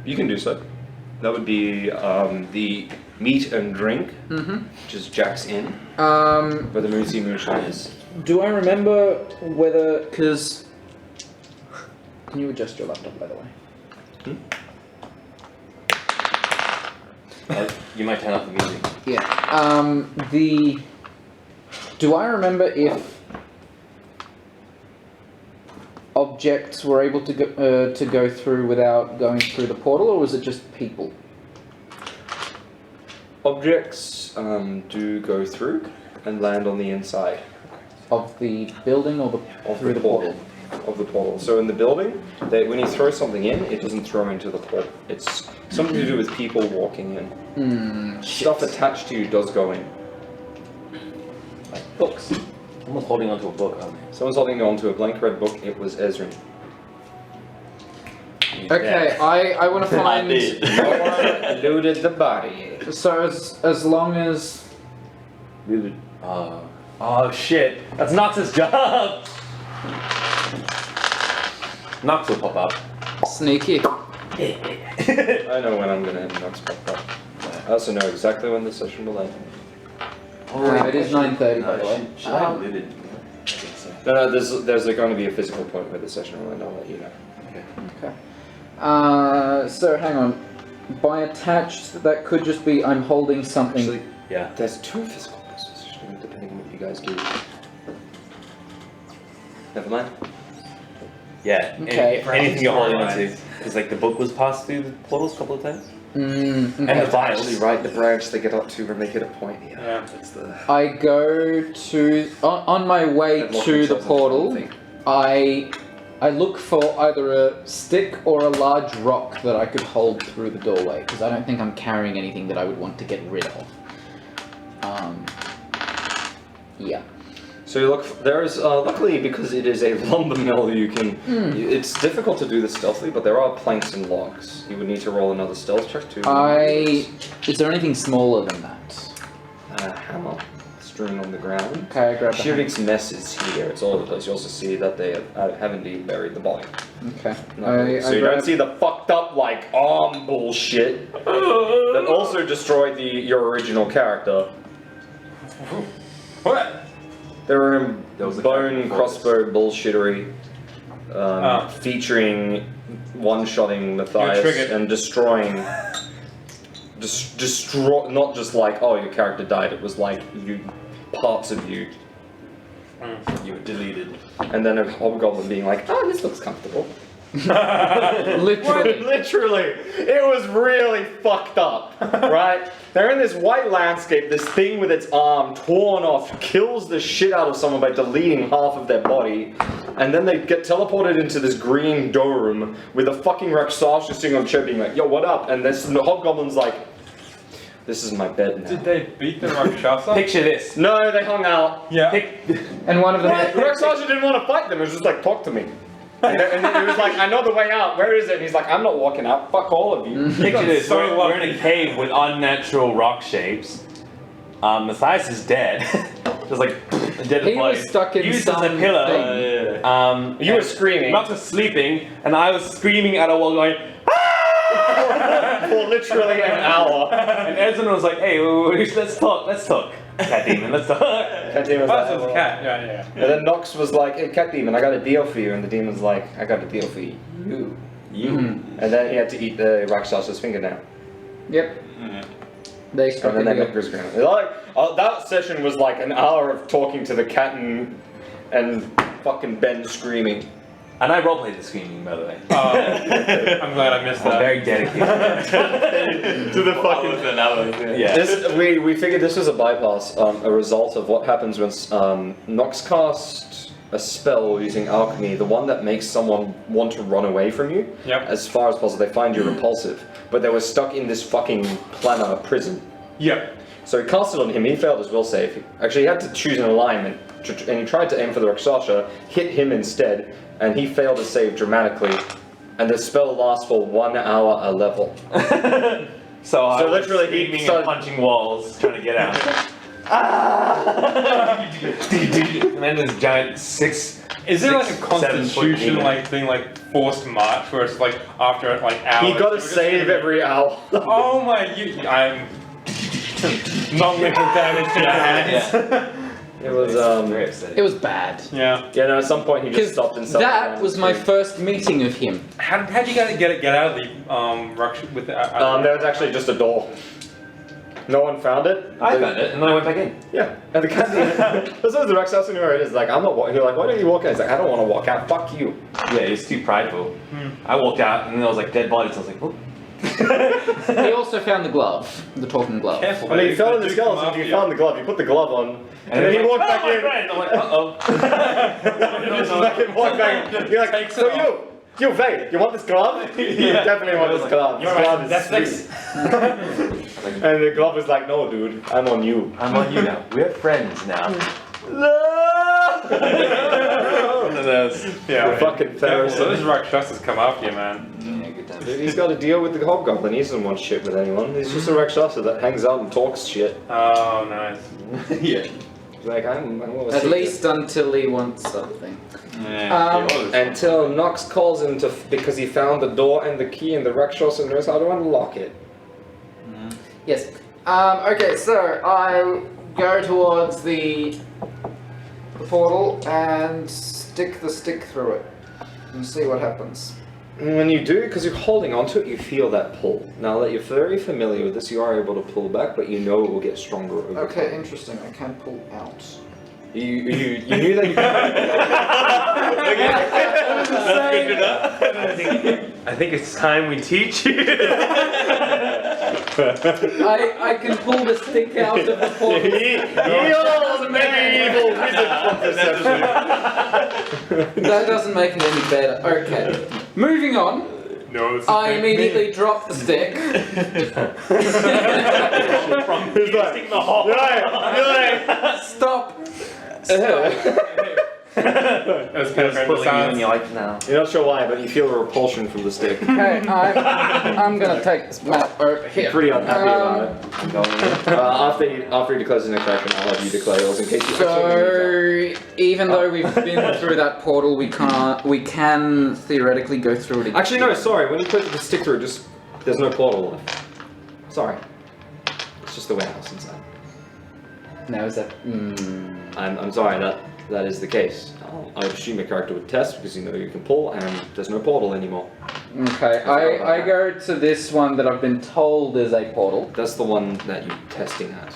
You can do so. That would be the meat and drink, which is Jack's Inn, where the Moonsea Moonshine is. Do I remember whether, because... Can you adjust your laptop, by the way? You might turn off the music. Yeah. Do I remember if objects were able to go through without going through the portal, or was it just people? Objects do go through and land on the inside. Of the building or through the portal? Of the portal. So in the building, when you throw something in, it doesn't throw into the portal. It's something to do with people walking in. Stuff attached to you does go in. Like books. Someone's holding onto a book, aren't they? Someone's holding onto a blank red book. It was Ezrin. Okay, I want to find. Looted the body. So as long as. Looted. Oh shit! That's Nox's job. Nox will pop up. Sneaky. I know when I'm gonna have Nox pop up. I also know exactly when the session will end. It is 9:30 by the way. Should I have looted? No, there's going to be a physical point where the session will end. I'll let you know. Okay. So hang on. By attached, that could just be I'm holding something. Actually, yeah. There's two physical pieces, depending on what you guys do. Never mind. Yeah. Okay. Anything you're holding onto, because like the book was passed through the portals a couple of times. Okay. And the That's files. actually right. The branch they get up to when they hit a point. Yeah. That's the. I go to on my way That lock to the themselves into portal. one thing. I look for either a stick or a large rock that I could hold through the doorway because I don't think I'm carrying anything that I would want to get rid of. Yeah. So you look. There's luckily because it is a lumber mill. You can. It's difficult to do this stealthily, but there are planks and logs. You would need to roll another stealth check to. Is there anything smaller than that? Hammer strewn on the ground. Okay, I grab the Shivix mess is here. It's all over the place. You also see that they have indeed buried the body. Okay. So you don't see the fucked up like arm bullshit that also destroyed your original character. What? There were There was a bone character crossbow bullshittery featuring one-shotting Matthias triggered. and destroying. Destroy not just like oh your character died. It was like parts of you. You were deleted, and then a hobgoblin being like, "Oh, this looks comfortable." Literally. Literally, it was really fucked up, right? They're in this white landscape, this thing with its arm torn off kills the shit out of someone by deleting half of their body, and then they get teleported into this green dome with a fucking Rakshasa sitting on chair being like, yo, what up? And this hobgoblin's like, this is my bed now. Did they beat the Rakshasa? Picture this. No, they hung out. Yeah. And one of them. The Rakshasa didn't want to fight them, it was just like, talk to me. And then he was like, I know the way out, where is it? And he's like, I'm not walking out, fuck all of you. Picture this. So We're in a cave with unnatural rock shapes. Matthias is dead. Just like dead He body. was stuck in Used as a some pillar. thing. You were screaming. Not just sleeping, and I was screaming at a wall going, For literally an hour. and Ezra was like, hey, let's talk. Cat demon, let's talk. Cat demon was Oh, like, so it's a well. cat. Yeah. And then Nox was like, hey, Cat Demon, I got a deal for you. And the demon's like, I got a deal for you. And then he had to eat the Rakshasa's fingernail. Yep. They struck And then a that deal. goes ground. Like, that session was like an hour of talking to the cat and fucking Ben screaming. And I roleplayed the screaming, by the way. I'm glad I missed I'm that. very dedicated. To the fucking... Yeah. We figured this was a bypass, a result of what happens when Nox casts a spell using alchemy, the one that makes someone want to run away from you. Yep. As far as possible, they find you repulsive. But they were stuck in this fucking planar prison. Yep. So he cast it on him, he failed his will save. Actually, he had to choose an alignment, and he tried to aim for the Rakshasa, hit him instead, and he failed to save dramatically. And the spell lasts for 1 hour a level. So I was literally he screaming started- and punching walls, trying to get out. And then this giant Is there like a 7 foot constitution demon. like thing like forced march where it's like after like hours? He got to we're just save gonna- every hour. Oh my! I'm non-lethal damage to your hands. It was, It was bad. Yeah. yeah, no, at some point he just Because stopped himself. that was my first meeting of him. How'd you get out of the rush with the? There was actually just a door. No one found it. I found it, and then I went back in. Yeah, and the cat this is the Rakshasa knew where it is. Like, I'm not walking. You're like, why don't you walk out? He's like, I don't want to walk out. Fuck you. Yeah, he's too prideful. I walked out, and then I was like, dead bodies. I was like, oh. He also found the glove, the talking glove. Careful, I mean, you fell in the They do come skeleton, after you found the glove, you put the glove on, and then he's he like, walked back "Oh, my in. friend." I'm like, uh-oh. You just fucking walk back in. You're like, Takes so it off. you Vade, you want this glove? You definitely want this glove. This glove is That's sweet. And the glove is like, no, dude, I'm on you. I'm on you now. We're friends now. Yeah, Fucking Ferris. So those Rakshasas come after you, man. Yeah, good time. Dude, he's got to deal with the hobgoblin. He doesn't want shit with anyone. He's just a Rakshasa that hangs out and talks shit. Oh, nice. Yeah. He's like, I'm At least until he wants something. until Nox calls him to because he found the door and the key, and the Rakshasa knows how to unlock it. Yes. Okay, so I go towards the portal and stick the stick through it and see what happens. And when you do, because you're holding onto it, you feel that pull. Now that you're very familiar with this, you are able to pull back, but you know it will get stronger over time. Okay, interesting. I can pull out. You knew that you I think it's time we teach you. I can pull the stick out of the portal. Eels, medieval wizard contraception. That doesn't make it any better. Okay. Moving on. No, it's I immediately drop the stick. He's like, Stop. That's kind of Pulling you like now. You're not sure why, but you feel a repulsion from the stick. Okay, I'm gonna take this map over here. Pretty unhappy about it. I'm going in. After he declares his next action, I'll have you declare yours in case you So even though we've been through that portal, we can theoretically go through it again. Actually, no, sorry. When you put the stick through, there's no portal left. Sorry. It's just the warehouse inside. Now is that? I'm sorry, that is the case. I would assume your character would test because you know you can pull and there's no portal anymore. Okay, I go to this one that I've been told is a portal. That's the one that you're testing at.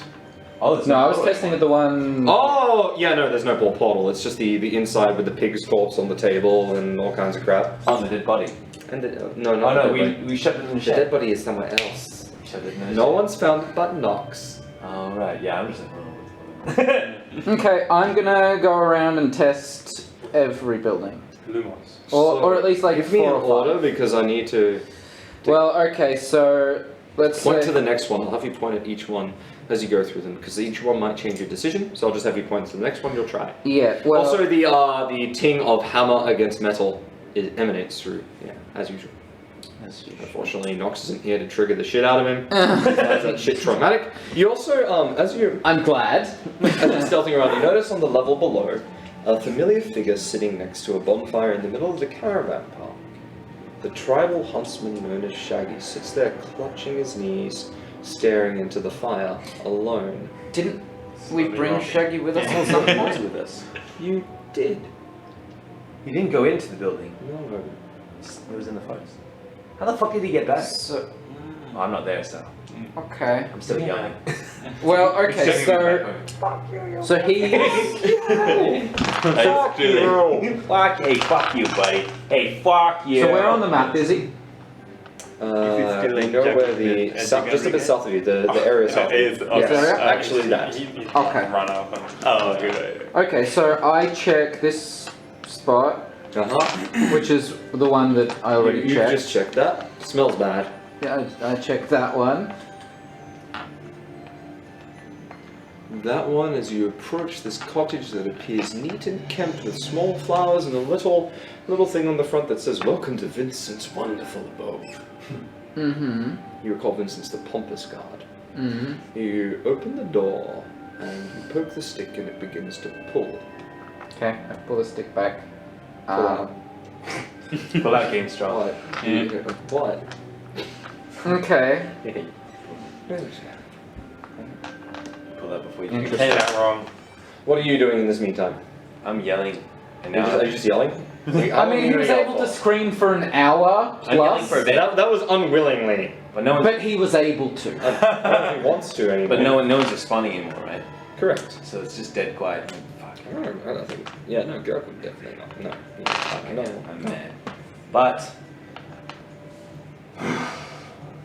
Oh, No, I was testing at the one. Oh, yeah, no, there's no portal. It's just the inside with the pig's corpse on the table and all kinds of crap. On the dead body. And no, not Oh no, the dead body. we shoved it in the The shed. dead body is somewhere else. We shoved it in the No shed. one's found it but Nox. Oh right, yeah, I'm just like, Okay, I'm gonna go around and test every building, Lumos. or at least like Give me an 4 or 5. order because I need to Well, okay, so let's point say to the next one. I'll have you point at each one as you go through them because each one might change your decision. So I'll just have you point to the next one. You'll try. yeah. Well, Also, the ting of hammer against metal emanates through. Yeah, as usual. Unfortunately, Nox isn't here to trigger the shit out of him. That's that shit traumatic. You also, as you I'm glad. as you're stealthing around, you notice on the level below a familiar figure sitting next to a bonfire in the middle of the caravan park. The tribal huntsman known as Shaggy sits there clutching his knees, staring into the fire, alone. Didn't we bring Shaggy with us or something something? was with us. You did. He didn't go into the building. No. He was in the forest. How the fuck did he get back? So, Oh, I'm not there, so okay. I'm still yelling. Well, okay, so he's. Fuck you! Fuck! Hey, fuck you, buddy. Hey, fuck you! So where on the map is he? You know where the just a bit south of you, the area south. Is Yes, actually that. Okay. Run up and. Oh, good. Okay, so I check this spot, which is the one that I already You checked. just checked that. Smells bad. Yeah, I checked that one. That one, as you approach this cottage that appears neat and kempt with small flowers and a little thing on the front that says, "Welcome to Vincent's wonderful abode." Mm-hmm. You recall Vincent's the pompous guard. Mm-hmm. You open the door and you poke the stick and it begins to pull. Okay, I pull the stick back. Pull out. Pull out Game Strong. What? What? Okay. Pull that before you Interesting. Hey, that wrong. What are you doing in this meantime? I'm yelling. And Are you just yelling? I mean, he was able to scream for an hour I'm yelling plus, for a bit. That was unwillingly. But no one's, but he was able to. I don't think he wants to anymore. but no one's responding anymore, right? Correct. So it's just dead quiet. Fuck. I don't think. Yeah, no, Garrett would definitely not. No. I'm mad. But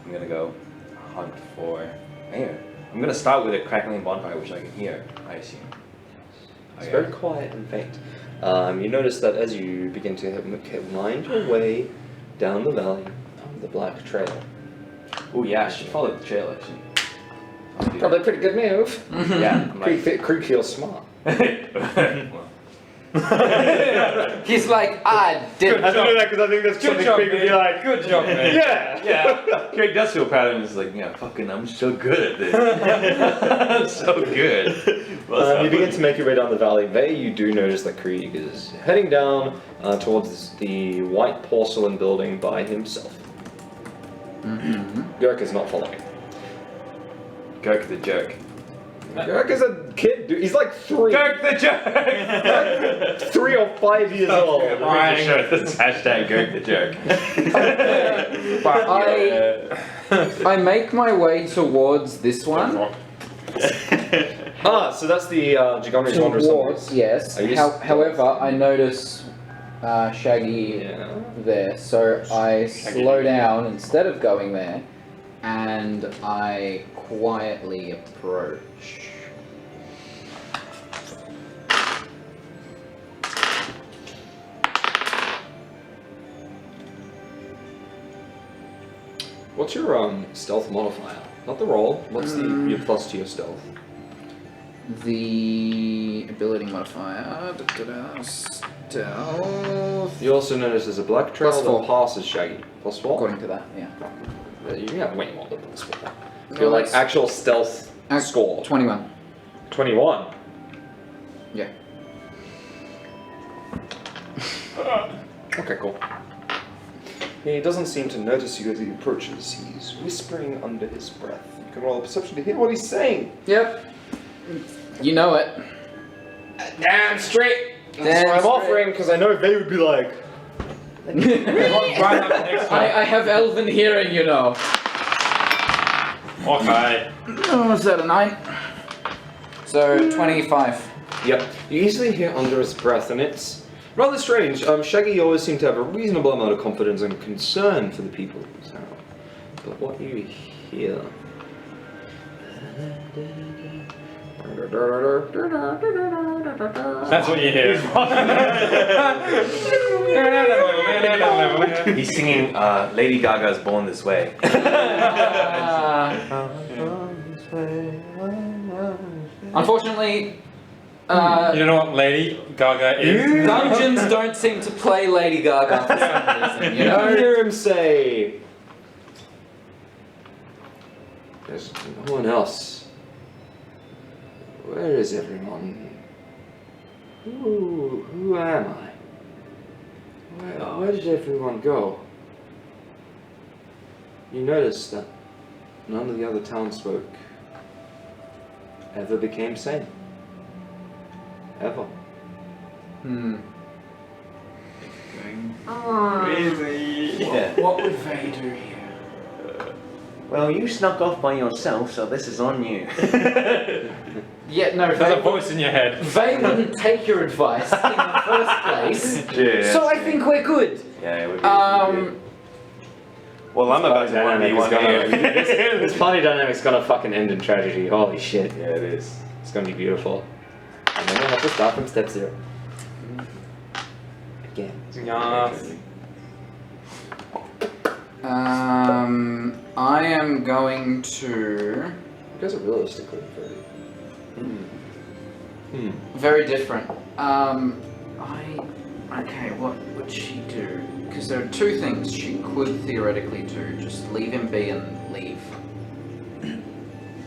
I'm gonna go hunt for. Anyway, I'm gonna start with a crackling bonfire, which I can hear. I assume. It's very quiet and faint. You notice that as you begin to wind your way down the valley of the Black Trail. Oh yeah, I should follow the trail actually. Probably a pretty good move. Yeah. Creek feels smart. He's like, I did. I don't do that because I think that's something Craig would be like. Good job, man. Yeah. Yeah. Craig does feel proud of him. He's like, yeah, fucking, I'm so good at this. I'm so good. You begin to make your way down the valley. There you do notice that Krieg is heading down towards the white porcelain building by himself. Gurk is not following. Kirk the jerk. Gurk is a kid, dude. He's like 3. Kirk the jerk! 3 or 5 years old. Hashtag Kirk the jerk. I make my way towards this one. So that's the Gigoni's Wanderer's Towards, yes. Are you However, I notice Shaggy there, so I slow down instead of going there, and I quietly approach. What's your stealth modifier? Not the roll. What's your plus to your stealth? The ability modifier. Stealth. You also notice there's a black trail that passes Shaggy. Plus what? According to that, yeah. You have way more than plus what. No, Your like that's- actual stealth score. 21. 21. Yeah. Okay, cool. He doesn't seem to notice you as he approaches. He's whispering under his breath. You can roll a perception to hear what he's saying. Yep. You know it. Damn straight! That's what I'm offering, because I know they would be like... I have elven hearing, you know. Okay. Oh, was that a 9? So, 25. Yep. You easily hear under his breath, and it's rather strange. Shaggy always seemed to have a reasonable amount of confidence and concern for the people of his town. But what you hear... That's what you hear. He's singing Lady Gaga's Born This Way. Unfortunately, You don't know what Lady Gaga is? Dungeons don't seem to play Lady Gaga for some reason, you know? You hear him say... There's no one else. Where is everyone? Who am I? Where did everyone go? You notice that none of the other townsfolk ever became sane. Ever. Crazy. Yeah. What would they do here? Well, you snuck off by yourself, so this is on you. Yeah, no, There's a voice in your head. they wouldn't take your advice in the first place. Yeah. So I think we're good. Yeah, it would be. Well, I'm about to Dynamic is 1v1 here. this party dynamic's gonna fucking end in tragedy. Holy shit. Yeah, it is. It's gonna be beautiful. And then we'll have to start from step 0. Again. Yes. I am going to... You guys are realistically Very different. Okay, what would she do? Because there are two things she could theoretically do. Just leave him be and leave.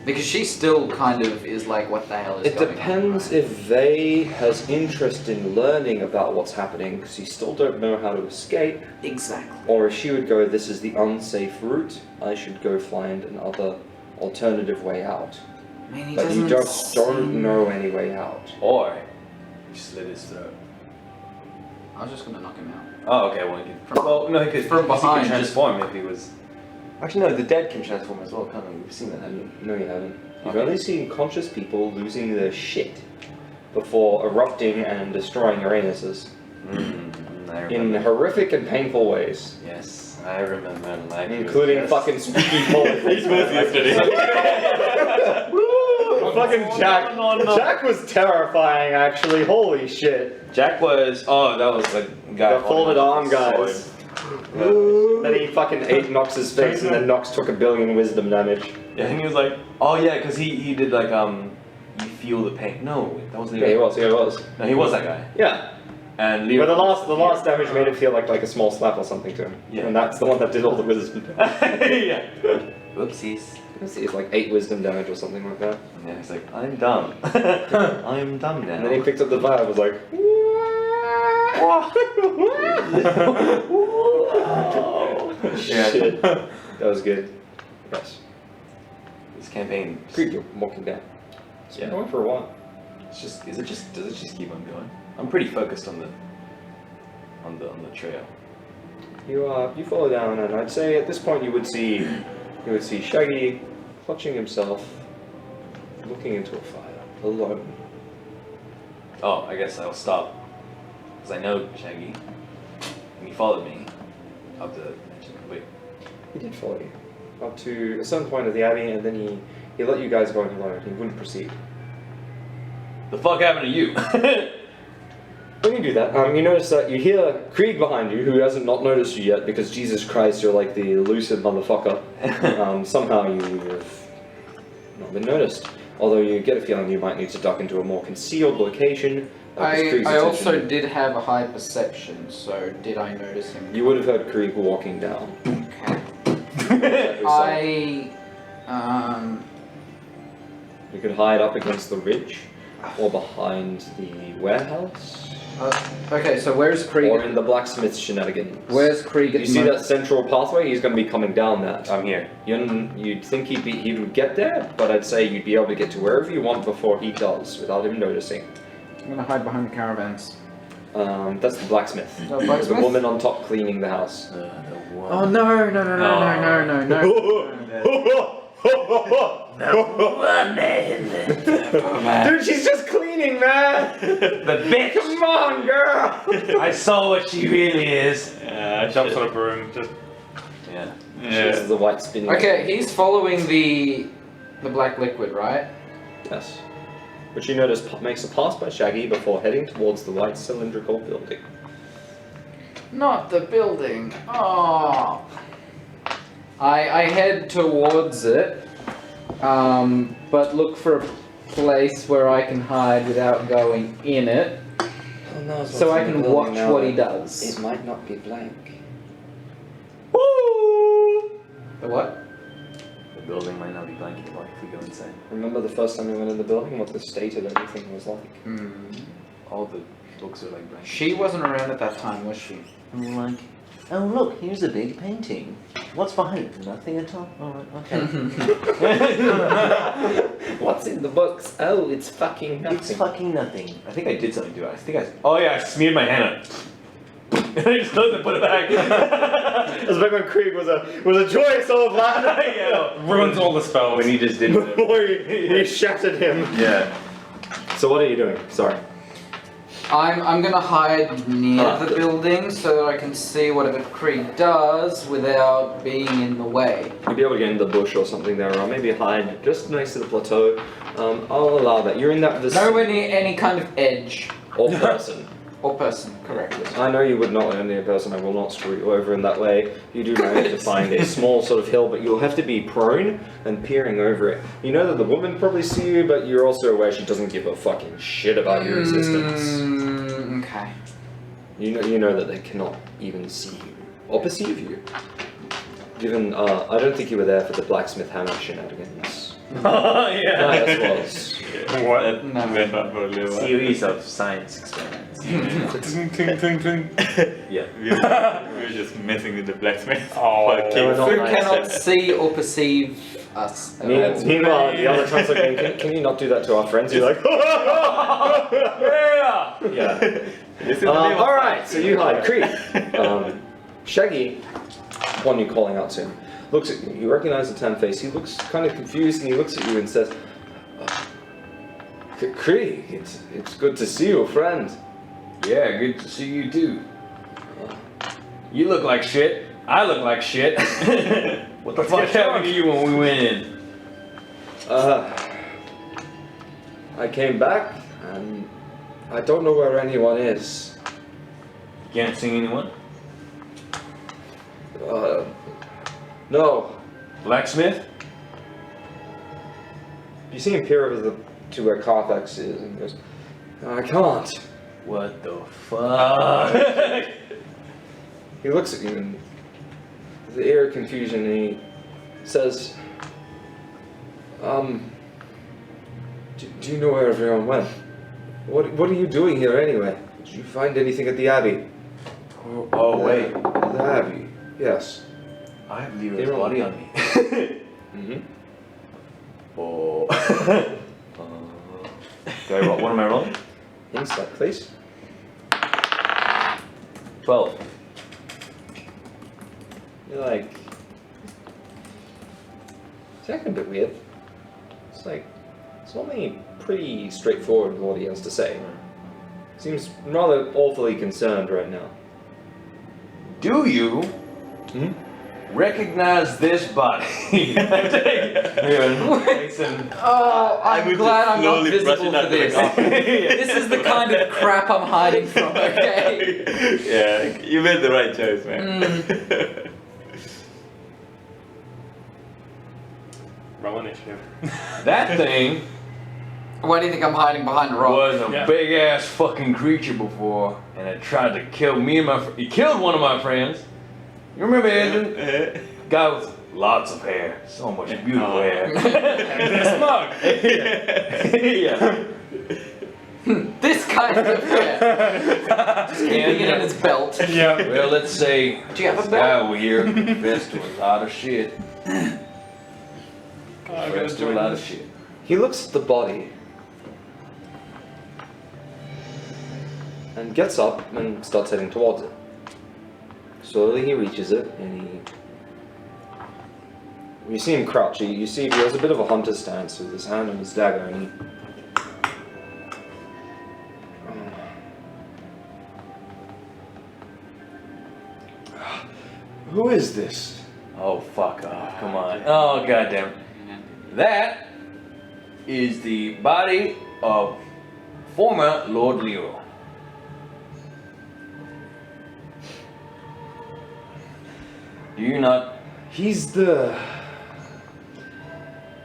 Because she still kind of is like, what the hell is It going depends on? if they has interest in learning about what's happening, because you still don't know how to escape, Exactly. or if she would go, this is the unsafe route, I should go find another alternative way out. I mean, he But you doesn't don't seem- know any way out. Or just slit his throat. I was just gonna knock him out. Oh, okay. Well, he could. Well, no, he could. From behind, he could transform if he was. Actually, no. The dead can transform as well, can't they? We've seen that, haven't we? No, you haven't. You've Okay. only seen conscious people losing their shit before erupting and destroying your anuses I in remember. horrific and painful ways. Yes. I remember like Including fucking spooky politics. yesterday. Fucking Jack. No. Jack was terrifying, actually. Holy shit. Jack was. Oh, that was the guy. The folded arm guys. Yeah. Then he fucking ate Nox's face, and then Nox took 1 billion wisdom damage. Yeah, and he was like, oh yeah, because he did like you feel the pain. No, that wasn't. Yeah, he was. Yeah, he was. No, he was that guy. Yeah. And Leo. But the last damage made it feel like a small slap or something to him. Yeah. And that's the one that did all the wisdom damage. Yeah. Whoopsies. It's like 8 wisdom damage or something like that. Yeah, he's like, I'm dumb. I'm dumb now. And then he picked up the vial and was like, Yeah. shit. That was good. Yes. This campaign. Creed, you're walking down. It's been going for a while. Does it just keep on going? I'm pretty focused on the trail. You follow down, and I'd say at this point you would see Shaggy clutching himself, looking into a fire, alone. Oh, I guess I'll stop. Because I know Shaggy. And he followed me up the wait. He did follow you up to a certain point of the abbey, and then he let you guys go in alone. He wouldn't proceed. The fuck happened to you? When you do that, you notice that you hear Krieg behind you, who hasn't not noticed you yet, because Jesus Christ, you're like the elusive motherfucker. Somehow you've not been noticed. Although you get a feeling you might need to duck into a more concealed location. I also did have a high perception, so did I notice him? You would have heard Krieg walking down. Okay. You could hide up against the ridge, or behind the warehouse. Okay, so where's Krieg? Or in the blacksmith shenanigans. Where's Krieg? You see that central pathway? He's going to be coming down that. I'm here. You'd think he would get there, but I'd say you'd be able to get to wherever you want before he does, without him noticing. I'm gonna hide behind the caravans. That's the blacksmith. The blacksmith? The woman on top cleaning the house. Oh no! Dude, she's just cleaning, man! The bitch! Come on, girl! I saw what she really is. Jumps on a broom, just. Yeah. This is the white spinning. Okay, he's following the black liquid, right? Yes. Which you notice makes a pass by Shaggy before heading towards the white cylindrical building. Not the building. Oh. I head towards it, but look for a place where I can hide without going in it, so I can watch what he does. It might not be blank. The what? The building might not be blank anymore if we go inside. Remember the first time we went in the building, what the state of everything was like? All the books are like blank. She wasn't around at that time, was she? Like, oh look, here's a big painting. What's behind it? Nothing at all? Alright, okay. What's in the books? Oh, it's fucking nothing. It's fucking nothing. I think I did something to it. Oh yeah, I smeared my hand on it. And I just closed and put it back. It was back when Krieg was a joyous old lad. Yeah. Ruins all the spells. When he just did it. Before we shattered him. Yeah. So what are you doing? Sorry. I'm gonna hide near the building so that I can see whatever Krieg does without being in the way. You'll be able to get in the bush or something there, or maybe hide just next to the plateau. I'll allow that. You're in that Nowhere near any kind of edge. Or person. Or person, correct. I know you would not own a person. I will not screw you over in that way. You do manage to find a small sort of hill, but you'll have to be prone and peering over it. You know that the woman probably see you, but you're also aware she doesn't give a fucking shit about your existence. Okay. You know that they cannot even see you or perceive you. Given, I don't think you were there for the blacksmith hammer shenanigans. Oh yeah. That was. What? No. Series of science experiments. Cling, cling, cling, cling. Yeah. We were just messing with the blacksmith. Oh, for kids. Not Who nice. cannot see or perceive us. Meanwhile, the other times like, can you not do that to our friends? You're like, yeah. All right, so you hide. Creep. Shaggy, upon you calling out to him, looks at you. You recognize the tan face. He looks kind of confused, and he looks at you and says, "Krieg, it's good to see you, friend." Yeah, good to see you too. You look like shit. I look like shit. What the fuck happened to you when we went in? I came back and I don't know where anyone is. You can't see anyone? No. Blacksmith? You see him peer over to where Carfax is and goes, I can't. What the fuck? He looks at you and the air of confusion and he says, do you know where everyone went? What are you doing here anyway? Did you find anything at the Abbey? Oh, wait. The Abbey, yes. I have Leroy's body on me. Mm-hmm. Oh. Okay, what am I rolling? Insight, please. 12. You're like, it's acting a bit weird. It's like, it's normally pretty straightforward with what he has to say. Seems rather awfully concerned right now. Do you recognize this body? Oh, I'm glad I'm not slowly visible brush it for this. This is the kind of crap I'm hiding from, okay? Yeah, you made the right choice, man. Roll initiative. That thing Why do you think I'm hiding behind a rock? was a big ass fucking creature before, and it tried to kill me and my he killed one of my friends. You remember Andrew? Guy with lots of hair, so much beautiful hair. Smug. Yeah. This kind of hair. Just keeping it in his belt. Yeah. Well, let's say Do you have a this belt? guy over here confessed to a lot of shit. Confessed to a lot of shit. He looks at the body and gets up and starts heading towards it. Slowly he reaches it and you see him crouch. You see he has a bit of a hunter stance with his hand on his dagger and he Who is this? Oh, fuck off. Come on. Oh, goddamn. That is the body of former Lord Leo. Do you not? He's the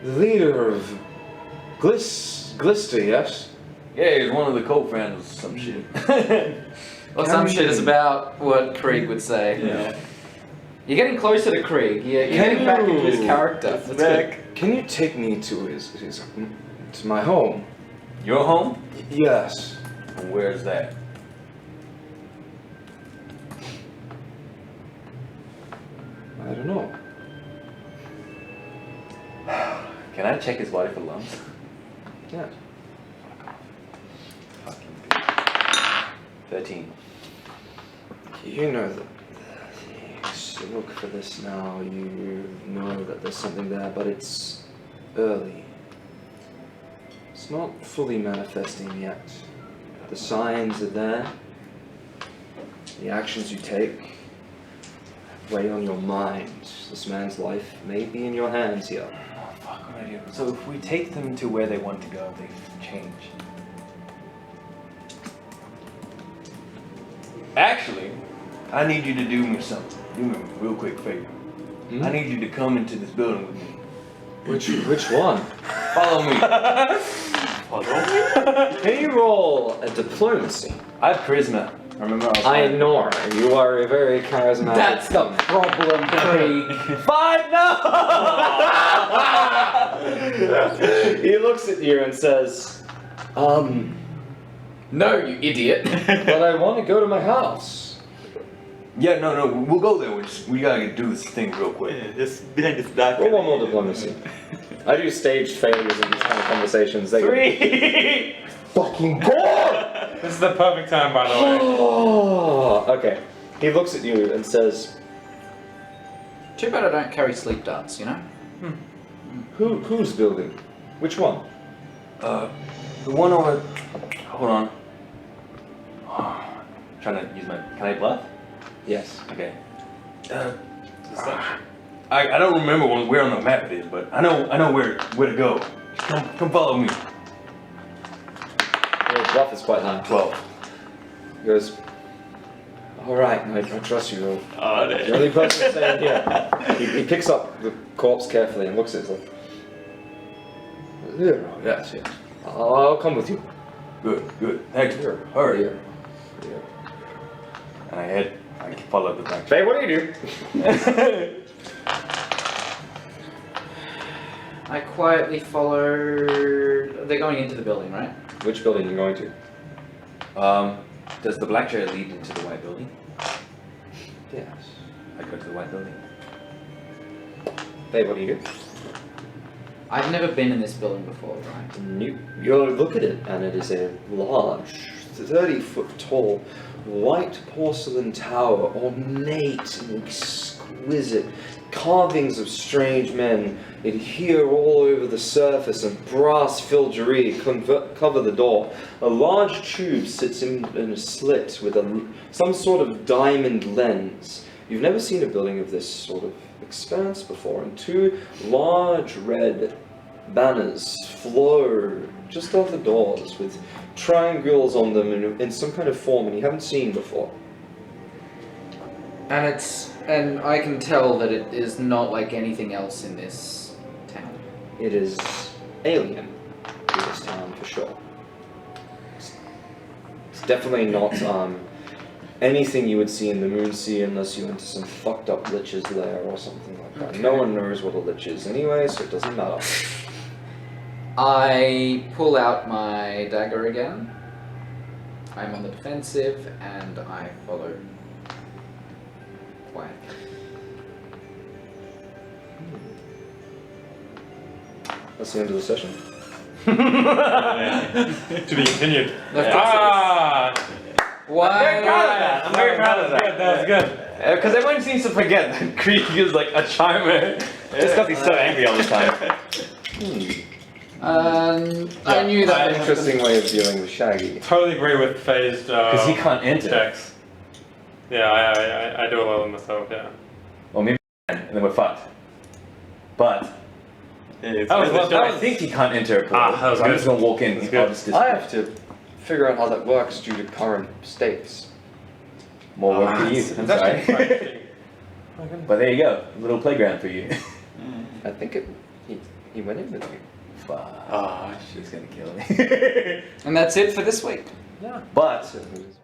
leader of Glister, yes? Yeah, he's one of the co-founders of some shit. Well, some shit is about what Krieg would say. Yeah. You're getting closer to Krieg. You're getting back into his character. That's good. Can you take me to to my home? Your home? Yes. And where's that? I don't know. Can I check his body for lumps? Yeah. Fucking 13. You know that you look for this now, you know that there's something there, but it's early. It's not fully manifesting yet. The signs are there. The actions you take weigh on your mind. This man's life may be in your hands here. Oh, fuck, what do I do? So if we take them to where they want to go, they change. Actually, I need you to do me something. Do me a real quick favor. I need you to come into this building with me. Which one? Follow me. Can you roll a diplomacy? I have charisma. Remember, I know. You are a very charismatic. That's the problem, Krieg. 5, no! He looks at you and says, No, you idiot. but I want to go to my house. Yeah, no, we'll go there. We gotta do this thing real quick. Yeah, just behind this dark. Roll one more diplomacy. I do staged failures in these kind of conversations. They 3! fucking god! This is the perfect time, by the way. Oh, okay. He looks at you and says, Too bad I don't carry sleep darts, you know? who's building? Which one? The one over. Hold on. Trying to use my. Can I bluff? Yes. Okay. I don't remember where on the map it is, but I know where to go. Come follow me. Your bluff is quite high. 12. He goes, alright, I trust you. Oh, The only person staying here. He picks up the corpse carefully and looks at it like, yes, yes. I'll come with you. Good. Thank you. Hurry. Here. And I follow the back. Faye, what do you do? I quietly follow. They're going into the building, right? Which building are you going to? Does the black chair lead into the white building? Yes. I go to the white building. Babe, what do you do? I've never been in this building before, right? You look at it, and it is a large, 30-foot tall, white porcelain tower, ornate and exquisite. Carvings of strange men adhere all over the surface, and brass filigree cover the door. A large tube sits in a slit with some sort of diamond lens. You've never seen a building of this sort of expanse before, and 2 large red banners flow just off the doors with triangles on them in some kind of form, and you haven't seen before. And I can tell that it is not like anything else in this town. It is alien to this town for sure. It's definitely not anything you would see in the Moonsea unless you went to some fucked up lich's lair or something like that. No one knows what a lich is anyway, so it doesn't matter. I pull out my dagger again. I'm on the defensive and I follow quietly. That's the end of the session. To be continued. Why? I'm very proud of that. That was good. Because everyone seems to forget that Krieg is like a charmer. Just because he's so angry all the time. I knew that. An interesting way of dealing with Shaggy. Totally agree with phased Because he can't enter. checks. Yeah, I do a lot of them myself, yeah. Well, maybe and then we're fucked. But I think he can't enter a portal. That was so I'm good. just gonna walk in. That's I'll good. just I have to figure out how that works due to current states. more work for you. I'm sorry. Sorry. But there you go, a little playground for you. I think he went in with me. Fuck. Oh, She's gonna kill me. And that's it for this week. But So it was-